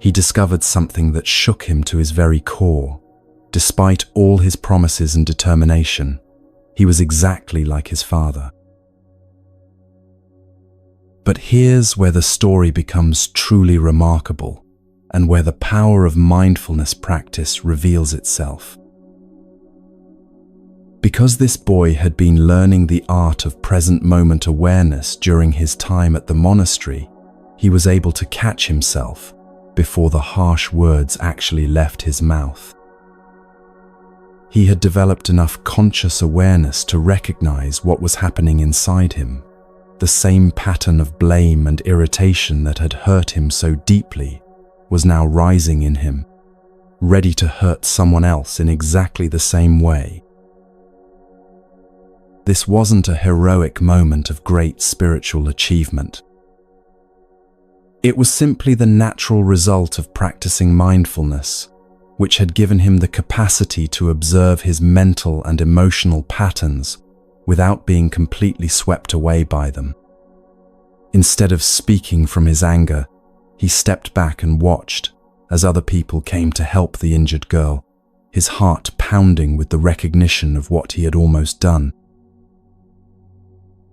[SPEAKER 1] He discovered something that shook him to his very core. Despite all his promises and determination, he was exactly like his father. But here's where the story becomes truly remarkable, and where the power of mindfulness practice reveals itself. Because this boy had been learning the art of present moment awareness during his time at the monastery, he was able to catch himself before the harsh words actually left his mouth. He had developed enough conscious awareness to recognize what was happening inside him. The same pattern of blame and irritation that had hurt him so deeply was now rising in him, ready to hurt someone else in exactly the same way. This wasn't a heroic moment of great spiritual achievement. It was simply the natural result of practicing mindfulness, which had given him the capacity to observe his mental and emotional patterns without being completely swept away by them. Instead of speaking from his anger, he stepped back and watched as other people came to help the injured girl, his heart pounding with the recognition of what he had almost done.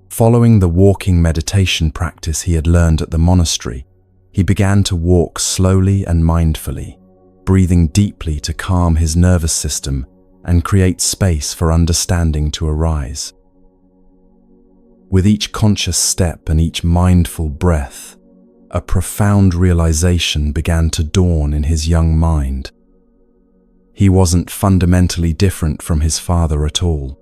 [SPEAKER 1] Following the walking meditation practice he had learned at the monastery, he began to walk slowly and mindfully, breathing deeply to calm his nervous system and create space for understanding to arise. With each conscious step and each mindful breath, a profound realization began to dawn in his young mind. He wasn't fundamentally different from his father at all.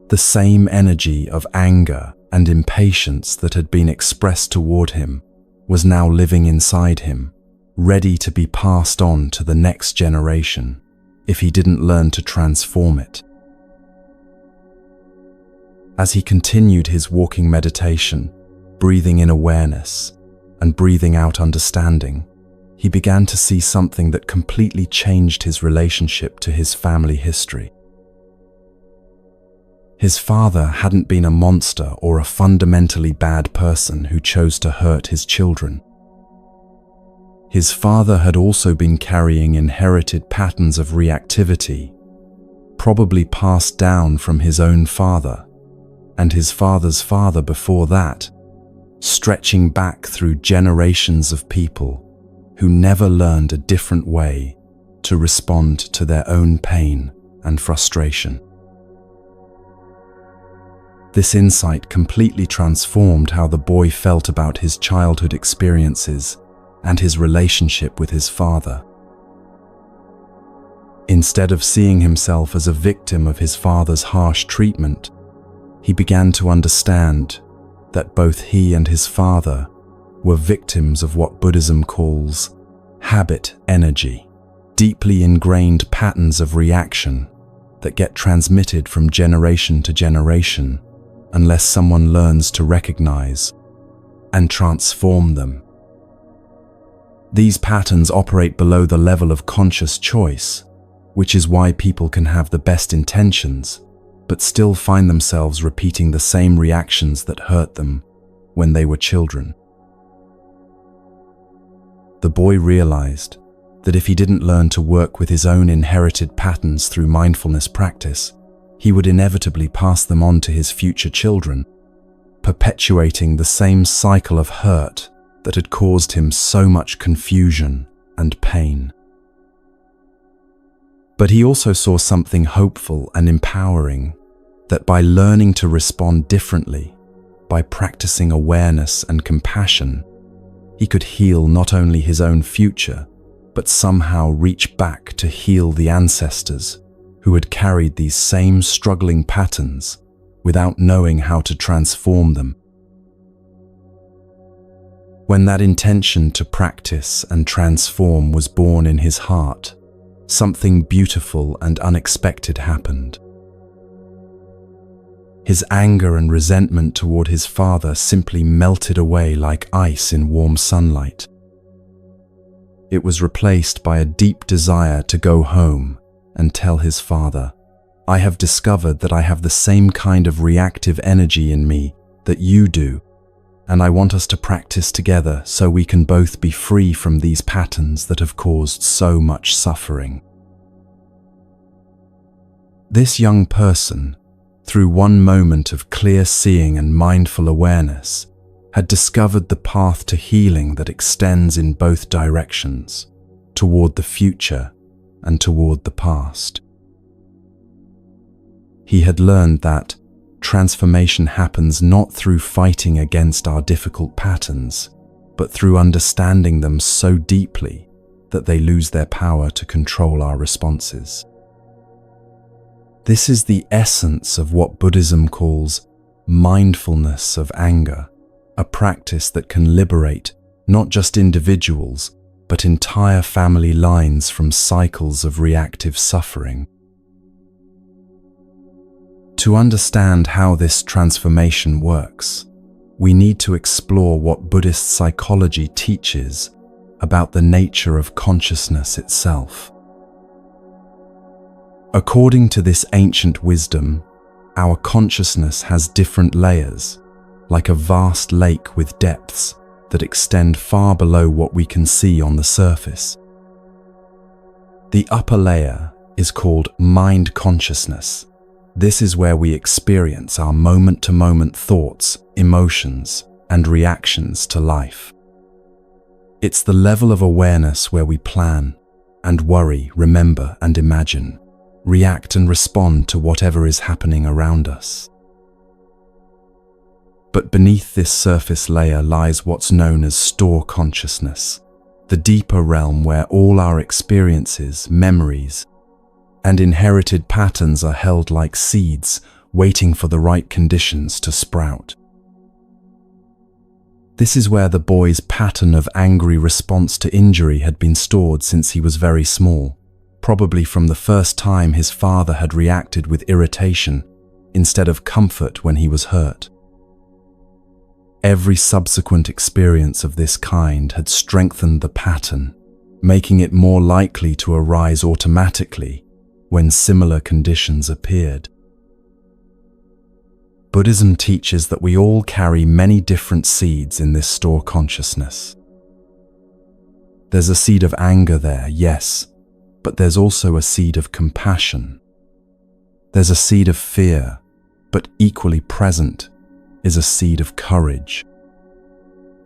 [SPEAKER 1] The same energy of anger and impatience that had been expressed toward him was now living inside him, ready to be passed on to the next generation if he didn't learn to transform it. As he continued his walking meditation, breathing in awareness and breathing out understanding, he began to see something that completely changed his relationship to his family history. His father hadn't been a monster or a fundamentally bad person who chose to hurt his children. His father had also been carrying inherited patterns of reactivity, probably passed down from his own father and his father's father before that, stretching back through generations of people who never learned a different way to respond to their own pain and frustration. This insight completely transformed how the boy felt about his childhood experiences and his relationship with his father. Instead of seeing himself as a victim of his father's harsh treatment, he began to understand that both he and his father were victims of what Buddhism calls habit energy, deeply ingrained patterns of reaction that get transmitted from generation to generation unless someone learns to recognize and transform them. These patterns operate below the level of conscious choice, which is why people can have the best intentions but still find themselves repeating the same reactions that hurt them when they were children. The boy realized that if he didn't learn to work with his own inherited patterns through mindfulness practice, he would inevitably pass them on to his future children, perpetuating the same cycle of hurt that had caused him so much confusion and pain. But he also saw something hopeful and empowering, that by learning to respond differently, by practicing awareness and compassion, he could heal not only his own future, but somehow reach back to heal the ancestors who had carried these same struggling patterns without knowing how to transform them. When that intention to practice and transform was born in his heart, something beautiful and unexpected happened. His anger and resentment toward his father simply melted away like ice in warm sunlight. It was replaced by a deep desire to go home and tell his father, "I have discovered that I have the same kind of reactive energy in me that you do, and I want us to practice together so we can both be free from these patterns that have caused so much suffering." This young person, through one moment of clear seeing and mindful awareness, had discovered the path to healing that extends in both directions, toward the future and toward the past. He had learned that transformation happens not through fighting against our difficult patterns, but through understanding them so deeply that they lose their power to control our responses. This is the essence of what Buddhism calls mindfulness of anger, a practice that can liberate not just individuals, but entire family lines from cycles of reactive suffering. To understand how this transformation works, we need to explore what Buddhist psychology teaches about the nature of consciousness itself. According to this ancient wisdom, our consciousness has different layers, like a vast lake with depths that extend far below what we can see on the surface. The upper layer is called mind consciousness. This is where we experience our moment-to-moment thoughts, emotions, and reactions to life. It's the level of awareness where we plan and worry, remember and imagine, react and respond to whatever is happening around us. But beneath this surface layer lies what's known as store consciousness, the deeper realm where all our experiences, memories, and inherited patterns are held like seeds, waiting for the right conditions to sprout. This is where the boy's pattern of angry response to injury had been stored since he was very small, probably from the first time his father had reacted with irritation instead of comfort when he was hurt. Every subsequent experience of this kind had strengthened the pattern, making it more likely to arise automatically when similar conditions appeared. Buddhism teaches that we all carry many different seeds in this store consciousness. There's a seed of anger there, yes, but there's also a seed of compassion. There's a seed of fear, but equally present is a seed of courage.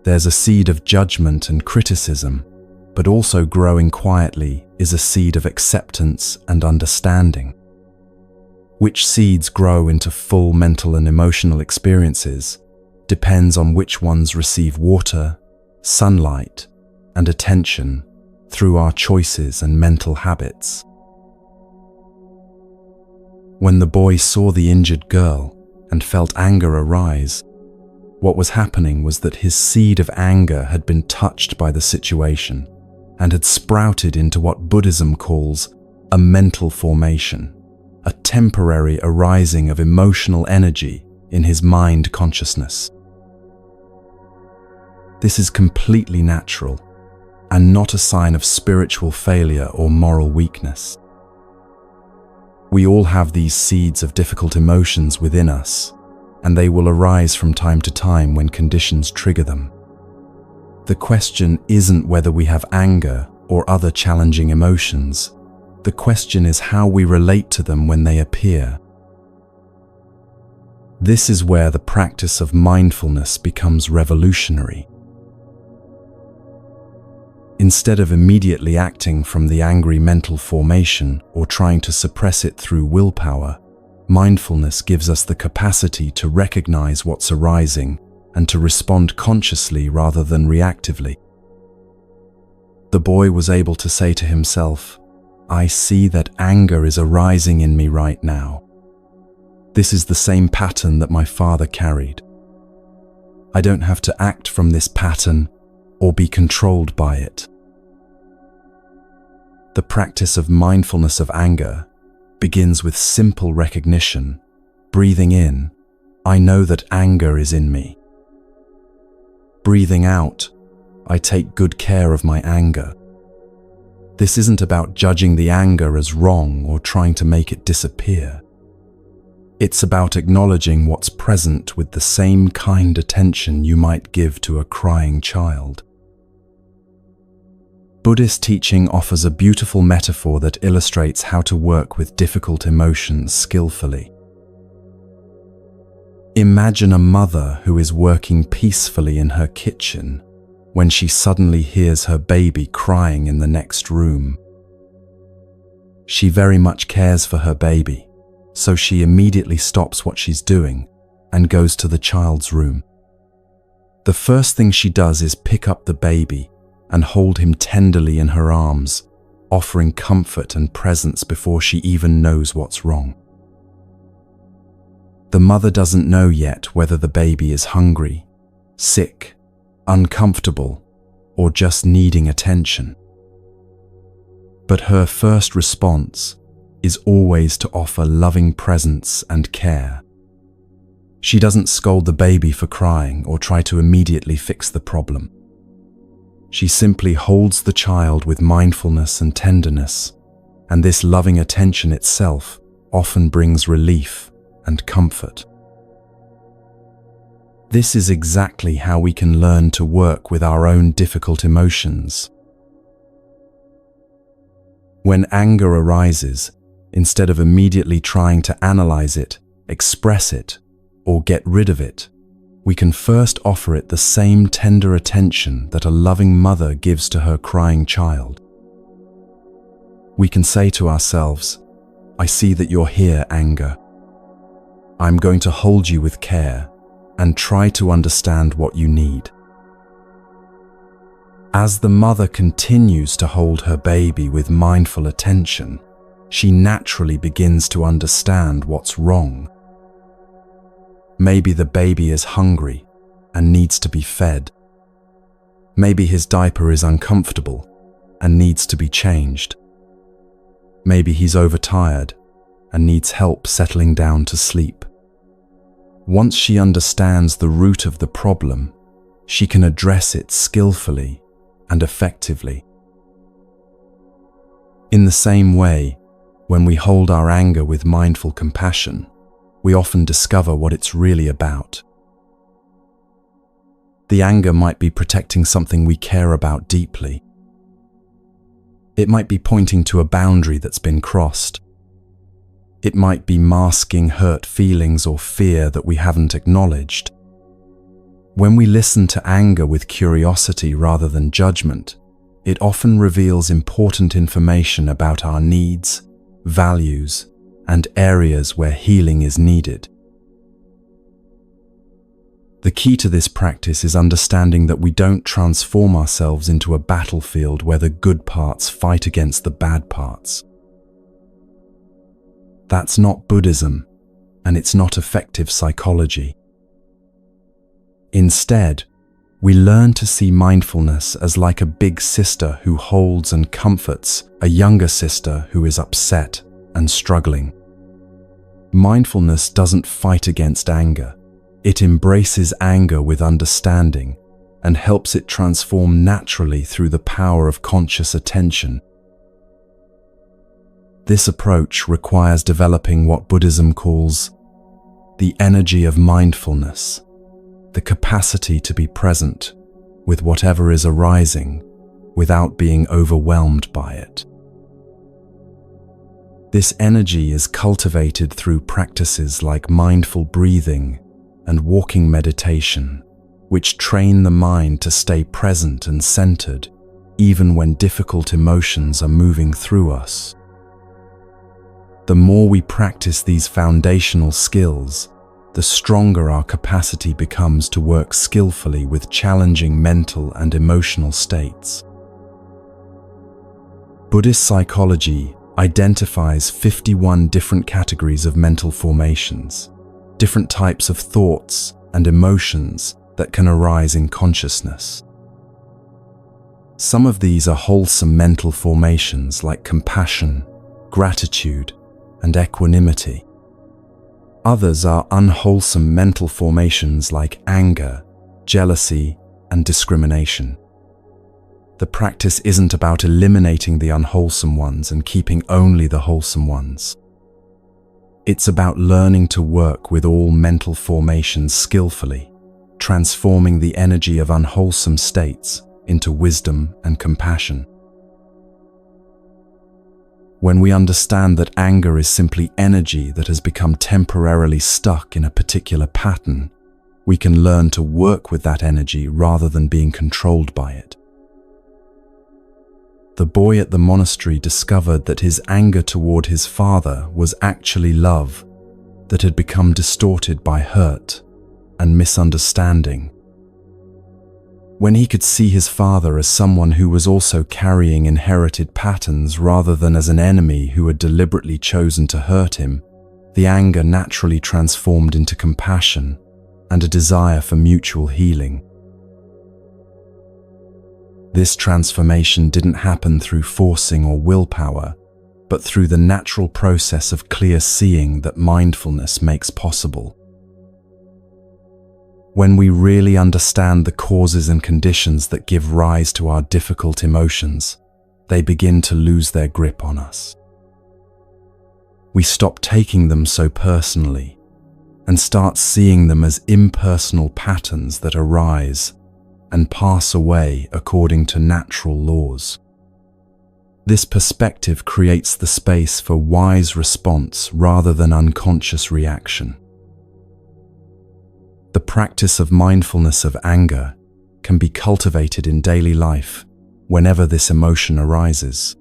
[SPEAKER 1] There's a seed of judgment and criticism, but also growing quietly is a seed of acceptance and understanding. Which seeds grow into full mental and emotional experiences depends on which ones receive water, sunlight, and attention through our choices and mental habits. When the boy saw the injured girl and felt anger arise, What was happening was that his seed of anger had been touched by the situation and had sprouted into what Buddhism calls a mental formation, a temporary arising of emotional energy in his mind consciousness. This is completely natural and not a sign of spiritual failure or moral weakness. We all have these seeds of difficult emotions within us, and they will arise from time to time when conditions trigger them. The question isn't whether we have anger or other challenging emotions. The question is how we relate to them when they appear. This is where the practice of mindfulness becomes revolutionary. Instead of immediately acting from the angry mental formation or trying to suppress it through willpower, mindfulness gives us the capacity to recognize what's arising and to respond consciously rather than reactively. The boy was able to say to himself, "I see that anger is arising in me right now. This is the same pattern that my father carried. I don't have to act from this pattern or be controlled by it." The practice of mindfulness of anger begins with simple recognition, breathing in, "I know that anger is in me." Breathing out, "I take good care of my anger." This isn't about judging the anger as wrong or trying to make it disappear. It's about acknowledging what's present with the same kind attention you might give to a crying child. Buddhist teaching offers a beautiful metaphor that illustrates how to work with difficult emotions skillfully. Imagine a mother who is working peacefully in her kitchen when she suddenly hears her baby crying in the next room. She very much cares for her baby, so she immediately stops what she's doing and goes to the child's room. The first thing she does is pick up the baby and hold him tenderly in her arms, offering comfort and presence before she even knows what's wrong. The mother doesn't know yet whether the baby is hungry, sick, uncomfortable, or just needing attention. But her first response is always to offer loving presence and care. She doesn't scold the baby for crying or try to immediately fix the problem. She simply holds the child with mindfulness and tenderness, and this loving attention itself often brings relief and comfort. This is exactly how we can learn to work with our own difficult emotions. When anger arises, instead of immediately trying to analyze it, express it, or get rid of it, we can first offer it the same tender attention that a loving mother gives to her crying child. We can say to ourselves, "I see that you're here, anger. I'm going to hold you with care and try to understand what you need." As the mother continues to hold her baby with mindful attention, she naturally begins to understand what's wrong. Maybe the baby is hungry and needs to be fed. Maybe his diaper is uncomfortable and needs to be changed. Maybe he's overtired and needs help settling down to sleep. Once she understands the root of the problem, she can address it skillfully and effectively. In the same way, when we hold our anger with mindful compassion, we often discover what it's really about. The anger might be protecting something we care about deeply. It might be pointing to a boundary that's been crossed. It might be masking hurt feelings or fear that we haven't acknowledged. When we listen to anger with curiosity rather than judgment, it often reveals important information about our needs, values, and areas where healing is needed. The key to this practice is understanding that we don't transform ourselves into a battlefield where the good parts fight against the bad parts. That's not Buddhism, and it's not effective psychology. Instead, we learn to see mindfulness as like a big sister who holds and comforts a younger sister who is upset and struggling. Mindfulness doesn't fight against anger. It embraces anger with understanding and helps it transform naturally through the power of conscious attention. This approach requires developing what Buddhism calls the energy of mindfulness, the capacity to be present with whatever is arising without being overwhelmed by it. This energy is cultivated through practices like mindful breathing and walking meditation, which train the mind to stay present and centered, even when difficult emotions are moving through us. The more we practice these foundational skills, the stronger our capacity becomes to work skillfully with challenging mental and emotional states. Buddhist psychology identifies 51 different categories of mental formations, different types of thoughts and emotions that can arise in consciousness. Some of these are wholesome mental formations like compassion, gratitude, and equanimity. Others are unwholesome mental formations like anger, jealousy, and discrimination. The practice isn't about eliminating the unwholesome ones and keeping only the wholesome ones. It's about learning to work with all mental formations skillfully, transforming the energy of unwholesome states into wisdom and compassion. When we understand that anger is simply energy that has become temporarily stuck in a particular pattern, we can learn to work with that energy rather than being controlled by it. The boy at the monastery discovered that his anger toward his father was actually love that had become distorted by hurt and misunderstanding. When he could see his father as someone who was also carrying inherited patterns rather than as an enemy who had deliberately chosen to hurt him, the anger naturally transformed into compassion and a desire for mutual healing. This transformation didn't happen through forcing or willpower, but through the natural process of clear seeing that mindfulness makes possible. When we really understand the causes and conditions that give rise to our difficult emotions, they begin to lose their grip on us. We stop taking them so personally and start seeing them as impersonal patterns that arise and pass away according to natural laws. This perspective creates the space for wise response rather than unconscious reaction. The practice of mindfulness of anger can be cultivated in daily life whenever this emotion arises.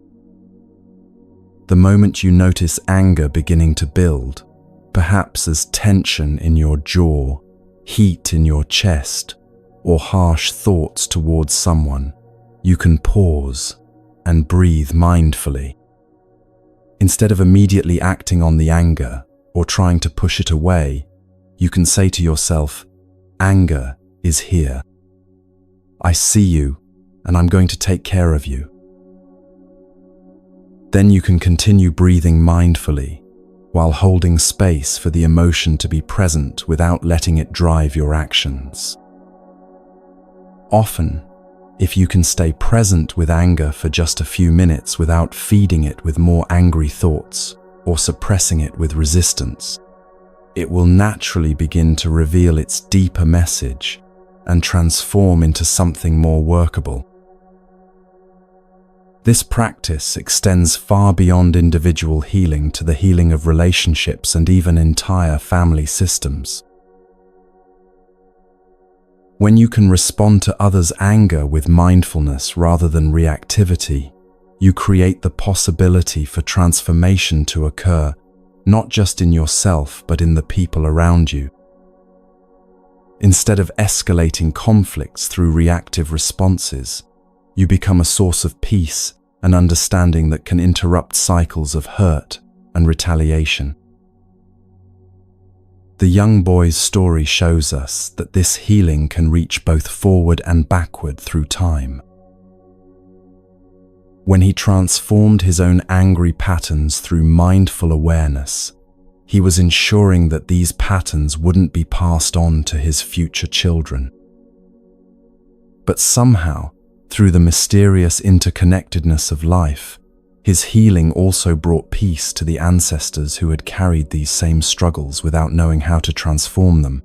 [SPEAKER 1] The moment you notice anger beginning to build, perhaps as tension in your jaw, heat in your chest, or harsh thoughts towards someone, you can pause and breathe mindfully. Instead of immediately acting on the anger or trying to push it away, you can say to yourself, "Anger is here. I see you, and I'm going to take care of you." Then you can continue breathing mindfully while holding space for the emotion to be present without letting it drive your actions. Often, if you can stay present with anger for just a few minutes without feeding it with more angry thoughts or suppressing it with resistance, it will naturally begin to reveal its deeper message and transform into something more workable. This practice extends far beyond individual healing to the healing of relationships and even entire family systems. When you can respond to others' anger with mindfulness rather than reactivity, you create the possibility for transformation to occur, not just in yourself but in the people around you. Instead of escalating conflicts through reactive responses, you become a source of peace and understanding that can interrupt cycles of hurt and retaliation. The young boy's story shows us that this healing can reach both forward and backward through time. When he transformed his own angry patterns through mindful awareness, he was ensuring that these patterns wouldn't be passed on to his future children. But somehow, through the mysterious interconnectedness of life, his healing also brought peace to the ancestors who had carried these same struggles without knowing how to transform them.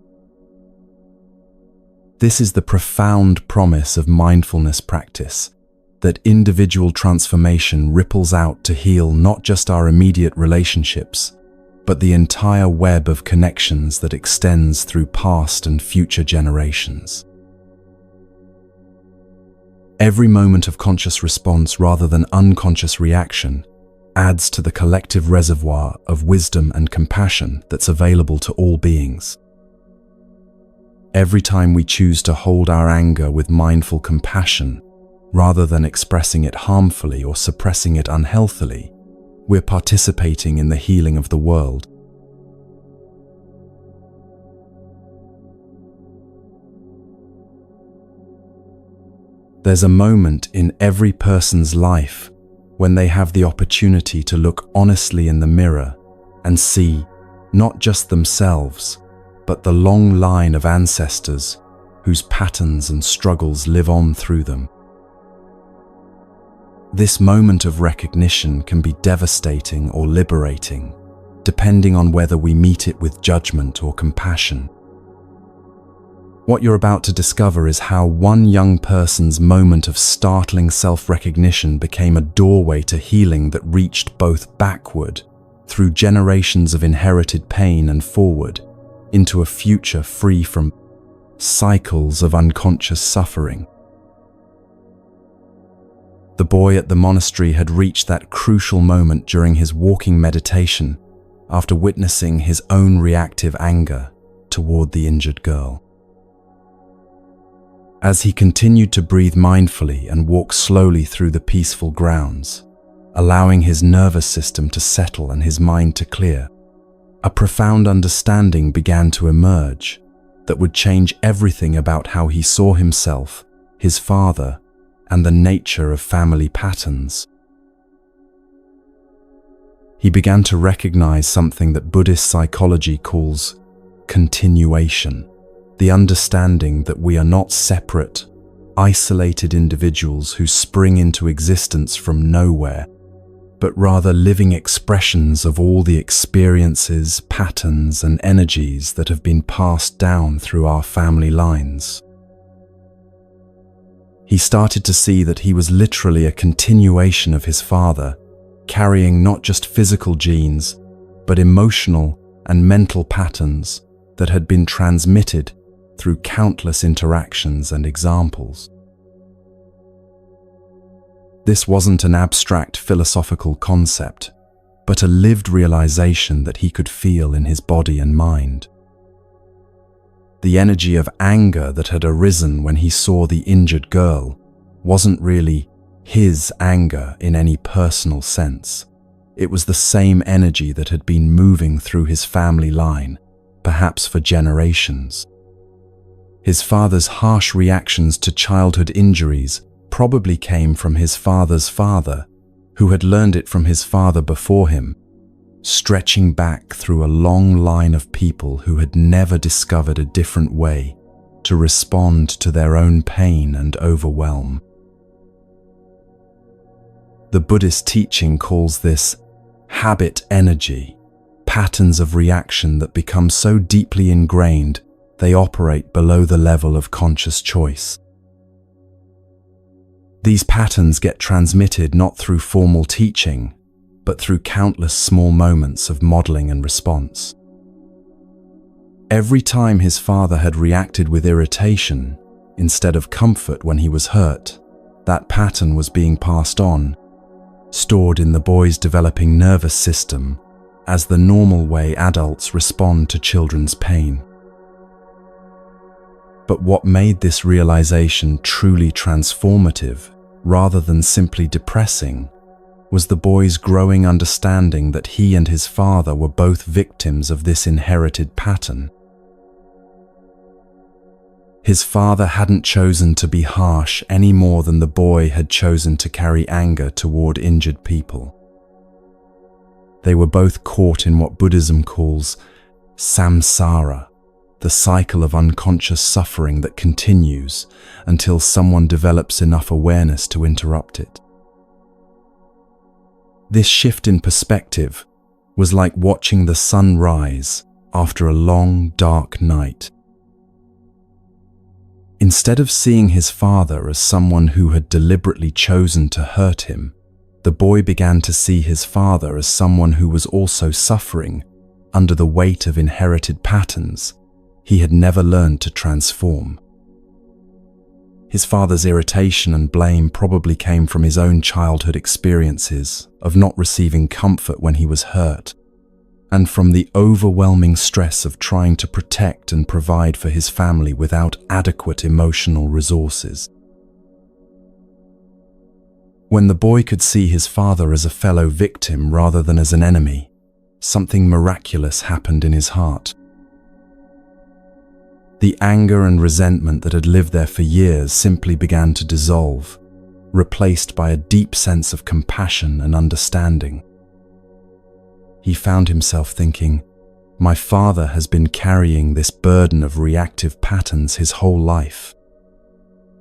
[SPEAKER 1] This is the profound promise of mindfulness practice, that individual transformation ripples out to heal not just our immediate relationships, but the entire web of connections that extends through past and future generations. Every moment of conscious response rather than unconscious reaction adds to the collective reservoir of wisdom and compassion that's available to all beings. Every time we choose to hold our anger with mindful compassion, rather than expressing it harmfully or suppressing it unhealthily, we're participating in the healing of the world. There's a moment in every person's life when they have the opportunity to look honestly in the mirror and see not just themselves, but the long line of ancestors whose patterns and struggles live on through them. This moment of recognition can be devastating or liberating, depending on whether we meet it with judgment or compassion. What you're about to discover is how one young person's moment of startling self-recognition became a doorway to healing that reached both backward, through generations of inherited pain, and forward, into a future free from cycles of unconscious suffering. The boy at the monastery had reached that crucial moment during his walking meditation after witnessing his own reactive anger toward the injured girl. As he continued to breathe mindfully and walk slowly through the peaceful grounds, allowing his nervous system to settle and his mind to clear, a profound understanding began to emerge that would change everything about how he saw himself, his father, and the nature of family patterns. He began to recognize something that Buddhist psychology calls continuation. The understanding that we are not separate, isolated individuals who spring into existence from nowhere, but rather living expressions of all the experiences, patterns, and energies that have been passed down through our family lines. He started to see that he was literally a continuation of his father, carrying not just physical genes, but emotional and mental patterns that had been transmitted through countless interactions and examples. This wasn't an abstract philosophical concept, but a lived realization that he could feel in his body and mind. The energy of anger that had arisen when he saw the injured girl wasn't really his anger in any personal sense. It was the same energy that had been moving through his family line, perhaps for generations. His father's harsh reactions to childhood injuries probably came from his father's father, who had learned it from his father before him, stretching back through a long line of people who had never discovered a different way to respond to their own pain and overwhelm. The Buddhist teaching calls this habit energy, patterns of reaction that become so deeply ingrained they operate below the level of conscious choice. These patterns get transmitted not through formal teaching, but through countless small moments of modeling and response. Every time his father had reacted with irritation instead of comfort when he was hurt, that pattern was being passed on, stored in the boy's developing nervous system as the normal way adults respond to children's pain. But what made this realization truly transformative, rather than simply depressing, was the boy's growing understanding that he and his father were both victims of this inherited pattern. His father hadn't chosen to be harsh any more than the boy had chosen to carry anger toward injured people. They were both caught in what Buddhism calls samsara, the cycle of unconscious suffering that continues until someone develops enough awareness to interrupt it. This shift in perspective was like watching the sun rise after a long, dark night. Instead of seeing his father as someone who had deliberately chosen to hurt him, the boy began to see his father as someone who was also suffering under the weight of inherited patterns he had never learned to transform. His father's irritation and blame probably came from his own childhood experiences of not receiving comfort when he was hurt, and from the overwhelming stress of trying to protect and provide for his family without adequate emotional resources. When the boy could see his father as a fellow victim rather than as an enemy, something miraculous happened in his heart. The anger and resentment that had lived there for years simply began to dissolve, replaced by a deep sense of compassion and understanding. He found himself thinking, "My father has been carrying this burden of reactive patterns his whole life.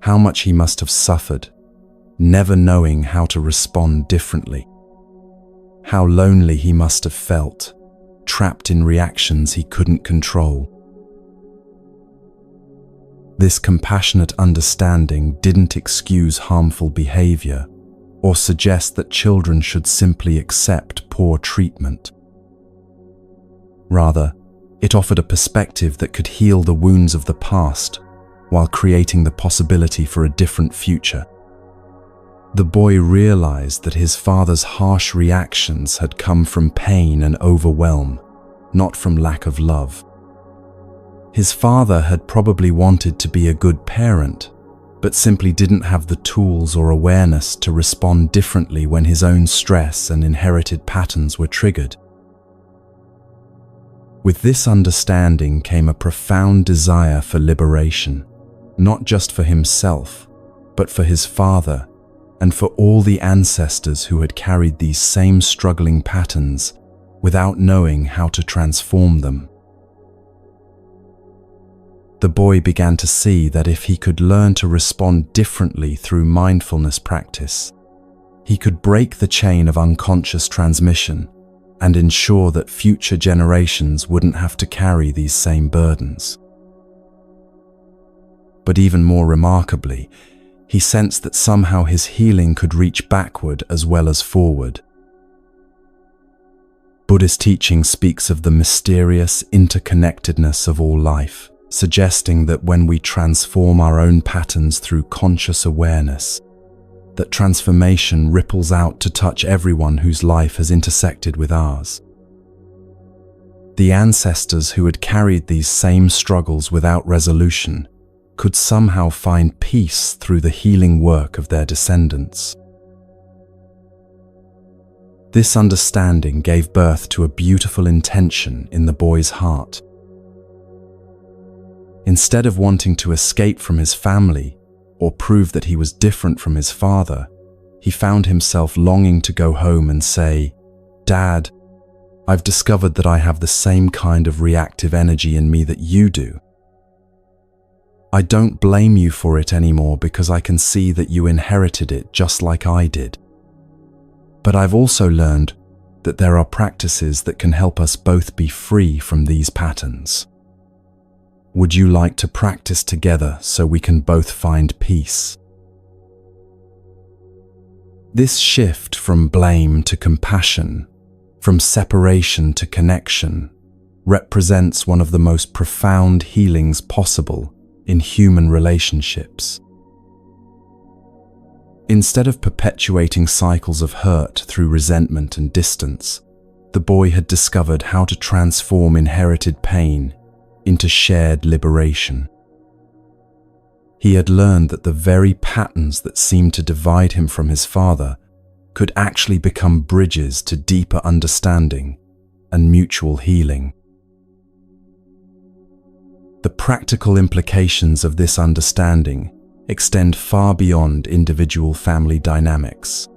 [SPEAKER 1] How much he must have suffered, never knowing how to respond differently. How lonely he must have felt, trapped in reactions he couldn't control." This compassionate understanding didn't excuse harmful behavior or suggest that children should simply accept poor treatment. Rather, it offered a perspective that could heal the wounds of the past while creating the possibility for a different future. The boy realized that his father's harsh reactions had come from pain and overwhelm, not from lack of love. His father had probably wanted to be a good parent, but simply didn't have the tools or awareness to respond differently when his own stress and inherited patterns were triggered. With this understanding came a profound desire for liberation, not just for himself, but for his father and for all the ancestors who had carried these same struggling patterns without knowing how to transform them. The boy began to see that if he could learn to respond differently through mindfulness practice, he could break the chain of unconscious transmission and ensure that future generations wouldn't have to carry these same burdens. But even more remarkably, he sensed that somehow his healing could reach backward as well as forward. Buddhist teaching speaks of the mysterious interconnectedness of all life, suggesting that when we transform our own patterns through conscious awareness, that transformation ripples out to touch everyone whose life has intersected with ours. The ancestors who had carried these same struggles without resolution could somehow find peace through the healing work of their descendants. This understanding gave birth to a beautiful intention in the boy's heart. Instead of wanting to escape from his family or prove that he was different from his father, he found himself longing to go home and say, "Dad, I've discovered that I have the same kind of reactive energy in me that you do. I don't blame you for it anymore because I can see that you inherited it just like I did. But I've also learned that there are practices that can help us both be free from these patterns. Would you like to practice together so we can both find peace?" This shift from blame to compassion, from separation to connection, represents one of the most profound healings possible in human relationships. Instead of perpetuating cycles of hurt through resentment and distance, the boy had discovered how to transform inherited pain into shared liberation. He had learned that the very patterns that seemed to divide him from his father could actually become bridges to deeper understanding and mutual healing. The practical implications of this understanding extend far beyond individual family dynamics.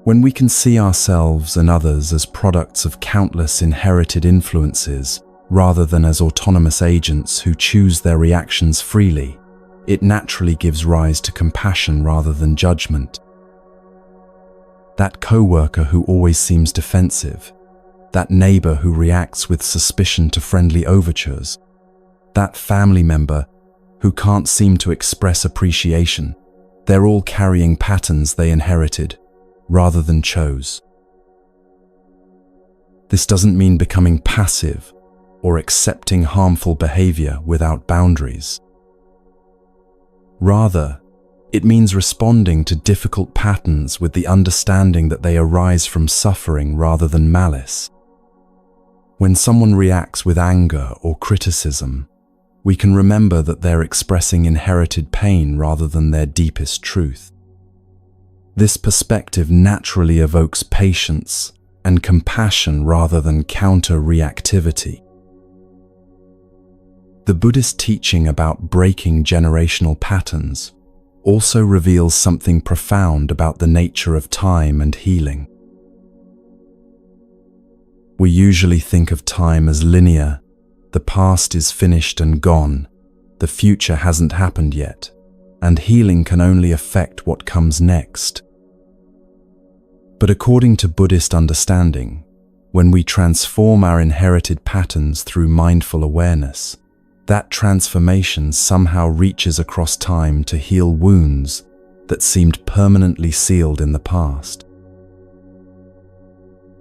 [SPEAKER 1] When we can see ourselves and others as products of countless inherited influences rather than as autonomous agents who choose their reactions freely, it naturally gives rise to compassion rather than judgment. That coworker who always seems defensive, that neighbor who reacts with suspicion to friendly overtures, that family member who can't seem to express appreciation, they're all carrying patterns they inherited rather than chose. This doesn't mean becoming passive or accepting harmful behavior without boundaries. Rather, it means responding to difficult patterns with the understanding that they arise from suffering rather than malice. When someone reacts with anger or criticism, we can remember that they're expressing inherited pain rather than their deepest truth. This perspective naturally evokes patience and compassion rather than counter-reactivity. The Buddhist teaching about breaking generational patterns also reveals something profound about the nature of time and healing. We usually think of time as linear. The past is finished and gone, the future hasn't happened yet, and healing can only affect what comes next. But according to Buddhist understanding, when we transform our inherited patterns through mindful awareness, that transformation somehow reaches across time to heal wounds that seemed permanently sealed in the past.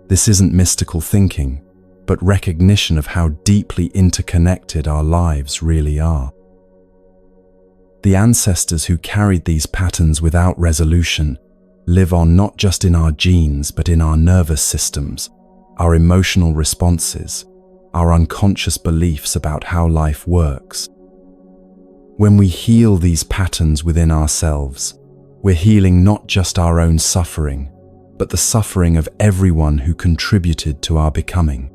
[SPEAKER 1] This isn't mystical thinking, but recognition of how deeply interconnected our lives really are. The ancestors who carried these patterns without resolution live on not just in our genes, but in our nervous systems, our emotional responses, our unconscious beliefs about how life works. When we heal these patterns within ourselves, we're healing not just our own suffering, but the suffering of everyone who contributed to our becoming.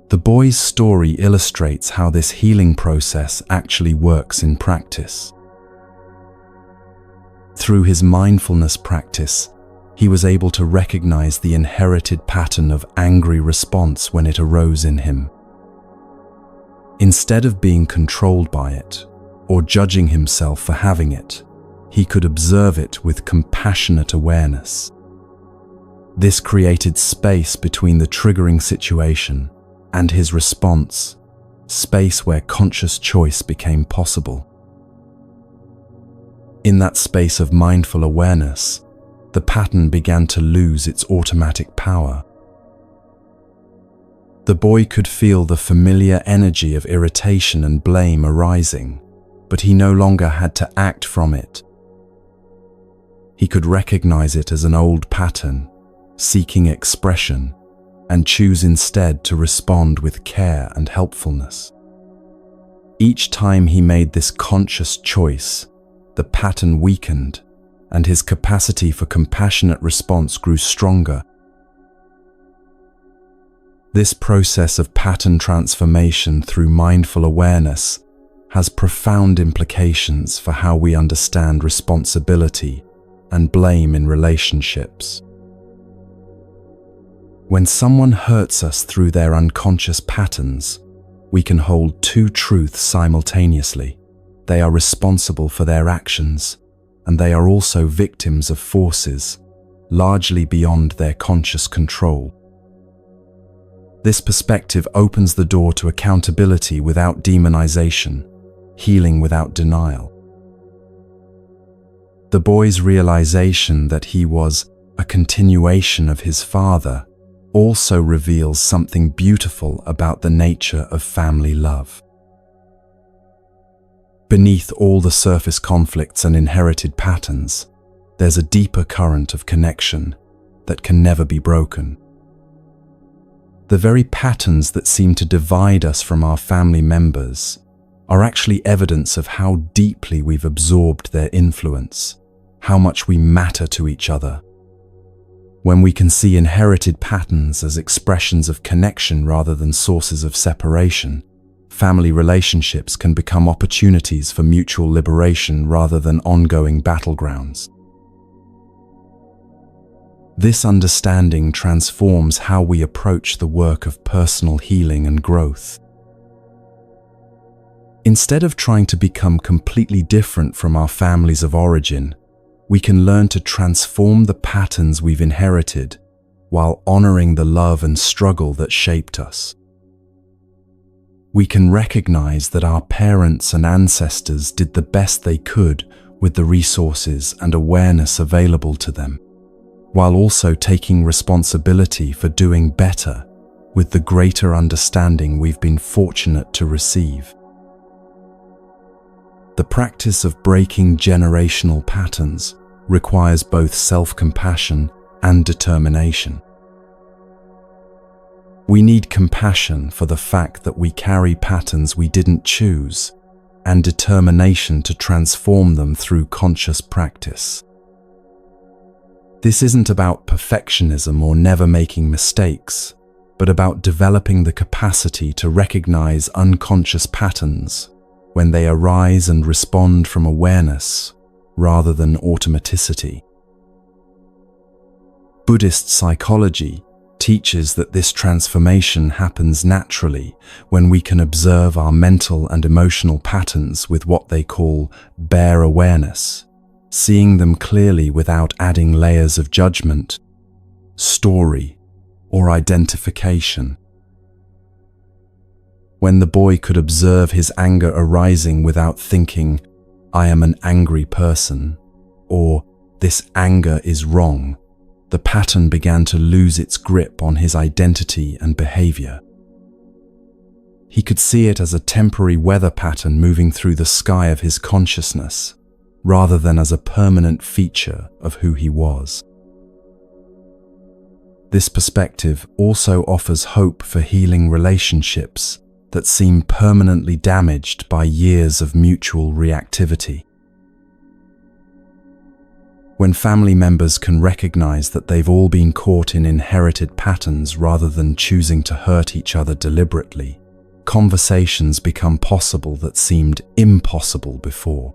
[SPEAKER 1] The boy's story illustrates how this healing process actually works in practice. Through his mindfulness practice, he was able to recognize the inherited pattern of angry response when it arose in him. Instead of being controlled by it or judging himself for having it, he could observe it with compassionate awareness. This created space between the triggering situation and his response, space where conscious choice became possible. In that space of mindful awareness, the pattern began to lose its automatic power. The boy could feel the familiar energy of irritation and blame arising, but he no longer had to act from it. He could recognize it as an old pattern, seeking expression, and choose instead to respond with care and helpfulness. Each time he made this conscious choice, the pattern weakened, and his capacity for compassionate response grew stronger. This process of pattern transformation through mindful awareness has profound implications for how we understand responsibility and blame in relationships. When someone hurts us through their unconscious patterns, we can hold two truths simultaneously. They are responsible for their actions, and they are also victims of forces, largely beyond their conscious control. This perspective opens the door to accountability without demonization, healing without denial. The boy's realization that he was a continuation of his father also reveals something beautiful about the nature of family love. Beneath all the surface conflicts and inherited patterns, there's a deeper current of connection that can never be broken. The very patterns that seem to divide us from our family members are actually evidence of how deeply we've absorbed their influence, how much we matter to each other. When we can see inherited patterns as expressions of connection rather than sources of separation, family relationships can become opportunities for mutual liberation rather than ongoing battlegrounds. This understanding transforms how we approach the work of personal healing and growth. Instead of trying to become completely different from our families of origin, we can learn to transform the patterns we've inherited while honoring the love and struggle that shaped us. We can recognize that our parents and ancestors did the best they could with the resources and awareness available to them, while also taking responsibility for doing better with the greater understanding we've been fortunate to receive. The practice of breaking generational patterns requires both self-compassion and determination. We need compassion for the fact that we carry patterns we didn't choose, and determination to transform them through conscious practice. This isn't about perfectionism or never making mistakes, but about developing the capacity to recognize unconscious patterns when they arise and respond from awareness rather than automaticity. Buddhist psychology teaches that this transformation happens naturally when we can observe our mental and emotional patterns with what they call bare awareness, seeing them clearly without adding layers of judgment, story, or identification. When the boy could observe his anger arising without thinking, "I am an angry person," or "this anger is wrong," the pattern began to lose its grip on his identity and behavior. He could see it as a temporary weather pattern moving through the sky of his consciousness, rather than as a permanent feature of who he was. This perspective also offers hope for healing relationships that seem permanently damaged by years of mutual reactivity. When family members can recognize that they've all been caught in inherited patterns rather than choosing to hurt each other deliberately, conversations become possible that seemed impossible before.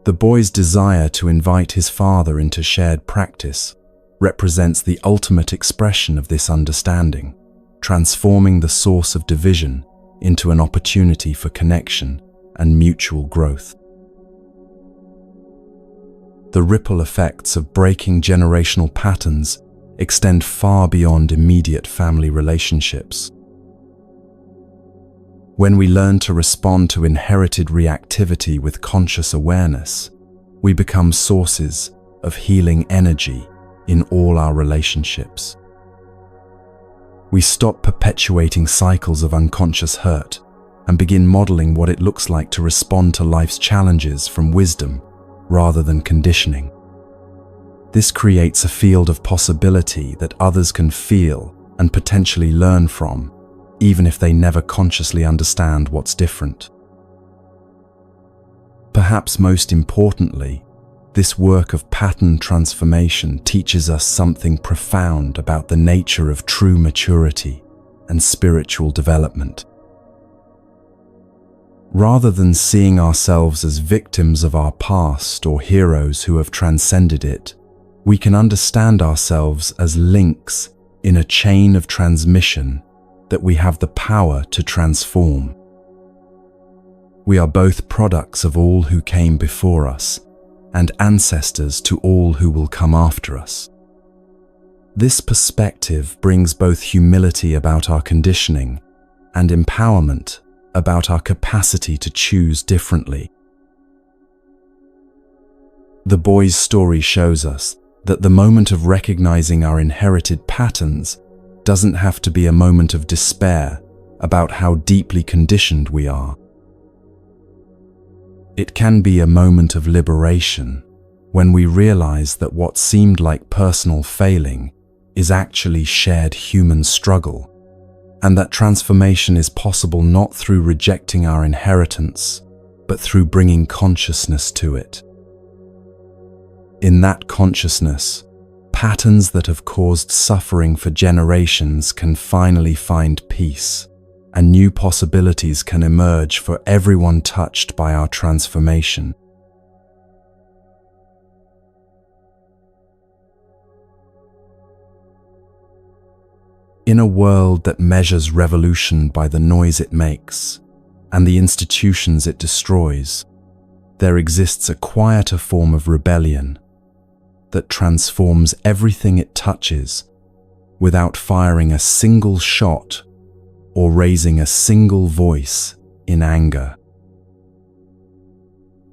[SPEAKER 1] The boy's desire to invite his father into shared practice represents the ultimate expression of this understanding, transforming the source of division into an opportunity for connection and mutual growth. The ripple effects of breaking generational patterns extend far beyond immediate family relationships. When we learn to respond to inherited reactivity with conscious awareness, we become sources of healing energy in all our relationships. We stop perpetuating cycles of unconscious hurt and begin modeling what it looks like to respond to life's challenges from wisdom rather than conditioning. This creates a field of possibility that others can feel and potentially learn from, even if they never consciously understand what's different. Perhaps most importantly, this work of pattern transformation teaches us something profound about the nature of true maturity and spiritual development. Rather than seeing ourselves as victims of our past or heroes who have transcended it, we can understand ourselves as links in a chain of transmission that we have the power to transform. We are both products of all who came before us and ancestors to all who will come after us. This perspective brings both humility about our conditioning and empowerment about our capacity to choose differently. The boy's story shows us that the moment of recognizing our inherited patterns doesn't have to be a moment of despair about how deeply conditioned we are. It can be a moment of liberation when we realize that what seemed like personal failing is actually shared human struggle, and that transformation is possible not through rejecting our inheritance, but through bringing consciousness to it. In that consciousness, patterns that have caused suffering for generations can finally find peace, and new possibilities can emerge for everyone touched by our transformation. In a world that measures revolution by the noise it makes and the institutions it destroys, there exists a quieter form of rebellion that transforms everything it touches without firing a single shot or raising a single voice in anger.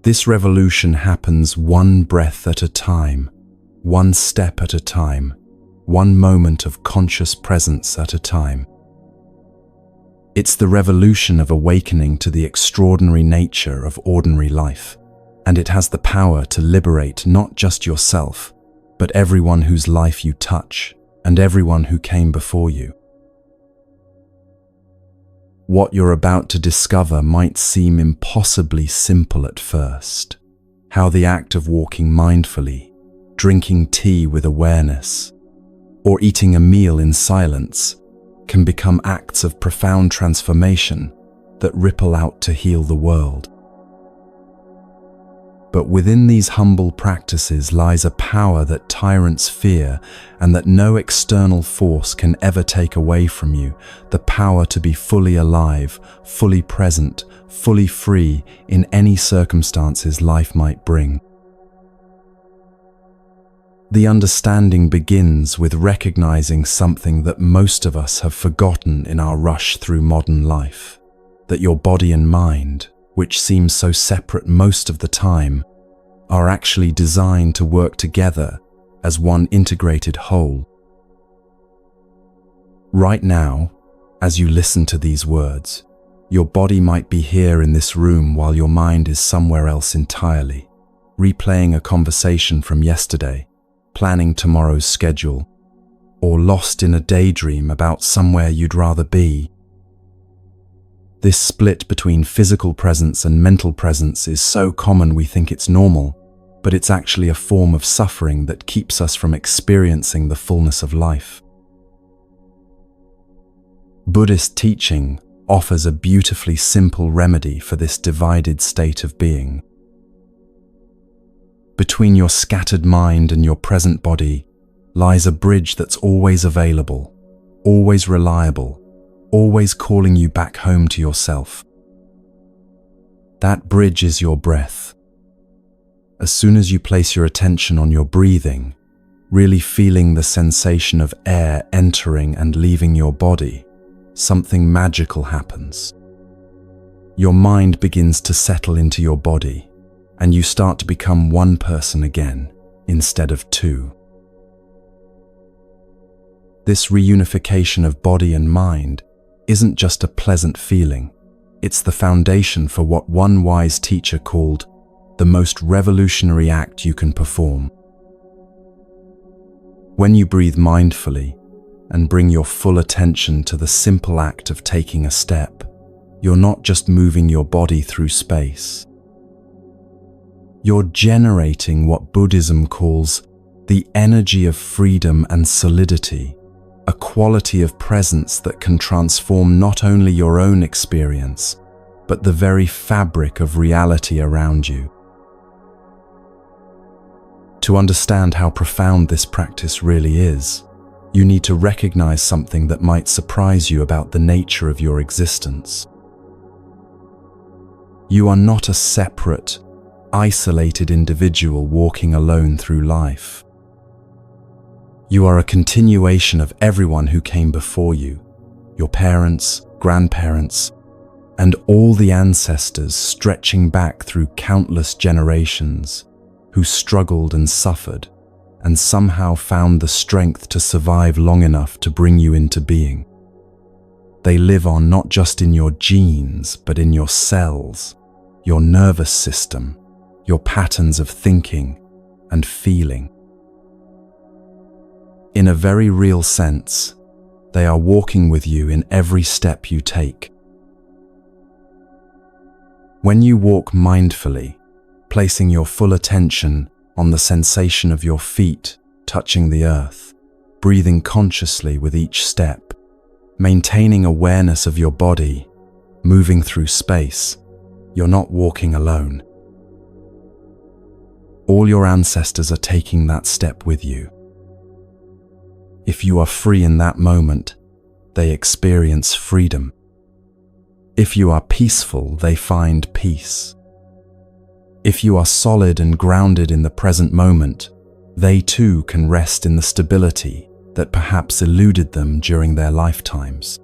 [SPEAKER 1] This revolution happens one breath at a time, one step at a time, one moment of conscious presence at a time. It's the revolution of awakening to the extraordinary nature of ordinary life, and it has the power to liberate not just yourself, but everyone whose life you touch and everyone who came before you. What you're about to discover might seem impossibly simple at first. How the act of walking mindfully, drinking tea with awareness, or eating a meal in silence can become acts of profound transformation that ripple out to heal the world. But within these humble practices lies a power that tyrants fear and that no external force can ever take away from you, the power to be fully alive, fully present, fully free in any circumstances life might bring. The understanding begins with recognizing something that most of us have forgotten in our rush through modern life, that your body and mind, which seem so separate most of the time, are actually designed to work together as one integrated whole. Right now, as you listen to these words, your body might be here in this room while your mind is somewhere else entirely, replaying a conversation from yesterday, planning tomorrow's schedule, or lost in a daydream about somewhere you'd rather be. This split between physical presence and mental presence is so common we think it's normal, but it's actually a form of suffering that keeps us from experiencing the fullness of life. Buddhist teaching offers a beautifully simple remedy for this divided state of being. Between your scattered mind and your present body lies a bridge that's always available, always reliable, always calling you back home to yourself. That bridge is your breath. As soon as you place your attention on your breathing, really feeling the sensation of air entering and leaving your body, something magical happens. Your mind begins to settle into your body, and you start to become one person again, instead of two. This reunification of body and mind isn't just a pleasant feeling, it's the foundation for what one wise teacher called the most revolutionary act you can perform. When you breathe mindfully and bring your full attention to the simple act of taking a step, you're not just moving your body through space. You're generating what Buddhism calls the energy of freedom and solidity, a quality of presence that can transform not only your own experience, but the very fabric of reality around you. To understand how profound this practice really is, you need to recognize something that might surprise you about the nature of your existence. You are not a separate, isolated individual walking alone through life. You are a continuation of everyone who came before you, your parents, grandparents, and all the ancestors stretching back through countless generations who struggled and suffered and somehow found the strength to survive long enough to bring you into being. They live on not just in your genes, but in your cells, your nervous system, your patterns of thinking and feeling. In a very real sense, they are walking with you in every step you take. When you walk mindfully, placing your full attention on the sensation of your feet touching the earth, breathing consciously with each step, maintaining awareness of your body, moving through space. You're not walking alone. All your ancestors are taking that step with you. If you are free in that moment, they experience freedom. If you are peaceful, they find peace. If you are solid and grounded in the present moment, they too can rest in the stability that perhaps eluded them during their lifetimes.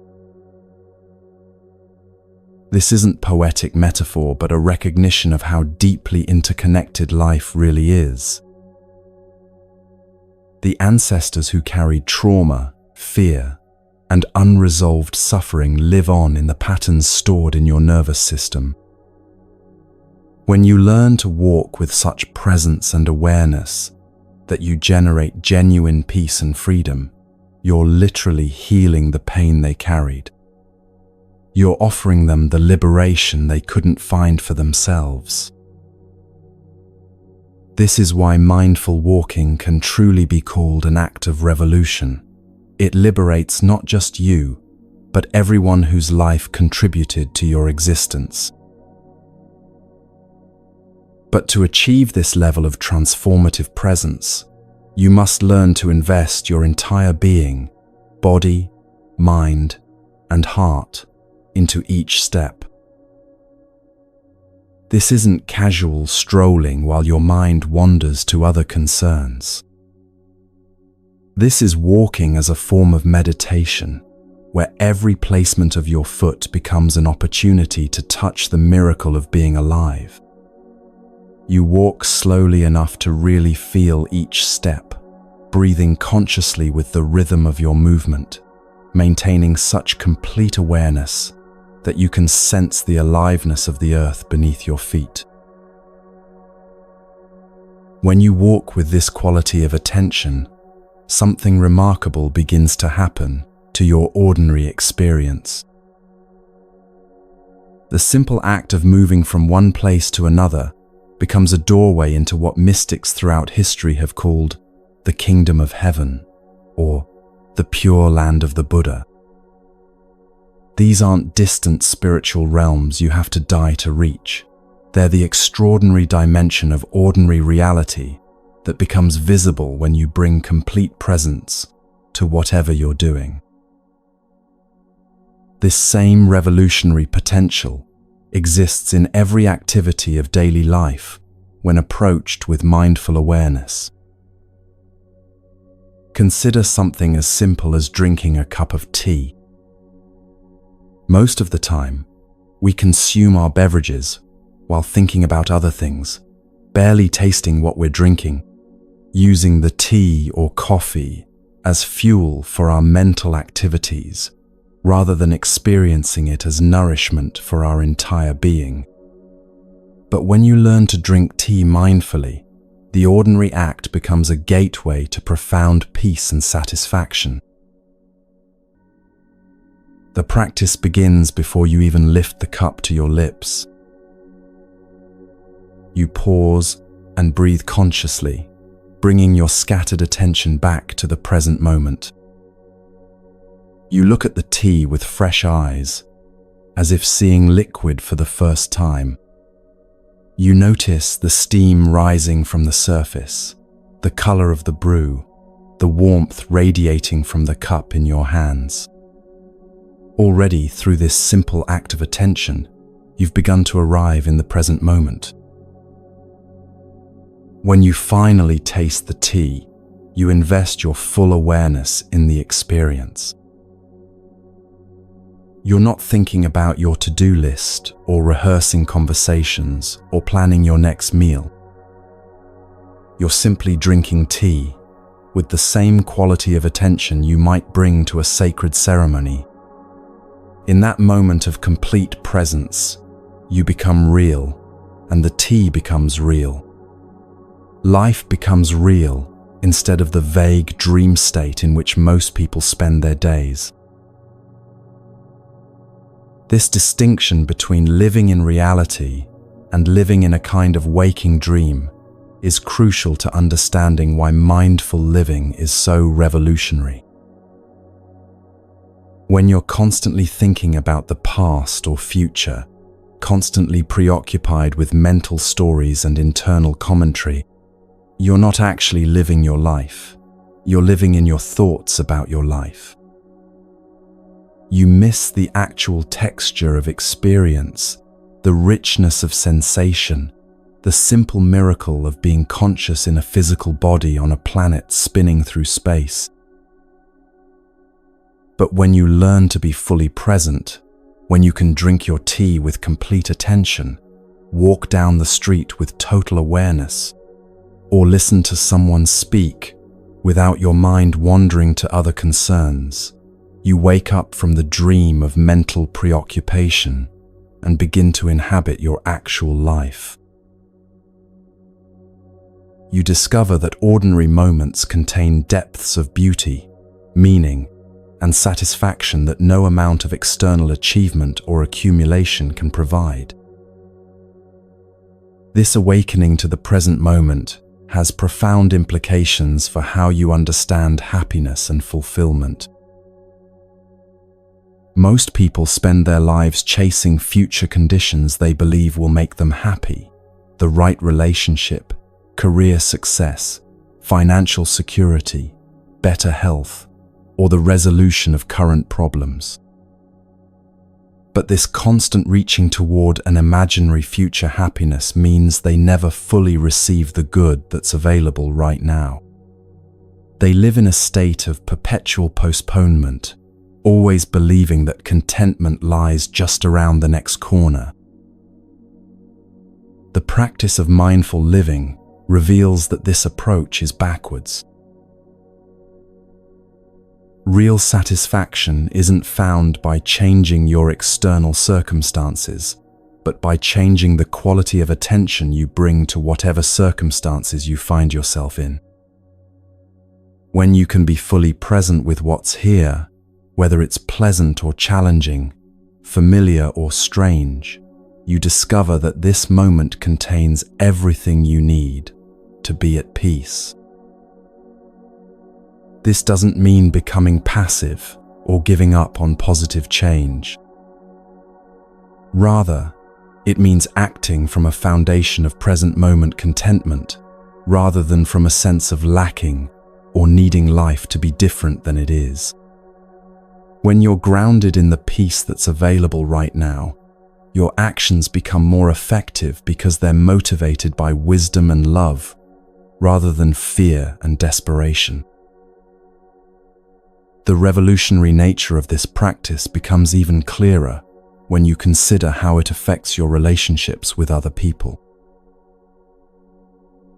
[SPEAKER 1] This isn't poetic metaphor, but a recognition of how deeply interconnected life really is. The ancestors who carried trauma, fear, and unresolved suffering live on in the patterns stored in your nervous system. When you learn to walk with such presence and awareness that you generate genuine peace and freedom, you're literally healing the pain they carried. You're offering them the liberation they couldn't find for themselves. This is why mindful walking can truly be called an act of revolution. It liberates not just you, but everyone whose life contributed to your existence. But to achieve this level of transformative presence, you must learn to invest your entire being, body, mind, and heart into each step. This isn't casual strolling while your mind wanders to other concerns. This is walking as a form of meditation, where every placement of your foot becomes an opportunity to touch the miracle of being alive. You walk slowly enough to really feel each step, breathing consciously with the rhythm of your movement, maintaining such complete awareness that you can sense the aliveness of the earth beneath your feet. When you walk with this quality of attention, something remarkable begins to happen to your ordinary experience. The simple act of moving from one place to another becomes a doorway into what mystics throughout history have called the kingdom of heaven, or the pure land of the Buddha. These aren't distant spiritual realms you have to die to reach. They're the extraordinary dimension of ordinary reality that becomes visible when you bring complete presence to whatever you're doing. This same revolutionary potential exists in every activity of daily life when approached with mindful awareness. Consider something as simple as drinking a cup of tea. Most of the time, we consume our beverages while thinking about other things, barely tasting what we're drinking, using the tea or coffee as fuel for our mental activities, rather than experiencing it as nourishment for our entire being. But when you learn to drink tea mindfully, the ordinary act becomes a gateway to profound peace and satisfaction. The practice begins before you even lift the cup to your lips. You pause and breathe consciously, bringing your scattered attention back to the present moment. You look at the tea with fresh eyes, as if seeing liquid for the first time. You notice the steam rising from the surface, the color of the brew, the warmth radiating from the cup in your hands. Already, through this simple act of attention, you've begun to arrive in the present moment. When you finally taste the tea, you invest your full awareness in the experience. You're not thinking about your to-do list or rehearsing conversations or planning your next meal. You're simply drinking tea with the same quality of attention you might bring to a sacred ceremony. In that moment of complete presence, you become real, and the tea becomes real. Life becomes real instead of the vague dream state in which most people spend their days. This distinction between living in reality and living in a kind of waking dream is crucial to understanding why mindful living is so revolutionary. When you're constantly thinking about the past or future, constantly preoccupied with mental stories and internal commentary, you're not actually living your life. You're living in your thoughts about your life. You miss the actual texture of experience, the richness of sensation, the simple miracle of being conscious in a physical body on a planet spinning through space. But when you learn to be fully present, when you can drink your tea with complete attention, walk down the street with total awareness, or listen to someone speak without your mind wandering to other concerns, you wake up from the dream of mental preoccupation and begin to inhabit your actual life. You discover that ordinary moments contain depths of beauty, meaning, and satisfaction that no amount of external achievement or accumulation can provide. This awakening to the present moment has profound implications for how you understand happiness and fulfillment. Most people spend their lives chasing future conditions they believe will make them happy: the right relationship, career success, financial security, better health, or the resolution of current problems. But this constant reaching toward an imaginary future happiness means they never fully receive the good that's available right now. They live in a state of perpetual postponement, always believing that contentment lies just around the next corner. The practice of mindful living reveals that this approach is backwards. Real satisfaction isn't found by changing your external circumstances, but by changing the quality of attention you bring to whatever circumstances you find yourself in. When you can be fully present with what's here, whether it's pleasant or challenging, familiar or strange, you discover that this moment contains everything you need to be at peace. This doesn't mean becoming passive or giving up on positive change. Rather, it means acting from a foundation of present moment contentment rather than from a sense of lacking or needing life to be different than it is. When you're grounded in the peace that's available right now, your actions become more effective because they're motivated by wisdom and love rather than fear and desperation. The revolutionary nature of this practice becomes even clearer when you consider how it affects your relationships with other people.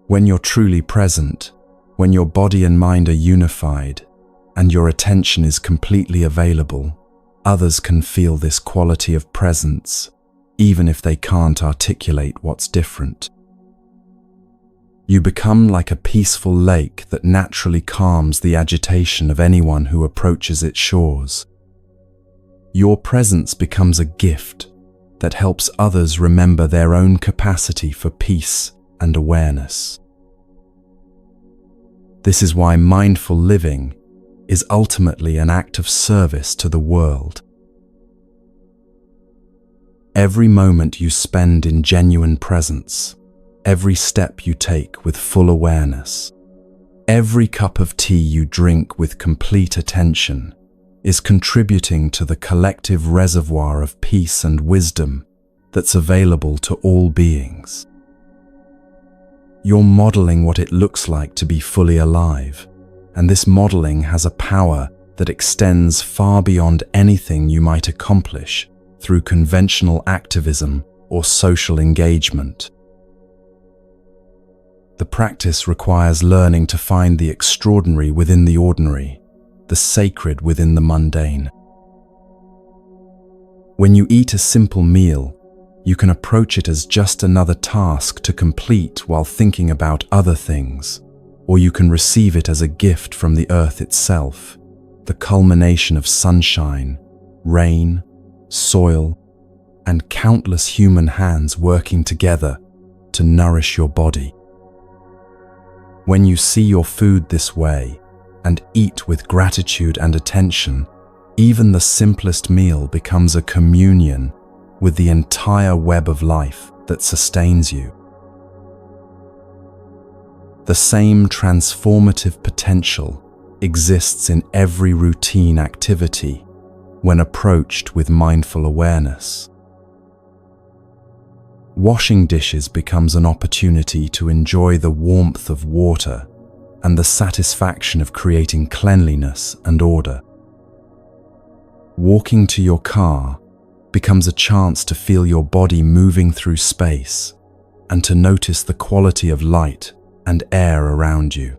[SPEAKER 1] When you're truly present, when your body and mind are unified, and your attention is completely available, others can feel this quality of presence, even if they can't articulate what's different. You become like a peaceful lake that naturally calms the agitation of anyone who approaches its shores. Your presence becomes a gift that helps others remember their own capacity for peace and awareness. This is why mindful living is ultimately an act of service to the world. Every moment you spend in genuine presence, every step you take with full awareness, every cup of tea you drink with complete attention is contributing to the collective reservoir of peace and wisdom that's available to all beings. You're modeling what it looks like to be fully alive, and this modeling has a power that extends far beyond anything you might accomplish through conventional activism or social engagement. The practice requires learning to find the extraordinary within the ordinary, the sacred within the mundane. When you eat a simple meal, you can approach it as just another task to complete while thinking about other things, or you can receive it as a gift from the earth itself, the culmination of sunshine, rain, soil, and countless human hands working together to nourish your body. When you see your food this way and eat with gratitude and attention, even the simplest meal becomes a communion with the entire web of life that sustains you. The same transformative potential exists in every routine activity when approached with mindful awareness. Washing dishes becomes an opportunity to enjoy the warmth of water and the satisfaction of creating cleanliness and order. Walking to your car becomes a chance to feel your body moving through space and to notice the quality of light and air around you.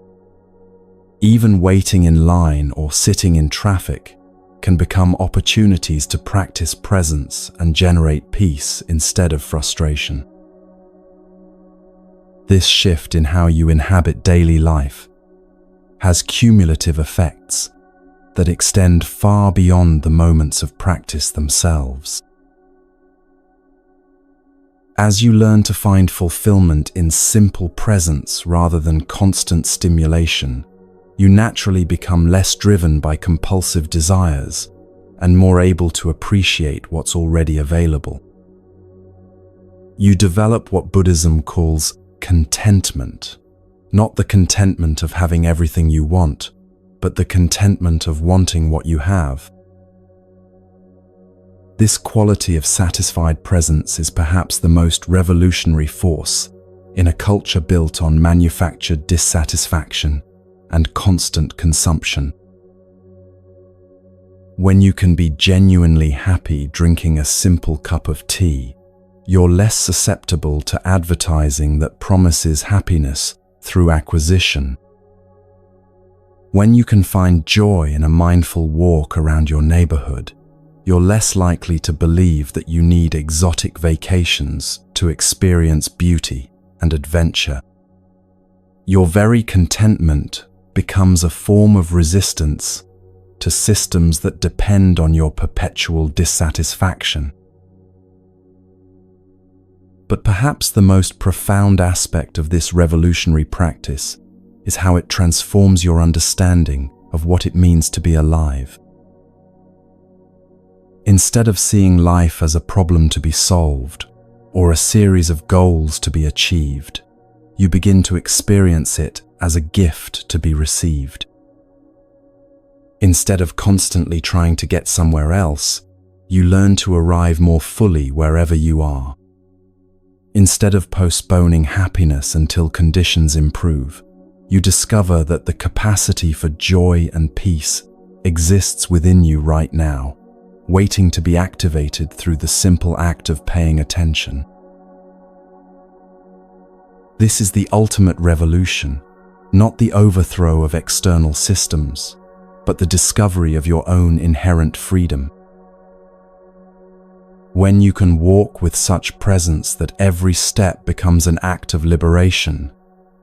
[SPEAKER 1] Even waiting in line or sitting in traffic can become opportunities to practice presence and generate peace instead of frustration. This shift in how you inhabit daily life has cumulative effects that extend far beyond the moments of practice themselves. As you learn to find fulfillment in simple presence rather than constant stimulation, you naturally become less driven by compulsive desires and more able to appreciate what's already available. You develop what Buddhism calls contentment, not the contentment of having everything you want, but the contentment of wanting what you have. This quality of satisfied presence is perhaps the most revolutionary force in a culture built on manufactured dissatisfaction and constant consumption. When you can be genuinely happy drinking a simple cup of tea, you're less susceptible to advertising that promises happiness through acquisition. When you can find joy in a mindful walk around your neighborhood, you're less likely to believe that you need exotic vacations to experience beauty and adventure. Your very contentment becomes a form of resistance to systems that depend on your perpetual dissatisfaction. But perhaps the most profound aspect of this revolutionary practice is how it transforms your understanding of what it means to be alive. Instead of seeing life as a problem to be solved or a series of goals to be achieved, you begin to experience it as a gift to be received. Instead of constantly trying to get somewhere else, you learn to arrive more fully wherever you are. Instead of postponing happiness until conditions improve, you discover that the capacity for joy and peace exists within you right now, waiting to be activated through the simple act of paying attention. This is the ultimate revolution, not the overthrow of external systems, but the discovery of your own inherent freedom. When you can walk with such presence that every step becomes an act of liberation,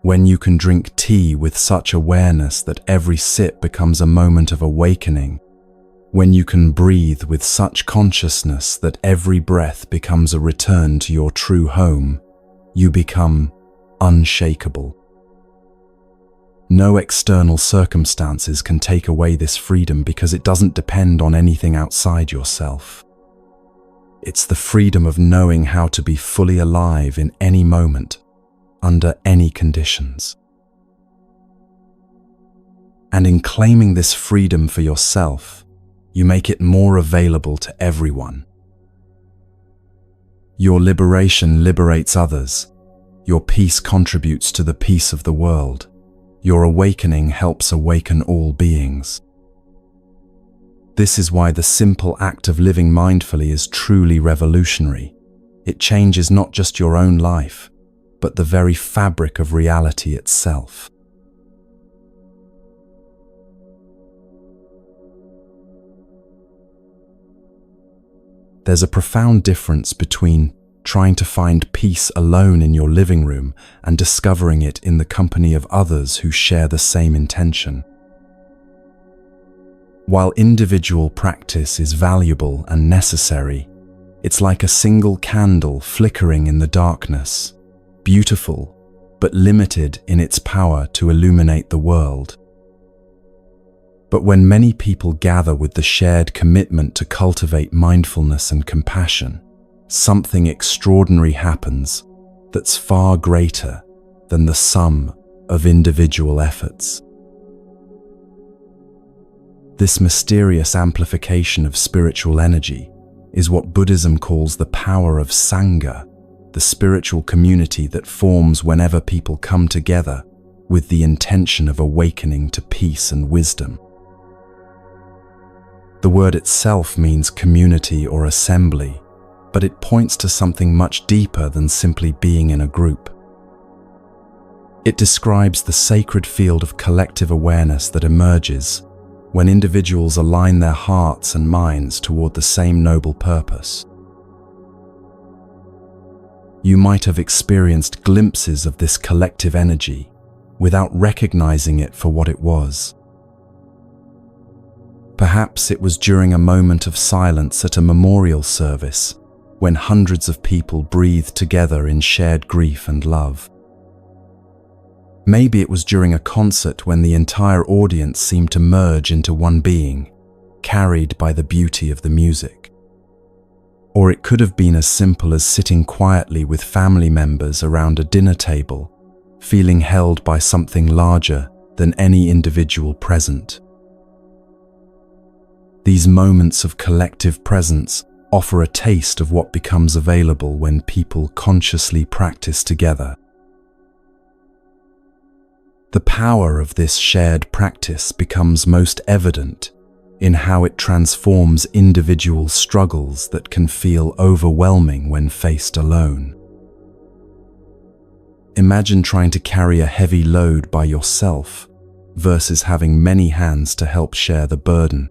[SPEAKER 1] when you can drink tea with such awareness that every sip becomes a moment of awakening, when you can breathe with such consciousness that every breath becomes a return to your true home, you become unshakable. No external circumstances can take away this freedom because it doesn't depend on anything outside yourself. It's the freedom of knowing how to be fully alive in any moment, under any conditions. And in claiming this freedom for yourself, you make it more available to everyone. Your liberation liberates others. Your peace contributes to the peace of the world. Your awakening helps awaken all beings. This is why the simple act of living mindfully is truly revolutionary. It changes not just your own life, but the very fabric of reality itself. There's a profound difference between trying to find peace alone in your living room and discovering it in the company of others who share the same intention. While individual practice is valuable and necessary, it's like a single candle flickering in the darkness, beautiful, but limited in its power to illuminate the world. But when many people gather with the shared commitment to cultivate mindfulness and compassion, something extraordinary happens that's far greater than the sum of individual efforts. This mysterious amplification of spiritual energy is what Buddhism calls the power of Sangha, the spiritual community that forms whenever people come together with the intention of awakening to peace and wisdom. The word itself means community or assembly, but it points to something much deeper than simply being in a group. It describes the sacred field of collective awareness that emerges when individuals align their hearts and minds toward the same noble purpose. You might have experienced glimpses of this collective energy without recognizing it for what it was. Perhaps it was during a moment of silence at a memorial service when hundreds of people breathed together in shared grief and love. Maybe it was during a concert when the entire audience seemed to merge into one being, carried by the beauty of the music. Or it could have been as simple as sitting quietly with family members around a dinner table, feeling held by something larger than any individual present. These moments of collective presence offer a taste of what becomes available when people consciously practice together. The power of this shared practice becomes most evident in how it transforms individual struggles that can feel overwhelming when faced alone. Imagine trying to carry a heavy load by yourself versus having many hands to help share the burden.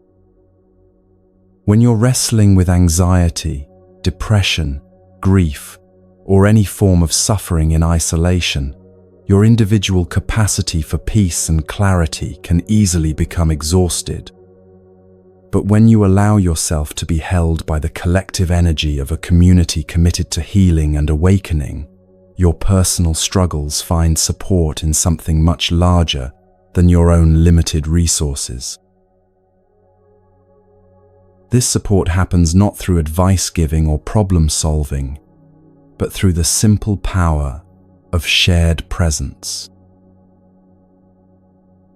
[SPEAKER 1] When you're wrestling with anxiety, depression, grief, or any form of suffering in isolation, your individual capacity for peace and clarity can easily become exhausted. But when you allow yourself to be held by the collective energy of a community committed to healing and awakening, your personal struggles find support in something much larger than your own limited resources. This support happens not through advice giving or problem solving, but through the simple power of shared presence.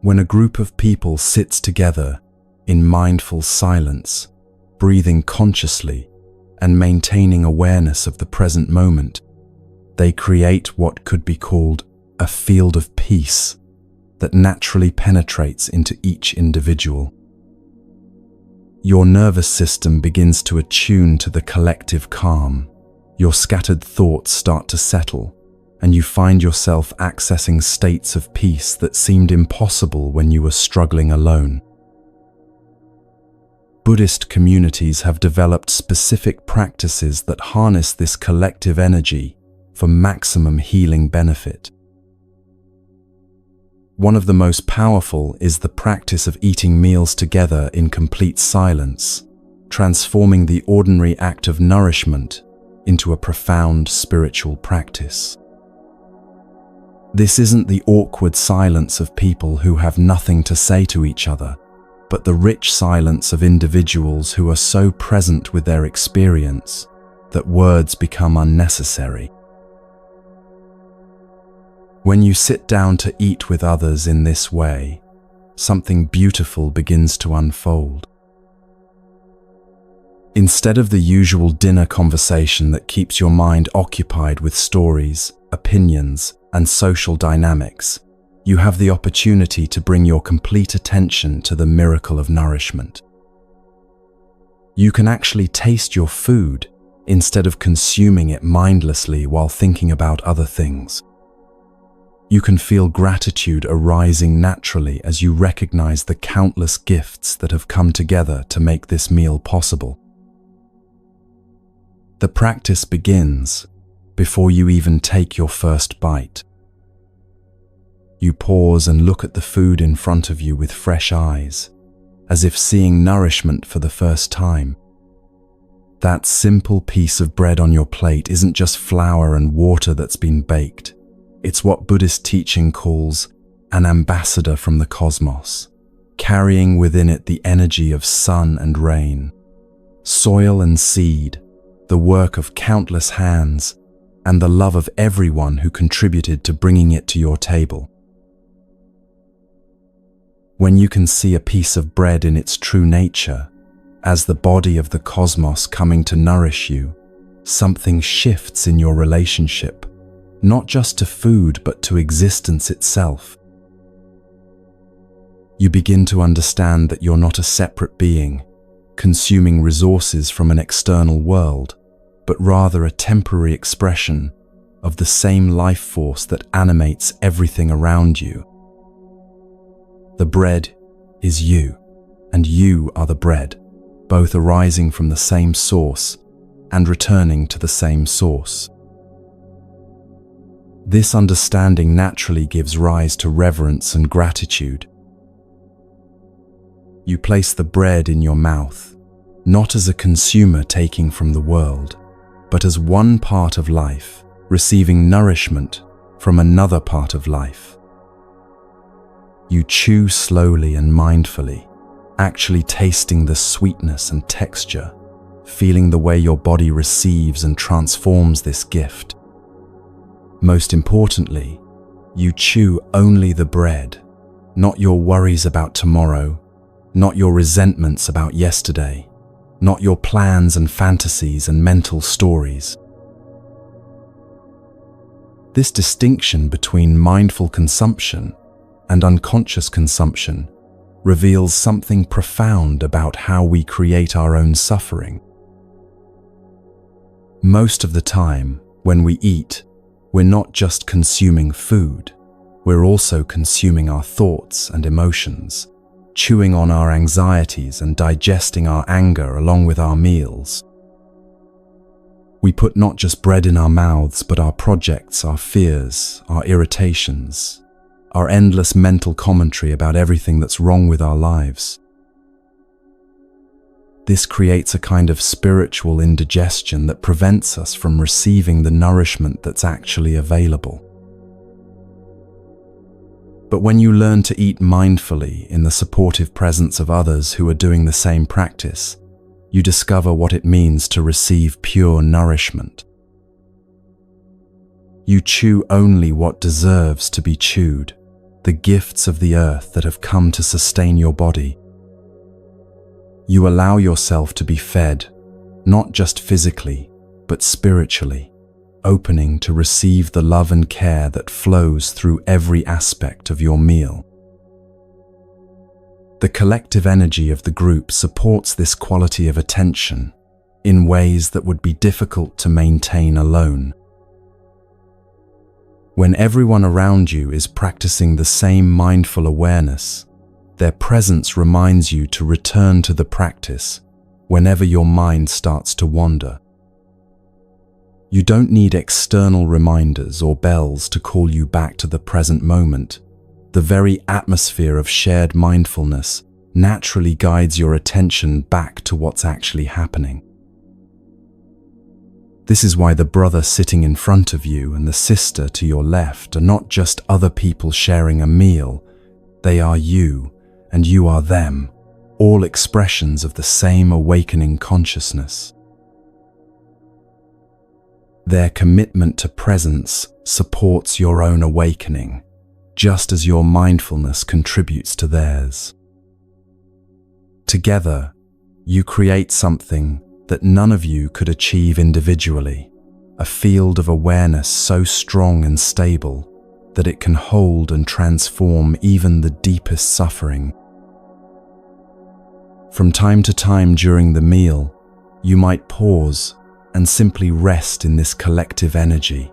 [SPEAKER 1] When a group of people sits together in mindful silence, breathing consciously and maintaining awareness of the present moment, they create what could be called a field of peace that naturally penetrates into each individual. Your nervous system begins to attune to the collective calm. Your scattered thoughts start to settle, and you find yourself accessing states of peace that seemed impossible when you were struggling alone. Buddhist communities have developed specific practices that harness this collective energy for maximum healing benefit. One of the most powerful is the practice of eating meals together in complete silence, transforming the ordinary act of nourishment into a profound spiritual practice. This isn't the awkward silence of people who have nothing to say to each other, but the rich silence of individuals who are so present with their experience that words become unnecessary. When you sit down to eat with others in this way, something beautiful begins to unfold. Instead of the usual dinner conversation that keeps your mind occupied with stories, opinions, and social dynamics, you have the opportunity to bring your complete attention to the miracle of nourishment. You can actually taste your food instead of consuming it mindlessly while thinking about other things. You can feel gratitude arising naturally as you recognize the countless gifts that have come together to make this meal possible. The practice begins before you even take your first bite. You pause and look at the food in front of you with fresh eyes, as if seeing nourishment for the first time. That simple piece of bread on your plate isn't just flour and water that's been baked. It's what Buddhist teaching calls an ambassador from the cosmos, carrying within it the energy of sun and rain, soil and seed, the work of countless hands, and the love of everyone who contributed to bringing it to your table. When you can see a piece of bread in its true nature, as the body of the cosmos coming to nourish you, something shifts in your relationship, not just to food but to existence itself. You begin to understand that you're not a separate being, consuming resources from an external world, but rather a temporary expression of the same life force that animates everything around you. The bread is you, and you are the bread, both arising from the same source and returning to the same source. This understanding naturally gives rise to reverence and gratitude. You place the bread in your mouth, not as a consumer taking from the world, but as one part of life, receiving nourishment from another part of life. You chew slowly and mindfully, actually tasting the sweetness and texture, feeling the way your body receives and transforms this gift. Most importantly, you chew only the bread, not your worries about tomorrow, not your resentments about yesterday, not your plans and fantasies and mental stories. This distinction between mindful consumption and unconscious consumption reveals something profound about how we create our own suffering. Most of the time, when we eat, we're not just consuming food, we're also consuming our thoughts and emotions, chewing on our anxieties and digesting our anger along with our meals. We put not just bread in our mouths, but our projects, our fears, our irritations, our endless mental commentary about everything that's wrong with our lives. This creates a kind of spiritual indigestion that prevents us from receiving the nourishment that's actually available. But when you learn to eat mindfully in the supportive presence of others who are doing the same practice, you discover what it means to receive pure nourishment. You chew only what deserves to be chewed, the gifts of the earth that have come to sustain your body. You allow yourself to be fed, not just physically, but spiritually, opening to receive the love and care that flows through every aspect of your meal. The collective energy of the group supports this quality of attention in ways that would be difficult to maintain alone. When everyone around you is practicing the same mindful awareness, their presence reminds you to return to the practice whenever your mind starts to wander. You don't need external reminders or bells to call you back to the present moment. The very atmosphere of shared mindfulness naturally guides your attention back to what's actually happening. This is why the brother sitting in front of you and the sister to your left are not just other people sharing a meal. They are you, and you are them, all expressions of the same awakening consciousness. Their commitment to presence supports your own awakening, just as your mindfulness contributes to theirs. Together, you create something that none of you could achieve individually, a field of awareness so strong and stable that it can hold and transform even the deepest suffering. From time to time during the meal, you might pause and simply rest in this collective energy,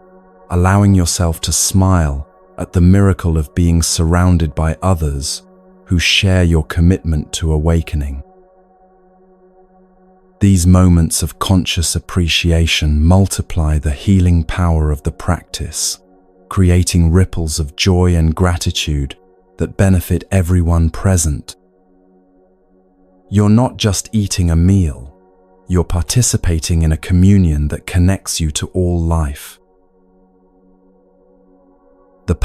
[SPEAKER 1] allowing yourself to smile at the miracle of being surrounded by others who share your commitment to awakening. These moments of conscious appreciation multiply the healing power of the practice, creating ripples of joy and gratitude that benefit everyone present. You're not just eating a meal. You're participating in a communion that connects you to all life.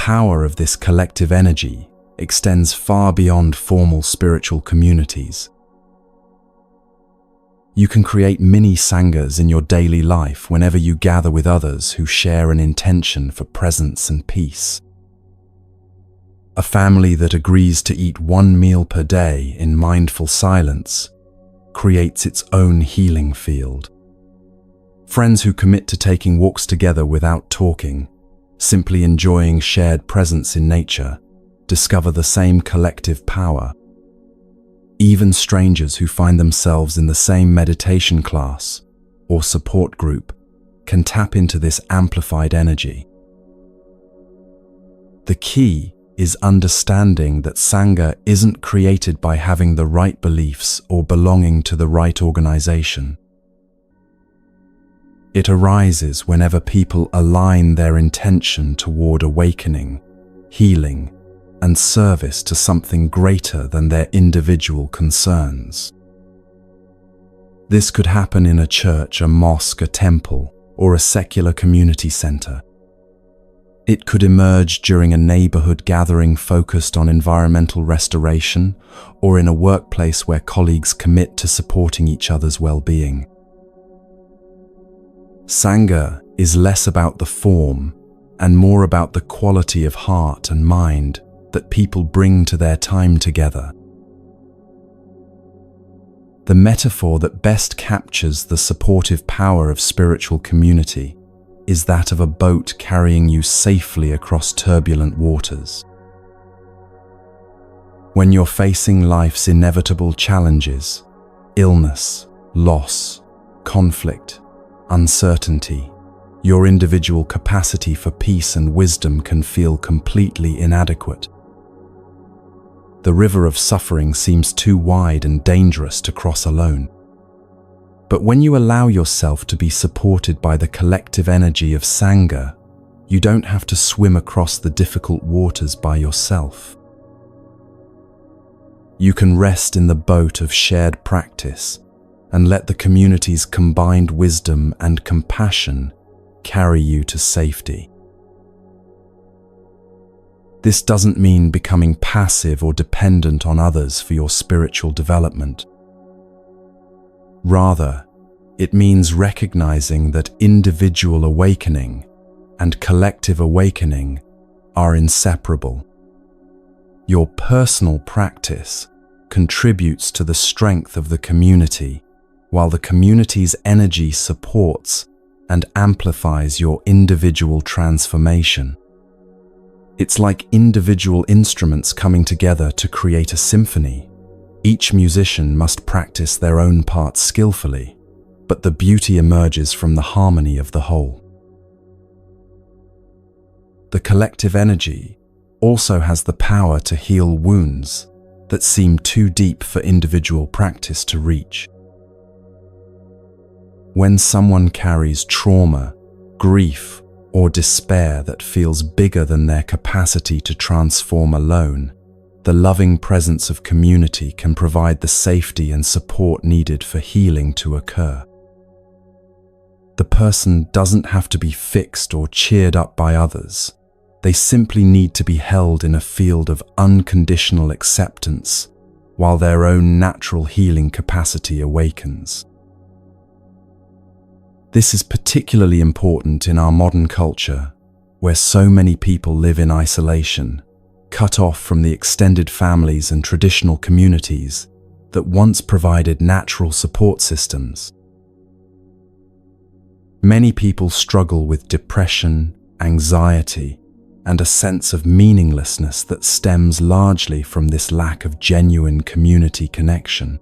[SPEAKER 1] power of this collective energy extends far beyond formal spiritual communities. You can create mini sanghas in your daily life whenever you gather with others who share an intention for presence and peace. A family that agrees to eat one meal per day in mindful silence creates its own healing field. Friends who commit to taking walks together without talking, simply enjoying shared presence in nature, discover the same collective power. Even strangers who find themselves in the same meditation class or support group can tap into this amplified energy. The key is understanding that Sangha isn't created by having the right beliefs or belonging to the right organization. It arises whenever people align their intention toward awakening, healing, and service to something greater than their individual concerns. This could happen in a church, a mosque, a temple, or a secular community center. It could emerge during a neighborhood gathering focused on environmental restoration, or in a workplace where colleagues commit to supporting each other's well-being. Sangha is less about the form and more about the quality of heart and mind that people bring to their time together. The metaphor that best captures the supportive power of spiritual community is that of a boat carrying you safely across turbulent waters. When you're facing life's inevitable challenges, illness, loss, conflict, uncertainty, your individual capacity for peace and wisdom can feel completely inadequate. The river of suffering seems too wide and dangerous to cross alone. But when you allow yourself to be supported by the collective energy of Sangha, you don't have to swim across the difficult waters by yourself. You can rest in the boat of shared practice and let the community's combined wisdom and compassion carry you to safety. This doesn't mean becoming passive or dependent on others for your spiritual development. Rather, it means recognizing that individual awakening and collective awakening are inseparable. Your personal practice contributes to the strength of the community, while the community's energy supports and amplifies your individual transformation. It's like individual instruments coming together to create a symphony. Each musician must practice their own part skillfully, but the beauty emerges from the harmony of the whole. The collective energy also has the power to heal wounds that seem too deep for individual practice to reach. When someone carries trauma, grief, or despair that feels bigger than their capacity to transform alone, the loving presence of community can provide the safety and support needed for healing to occur. The person doesn't have to be fixed or cheered up by others. They simply need to be held in a field of unconditional acceptance while their own natural healing capacity awakens. This is particularly important in our modern culture, where so many people live in isolation, cut off from the extended families and traditional communities that once provided natural support systems. Many people struggle with depression, anxiety, and a sense of meaninglessness that stems largely from this lack of genuine community connection.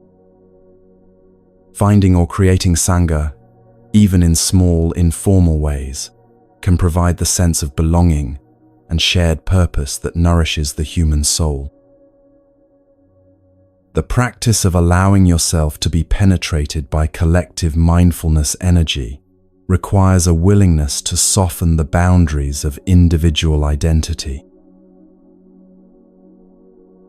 [SPEAKER 1] Finding or creating Sangha, even in small, informal ways, can provide the sense of belonging and shared purpose that nourishes the human soul. The practice of allowing yourself to be penetrated by collective mindfulness energy requires a willingness to soften the boundaries of individual identity.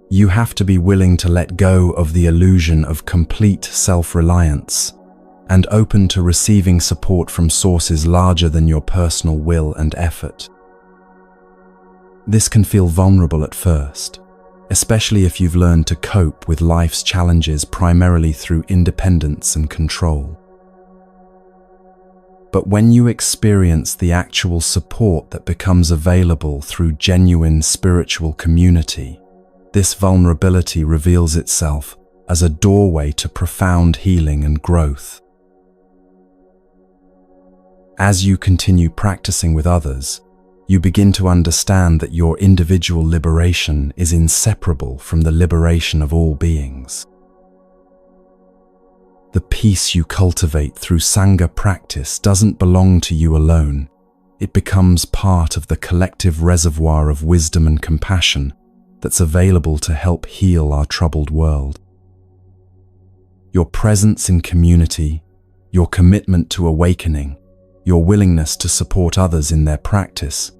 [SPEAKER 1] You have to be willing to let go of the illusion of complete self-reliance and open to receiving support from sources larger than your personal will and effort. This can feel vulnerable at first, especially if you've learned to cope with life's challenges primarily through independence and control. But when you experience the actual support that becomes available through genuine spiritual community, this vulnerability reveals itself as a doorway to profound healing and growth. As you continue practicing with others, you begin to understand that your individual liberation is inseparable from the liberation of all beings. The peace you cultivate through Sangha practice doesn't belong to you alone. It becomes part of the collective reservoir of wisdom and compassion that's available to help heal our troubled world. Your presence in community, your commitment to awakening, your willingness to support others in their practice,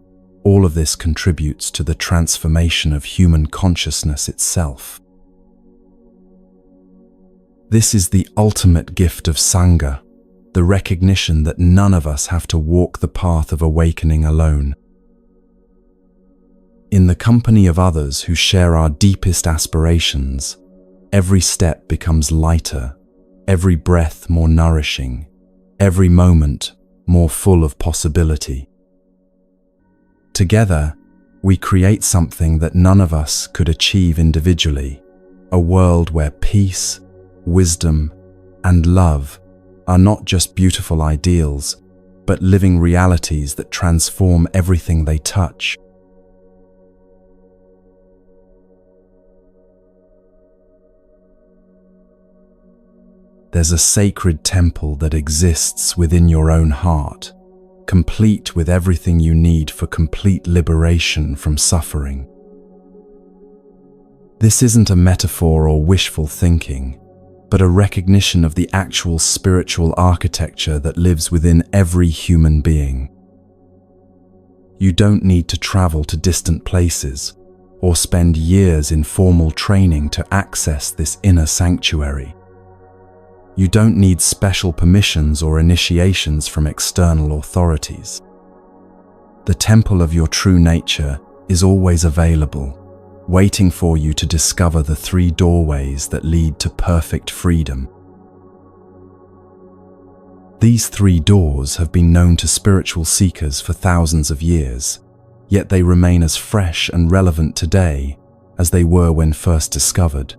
[SPEAKER 1] all of this contributes to the transformation of human consciousness itself. This is the ultimate gift of Sangha, the recognition that none of us have to walk the path of awakening alone. In the company of others who share our deepest aspirations, every step becomes lighter, every breath more nourishing, every moment more full of possibility. Together, we create something that none of us could achieve individually, a world where peace, wisdom, and love are not just beautiful ideals, but living realities that transform everything they touch. There's a sacred temple that exists within your own heart, complete with everything you need for complete liberation from suffering. This isn't a metaphor or wishful thinking, but a recognition of the actual spiritual architecture that lives within every human being. You don't need to travel to distant places or spend years in formal training to access this inner sanctuary. You don't need special permissions or initiations from external authorities. The temple of your true nature is always available, waiting for you to discover the 3 doorways that lead to perfect freedom. These 3 doors have been known to spiritual seekers for thousands of years, yet they remain as fresh and relevant today as they were when first discovered.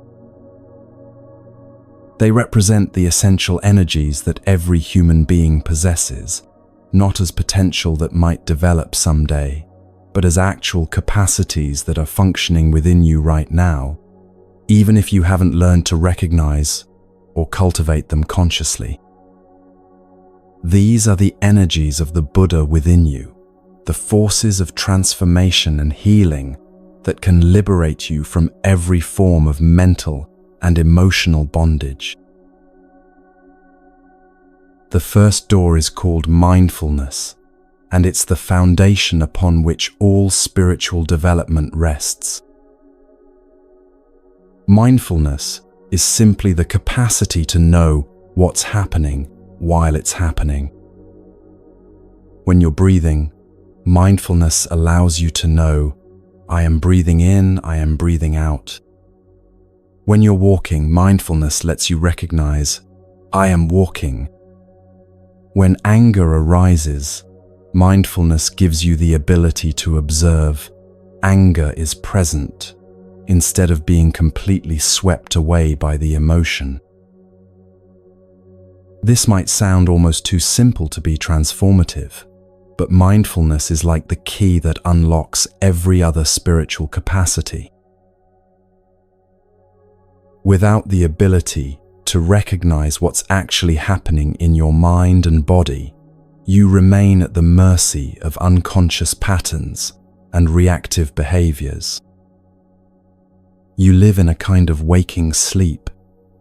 [SPEAKER 1] They represent the essential energies that every human being possesses, not as potential that might develop someday, but as actual capacities that are functioning within you right now, even if you haven't learned to recognize or cultivate them consciously. These are the energies of the Buddha within you, the forces of transformation and healing that can liberate you from every form of mental and emotional bondage. The first door is called mindfulness, and it's the foundation upon which all spiritual development rests. Mindfulness is simply the capacity to know what's happening while it's happening. When you're breathing, mindfulness allows you to know, I am breathing in, I am breathing out. When you're walking, mindfulness lets you recognize, I am walking. When anger arises, mindfulness gives you the ability to observe, anger is present, instead of being completely swept away by the emotion. This might sound almost too simple to be transformative, but mindfulness is like the key that unlocks every other spiritual capacity. Without the ability to recognize what's actually happening in your mind and body, you remain at the mercy of unconscious patterns and reactive behaviors. You live in a kind of waking sleep,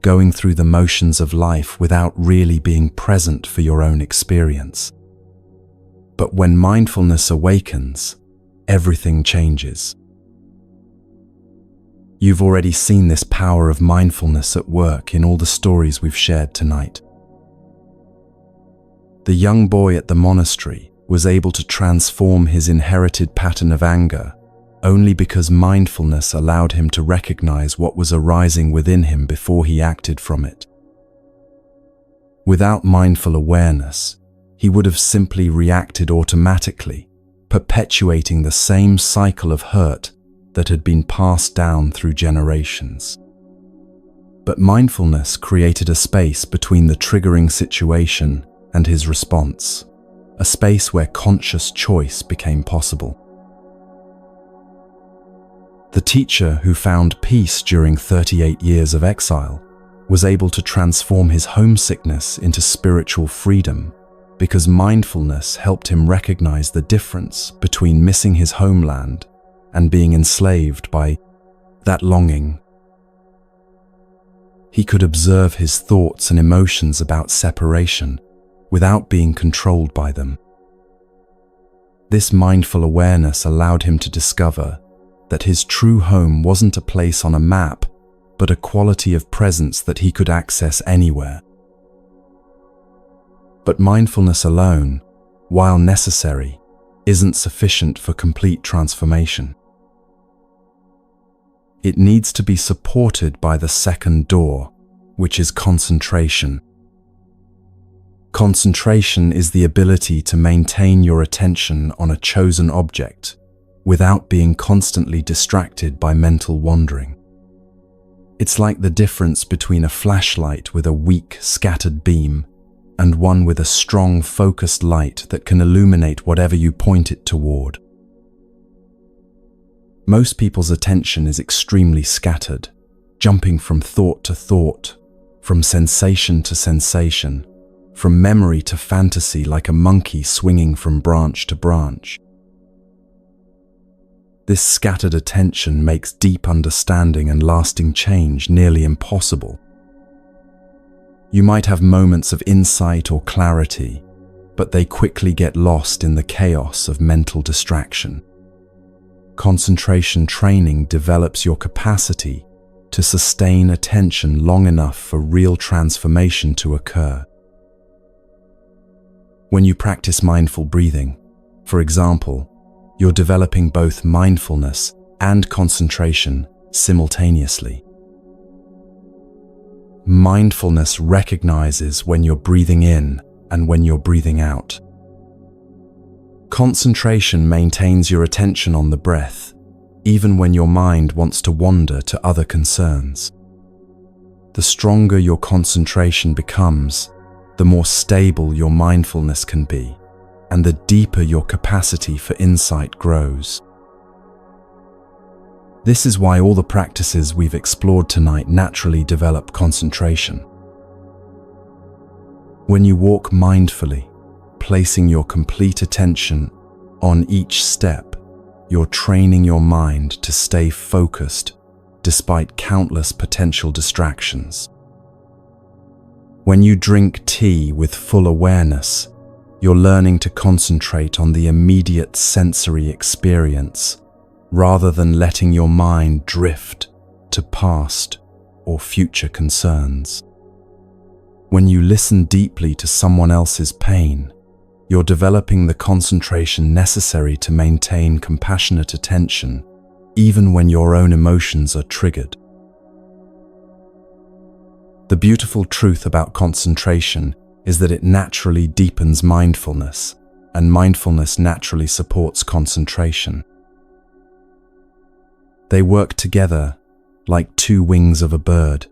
[SPEAKER 1] going through the motions of life without really being present for your own experience. But when mindfulness awakens, everything changes. You've already seen this power of mindfulness at work in all the stories we've shared tonight. The young boy at the monastery was able to transform his inherited pattern of anger only because mindfulness allowed him to recognize what was arising within him before he acted from it. Without mindful awareness, he would have simply reacted automatically, perpetuating the same cycle of hurt that had been passed down through generations. But mindfulness created a space between the triggering situation and his response, a space where conscious choice became possible. The teacher who found peace during 38 years of exile was able to transform his homesickness into spiritual freedom because mindfulness helped him recognize the difference between missing his homeland and being enslaved by that longing. He could observe his thoughts and emotions about separation without being controlled by them. This mindful awareness allowed him to discover that his true home wasn't a place on a map, but a quality of presence that he could access anywhere. But mindfulness alone, while necessary, isn't sufficient for complete transformation. It needs to be supported by the second door, which is concentration. Concentration is the ability to maintain your attention on a chosen object without being constantly distracted by mental wandering. It's like the difference between a flashlight with a weak, scattered beam and one with a strong, focused light that can illuminate whatever you point it toward. Most people's attention is extremely scattered, jumping from thought to thought, from sensation to sensation, from memory to fantasy, like a monkey swinging from branch to branch. This scattered attention makes deep understanding and lasting change nearly impossible. You might have moments of insight or clarity, but they quickly get lost in the chaos of mental distraction. Concentration training develops your capacity to sustain attention long enough for real transformation to occur. When you practice mindful breathing, for example, you're developing both mindfulness and concentration simultaneously. Mindfulness recognizes when you're breathing in and when you're breathing out. Concentration maintains your attention on the breath, even when your mind wants to wander to other concerns. The stronger your concentration becomes, the more stable your mindfulness can be, and the deeper your capacity for insight grows. This is why all the practices we've explored tonight naturally develop concentration. When you walk mindfully, placing your complete attention on each step, you're training your mind to stay focused despite countless potential distractions. When you drink tea with full awareness, you're learning to concentrate on the immediate sensory experience rather than letting your mind drift to past or future concerns. When you listen deeply to someone else's pain, you're developing the concentration necessary to maintain compassionate attention, even when your own emotions are triggered. The beautiful truth about concentration is that it naturally deepens mindfulness, and mindfulness naturally supports concentration. They work together like two wings of a bird,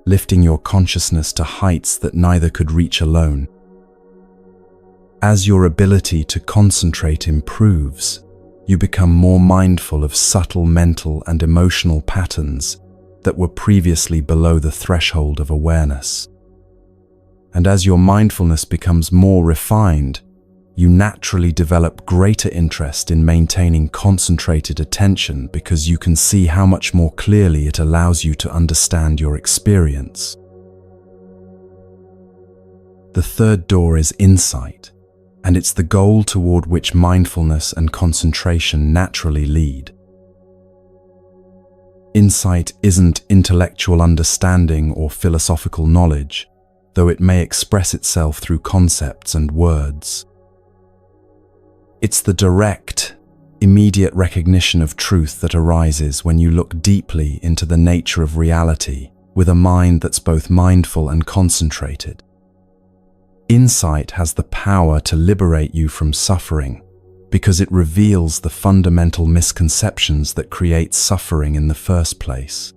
[SPEAKER 1] lifting your consciousness to heights that neither could reach alone. As your ability to concentrate improves, you become more mindful of subtle mental and emotional patterns that were previously below the threshold of awareness. And as your mindfulness becomes more refined, you naturally develop greater interest in maintaining concentrated attention because you can see how much more clearly it allows you to understand your experience. The third door is insight, and it's the goal toward which mindfulness and concentration naturally lead. Insight isn't intellectual understanding or philosophical knowledge, though it may express itself through concepts and words. It's the direct, immediate recognition of truth that arises when you look deeply into the nature of reality with a mind that's both mindful and concentrated. Insight has the power to liberate you from suffering because it reveals the fundamental misconceptions that create suffering in the first place.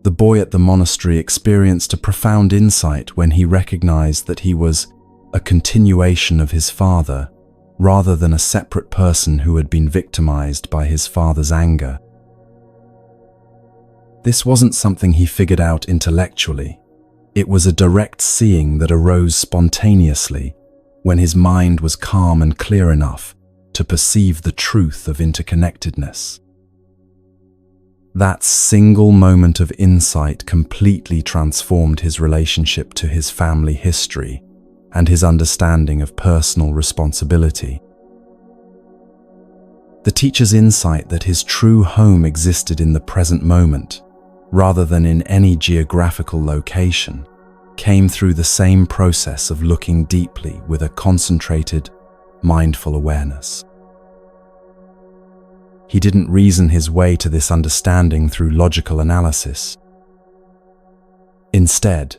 [SPEAKER 1] The boy at the monastery experienced a profound insight when he recognized that he was a continuation of his father, rather than a separate person who had been victimized by his father's anger. This wasn't something he figured out intellectually. It was a direct seeing that arose spontaneously when his mind was calm and clear enough to perceive the truth of interconnectedness. That single moment of insight completely transformed his relationship to his family history and his understanding of personal responsibility. The teacher's insight that his true home existed in the present moment, rather than in any geographical location, came through the same process of looking deeply with a concentrated, mindful awareness. He didn't reason his way to this understanding through logical analysis. Instead,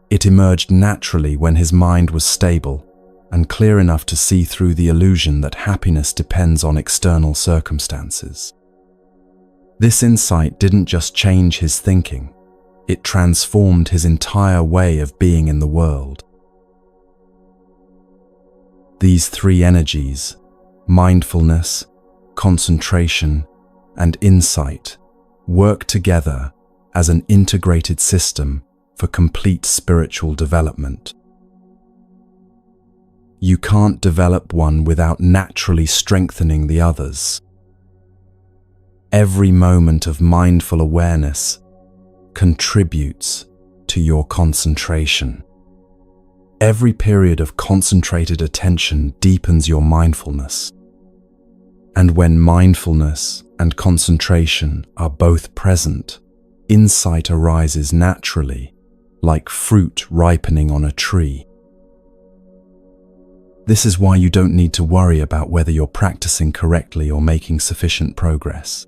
[SPEAKER 1] it emerged naturally when his mind was stable and clear enough to see through the illusion that happiness depends on external circumstances. This insight didn't just change his thinking, it transformed his entire way of being in the world. These three energies, mindfulness, concentration, and insight, work together as an integrated system for complete spiritual development. You can't develop one without naturally strengthening the others. Every moment of mindful awareness contributes to your concentration. Every period of concentrated attention deepens your mindfulness. And when mindfulness and concentration are both present, insight arises naturally, like fruit ripening on a tree. This is why you don't need to worry about whether you're practicing correctly or making sufficient progress.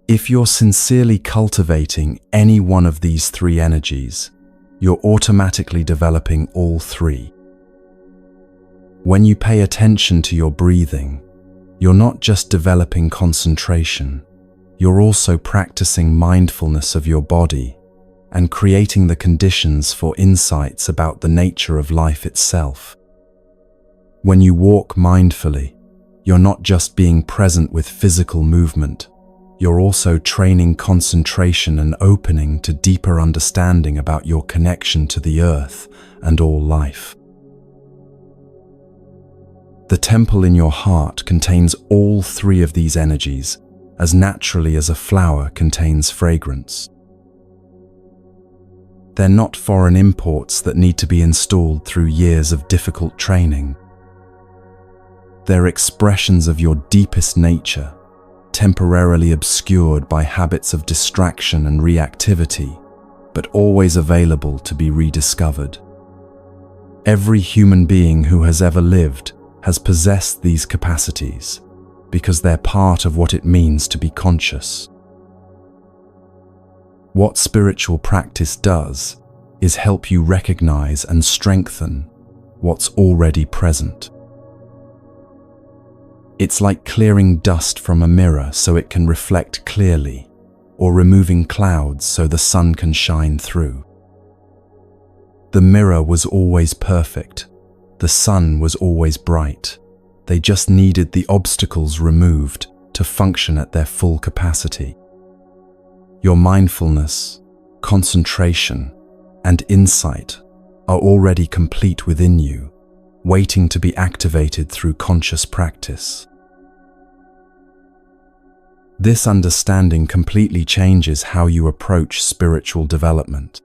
[SPEAKER 1] If you're sincerely cultivating any one of these three energies, you're automatically developing all three. When you pay attention to your breathing, you're not just developing concentration, you're also practicing mindfulness of your body and creating the conditions for insights about the nature of life itself. When you walk mindfully, you're not just being present with physical movement, you're also training concentration and opening to deeper understanding about your connection to the earth and all life. The temple in your heart contains all three of these energies as naturally as a flower contains fragrance. They're not foreign imports that need to be installed through years of difficult training. They're expressions of your deepest nature, temporarily obscured by habits of distraction and reactivity, but always available to be rediscovered. Every human being who has ever lived has possessed these capacities because they're part of what it means to be conscious. What spiritual practice does is help you recognize and strengthen what's already present. It's like clearing dust from a mirror so it can reflect clearly, or removing clouds so the sun can shine through. The mirror was always perfect. The sun was always bright. They just needed the obstacles removed to function at their full capacity. Your mindfulness, concentration, and insight are already complete within you, waiting to be activated through conscious practice. This understanding completely changes how you approach spiritual development.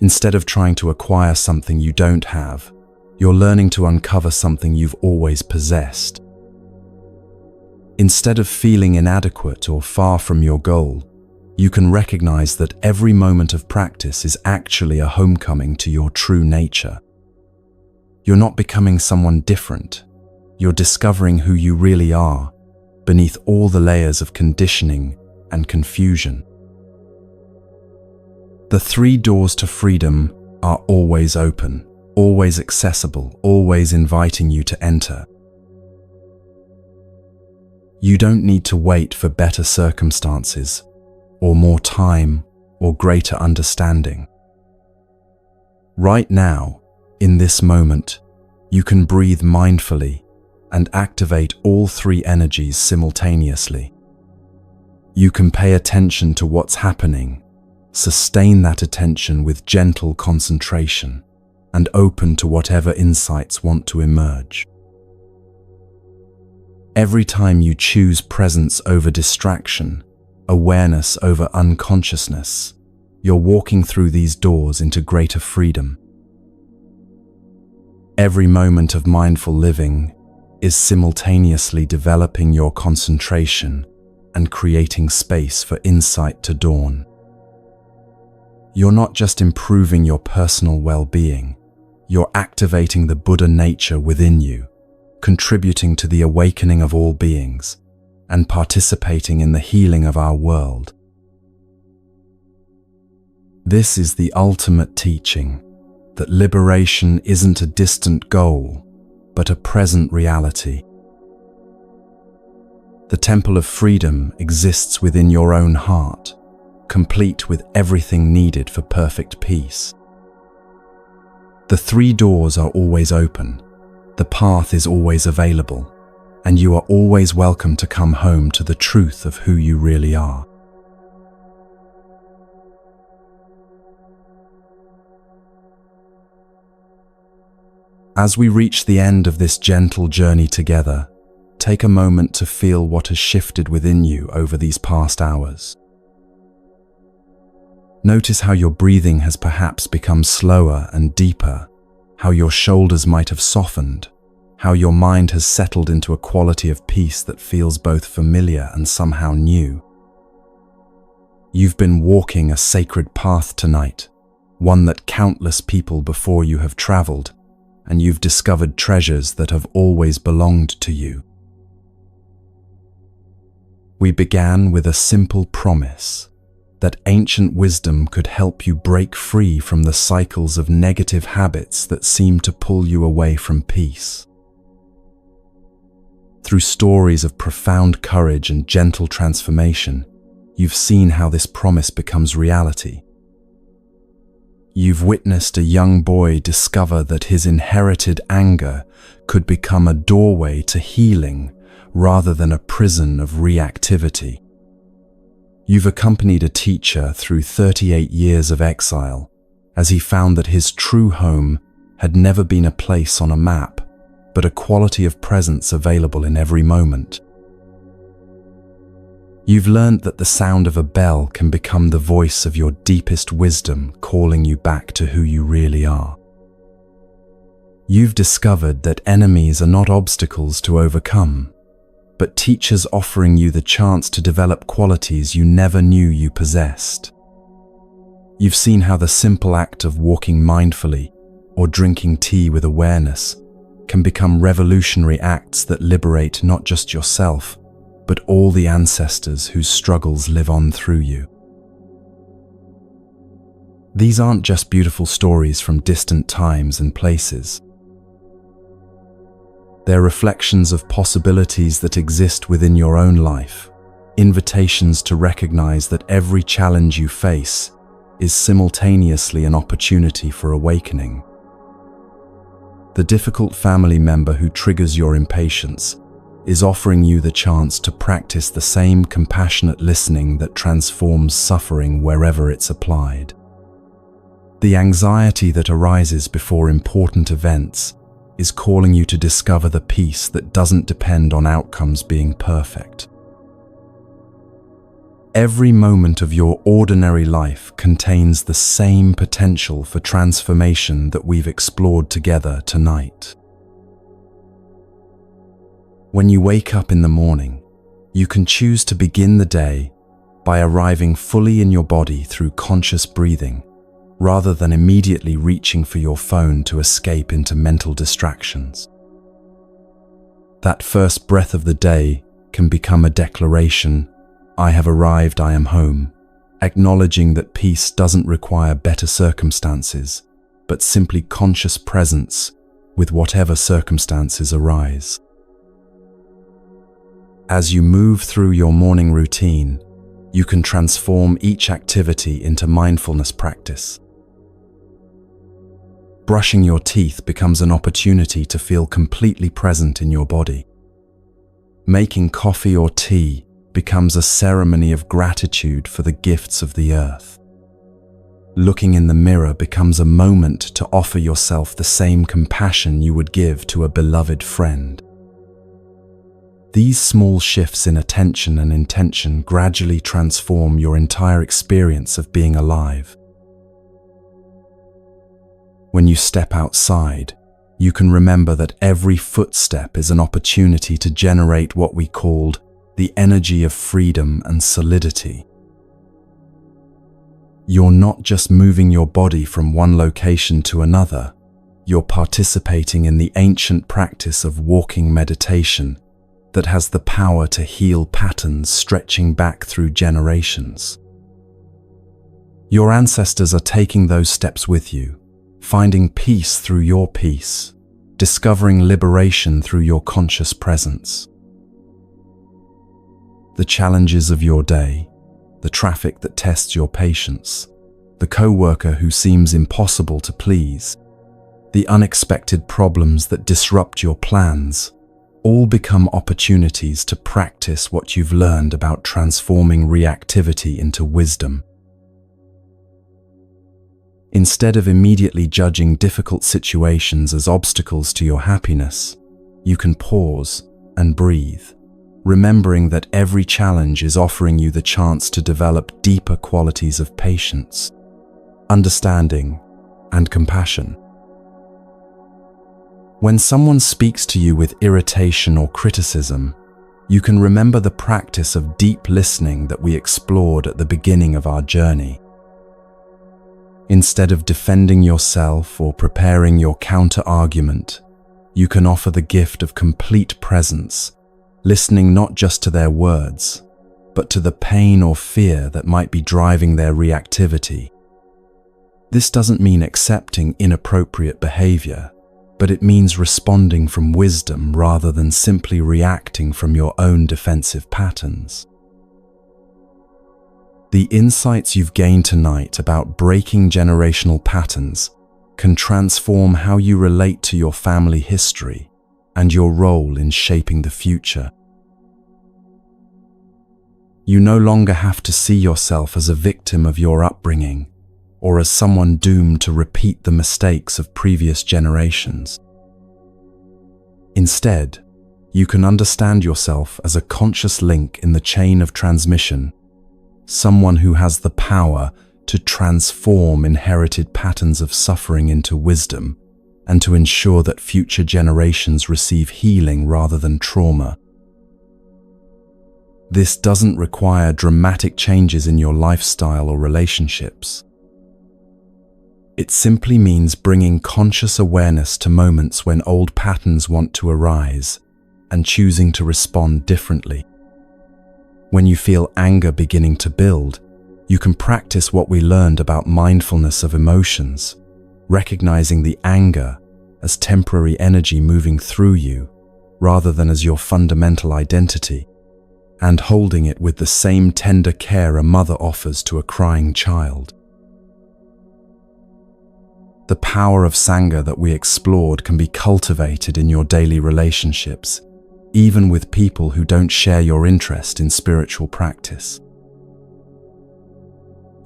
[SPEAKER 1] Instead of trying to acquire something you don't have, you're learning to uncover something you've always possessed. Instead of feeling inadequate or far from your goal, you can recognize that every moment of practice is actually a homecoming to your true nature. You're not becoming someone different. You're discovering who you really are, beneath all the layers of conditioning and confusion. The 3 doors to freedom are always open, always accessible, always inviting you to enter. You don't need to wait for better circumstances, or more time, or greater understanding. Right now, in this moment, you can breathe mindfully and activate all 3 energies simultaneously. You can pay attention to what's happening, sustain that attention with gentle concentration, and open to whatever insights want to emerge. Every time you choose presence over distraction, awareness over unconsciousness, you're walking through these doors into greater freedom. Every moment of mindful living is simultaneously developing your concentration and creating space for insight to dawn. You're not just improving your personal well-being, you're activating the Buddha nature within you, contributing to the awakening of all beings, and participating in the healing of our world. This is the ultimate teaching, that liberation isn't a distant goal, but a present reality. The temple of freedom exists within your own heart, complete with everything needed for perfect peace. The 3 doors are always open, the path is always available, and you are always welcome to come home to the truth of who you really are. As we reach the end of this gentle journey together, take a moment to feel what has shifted within you over these past hours. Notice how your breathing has perhaps become slower and deeper, how your shoulders might have softened, how your mind has settled into a quality of peace that feels both familiar and somehow new. You've been walking a sacred path tonight, one that countless people before you have traveled, and you've discovered treasures that have always belonged to you. We began with a simple promise that ancient wisdom could help you break free from the cycles of negative habits that seem to pull you away from peace. Through stories of profound courage and gentle transformation, you've seen how this promise becomes reality. You've witnessed a young boy discover that his inherited anger could become a doorway to healing rather than a prison of reactivity. You've accompanied a teacher through 38 years of exile as he found that his true home had never been a place on a map, but a quality of presence available in every moment. You've learned that the sound of a bell can become the voice of your deepest wisdom, calling you back to who you really are. You've discovered that enemies are not obstacles to overcome, but teachers offering you the chance to develop qualities you never knew you possessed. You've seen how the simple act of walking mindfully or drinking tea with awareness can become revolutionary acts that liberate not just yourself, but all the ancestors whose struggles live on through you. These aren't just beautiful stories from distant times and places. They're reflections of possibilities that exist within your own life, invitations to recognize that every challenge you face is simultaneously an opportunity for awakening. The difficult family member who triggers your impatience is offering you the chance to practice the same compassionate listening that transforms suffering wherever it's applied. The anxiety that arises before important events is calling you to discover the peace that doesn't depend on outcomes being perfect. Every moment of your ordinary life contains the same potential for transformation that we've explored together tonight. When you wake up in the morning, you can choose to begin the day by arriving fully in your body through conscious breathing, rather than immediately reaching for your phone to escape into mental distractions. That first breath of the day can become a declaration, "I have arrived, I am home," acknowledging that peace doesn't require better circumstances, but simply conscious presence with whatever circumstances arise. As you move through your morning routine, you can transform each activity into mindfulness practice. Brushing your teeth becomes an opportunity to feel completely present in your body. Making coffee or tea becomes a ceremony of gratitude for the gifts of the earth. Looking in the mirror becomes a moment to offer yourself the same compassion you would give to a beloved friend. These small shifts in attention and intention gradually transform your entire experience of being alive. When you step outside, you can remember that every footstep is an opportunity to generate what we called the energy of freedom and solidity. You're not just moving your body from one location to another, you're participating in the ancient practice of walking meditation that has the power to heal patterns stretching back through generations. Your ancestors are taking those steps with you, finding peace through your peace, discovering liberation through your conscious presence. The challenges of your day, the traffic that tests your patience, the coworker who seems impossible to please, the unexpected problems that disrupt your plans, all become opportunities to practice what you've learned about transforming reactivity into wisdom. Instead of immediately judging difficult situations as obstacles to your happiness, you can pause and breathe, remembering that every challenge is offering you the chance to develop deeper qualities of patience, understanding, and compassion. When someone speaks to you with irritation or criticism, you can remember the practice of deep listening that we explored at the beginning of our journey. Instead of defending yourself or preparing your counter-argument, you can offer the gift of complete presence, listening not just to their words, but to the pain or fear that might be driving their reactivity. This doesn't mean accepting inappropriate behavior, but it means responding from wisdom rather than simply reacting from your own defensive patterns. The insights you've gained tonight about breaking generational patterns can transform how you relate to your family history and your role in shaping the future. You no longer have to see yourself as a victim of your upbringing or as someone doomed to repeat the mistakes of previous generations. Instead, you can understand yourself as a conscious link in the chain of transmission, someone who has the power to transform inherited patterns of suffering into wisdom and to ensure that future generations receive healing rather than trauma. This doesn't require dramatic changes in your lifestyle or relationships. It simply means bringing conscious awareness to moments when old patterns want to arise and choosing to respond differently. When you feel anger beginning to build, you can practice what we learned about mindfulness of emotions, recognizing the anger as temporary energy moving through you rather than as your fundamental identity, and holding it with the same tender care a mother offers to a crying child. The power of Sangha that we explored can be cultivated in your daily relationships, even with people who don't share your interest in spiritual practice.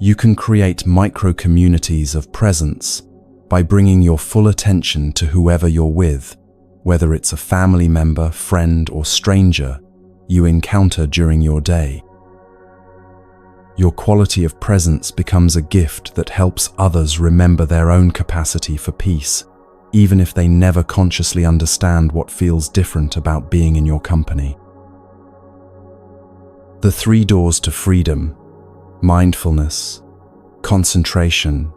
[SPEAKER 1] You can create micro-communities of presence by bringing your full attention to whoever you're with, whether it's a family member, friend, or stranger you encounter during your day. Your quality of presence becomes a gift that helps others remember their own capacity for peace, even if they never consciously understand what feels different about being in your company. The 3 doors to freedom: mindfulness, concentration,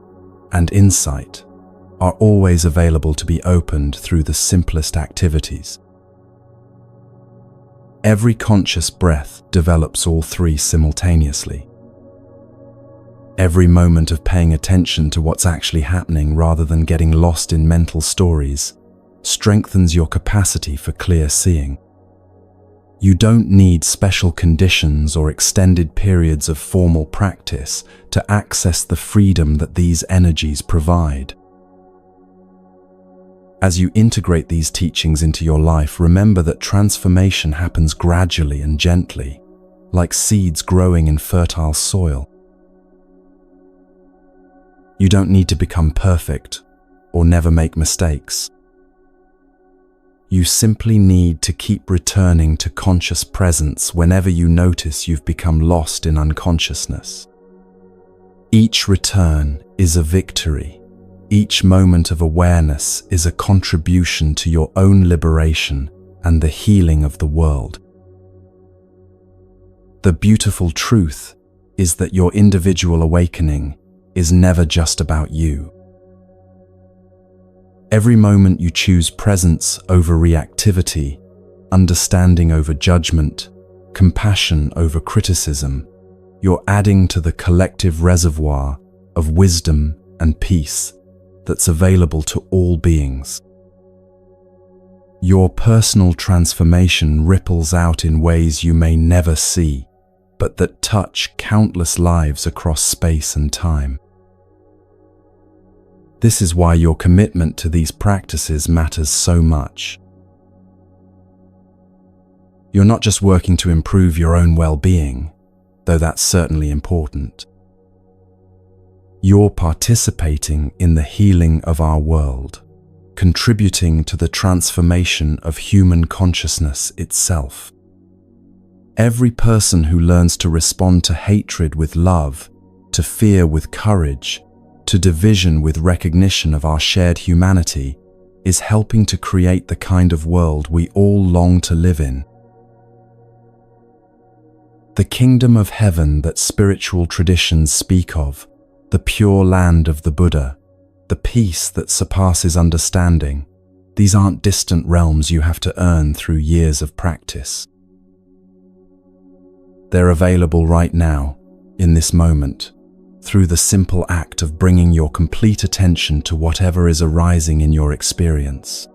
[SPEAKER 1] and insight are always available to be opened through the simplest activities. Every conscious breath develops all three simultaneously. Every moment of paying attention to what's actually happening rather than getting lost in mental stories strengthens your capacity for clear seeing. You don't need special conditions or extended periods of formal practice to access the freedom that these energies provide. As you integrate these teachings into your life, remember that transformation happens gradually and gently, like seeds growing in fertile soil. You don't need to become perfect or never make mistakes. You simply need to keep returning to conscious presence whenever you notice you've become lost in unconsciousness. Each return is a victory. Each moment of awareness is a contribution to your own liberation and the healing of the world. The beautiful truth is that your individual awakening is never just about you. Every moment you choose presence over reactivity, understanding over judgment, compassion over criticism, you're adding to the collective reservoir of wisdom and peace that's available to all beings. Your personal transformation ripples out in ways you may never see, but that touch countless lives across space and time. This is why your commitment to these practices matters so much. You're not just working to improve your own well-being, though that's certainly important. You're participating in the healing of our world, contributing to the transformation of human consciousness itself. Every person who learns to respond to hatred with love, to fear with courage, to division with recognition of our shared humanity, is helping to create the kind of world we all long to live in. The kingdom of heaven that spiritual traditions speak of, the pure land of the Buddha, the peace that surpasses understanding, these aren't distant realms you have to earn through years of practice. They're available right now, in this moment, through the simple act of bringing your complete attention to whatever is arising in your experience.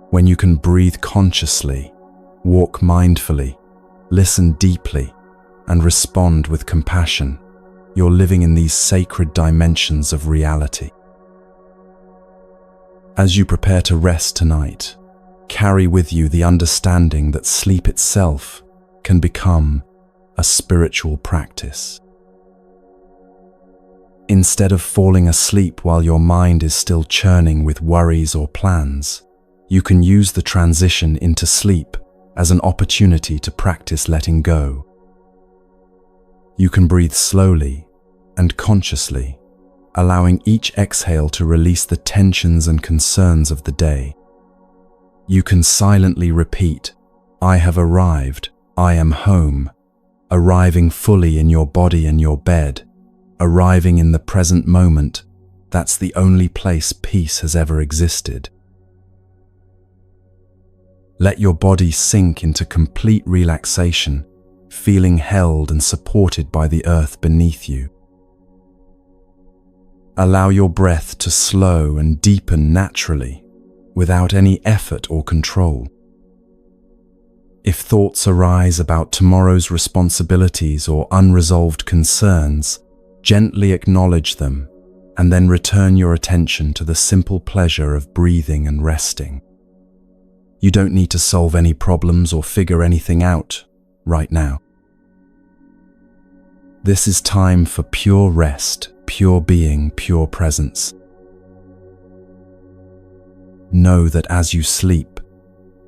[SPEAKER 1] When you can breathe consciously, walk mindfully, listen deeply, and respond with compassion, you're living in these sacred dimensions of reality. As you prepare to rest tonight, carry with you the understanding that sleep itself can become a spiritual practice. Instead of falling asleep while your mind is still churning with worries or plans, you can use the transition into sleep as an opportunity to practice letting go. You can breathe slowly and consciously, allowing each exhale to release the tensions and concerns of the day. You can silently repeat, "I have arrived, I am home," arriving fully in your body and your bed, arriving in the present moment. That's the only place peace has ever existed. Let your body sink into complete relaxation, feeling held and supported by the earth beneath you. Allow your breath to slow and deepen naturally, without any effort or control. If thoughts arise about tomorrow's responsibilities or unresolved concerns, gently acknowledge them and then return your attention to the simple pleasure of breathing and resting. You don't need to solve any problems or figure anything out right now. This is time for pure rest, pure being, pure presence. Know that as you sleep,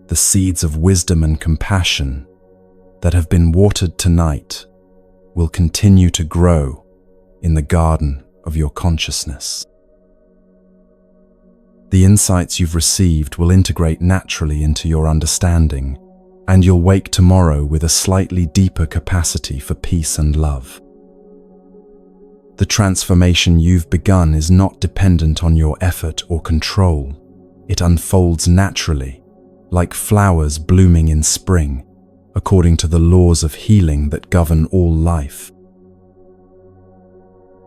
[SPEAKER 1] the seeds of wisdom and compassion that have been watered tonight will continue to grow in the garden of your consciousness. The insights you've received will integrate naturally into your understanding, and you'll wake tomorrow with a slightly deeper capacity for peace and love. The transformation you've begun is not dependent on your effort or control. It unfolds naturally, like flowers blooming in spring, according to the laws of healing that govern all life.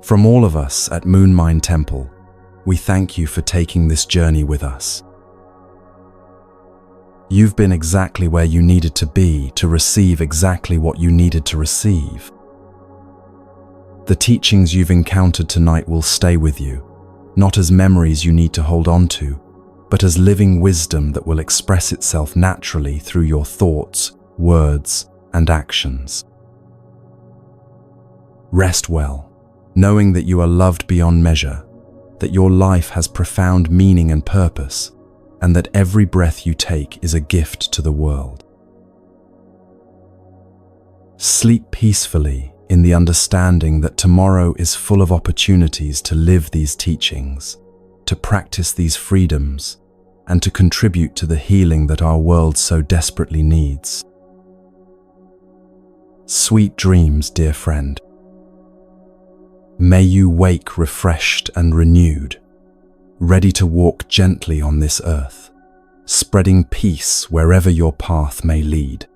[SPEAKER 1] From all of us at Moonmind Temple, we thank you for taking this journey with us. You've been exactly where you needed to be to receive exactly what you needed to receive. The teachings you've encountered tonight will stay with you, not as memories you need to hold on to, but as living wisdom that will express itself naturally through your thoughts, words, and actions. Rest well, knowing that you are loved beyond measure, that your life has profound meaning and purpose, and that every breath you take is a gift to the world. Sleep peacefully in the understanding that tomorrow is full of opportunities to live these teachings, to practice these freedoms, and to contribute to the healing that our world so desperately needs. Sweet dreams, dear friend. May you wake refreshed and renewed, ready to walk gently on this earth, spreading peace wherever your path may lead.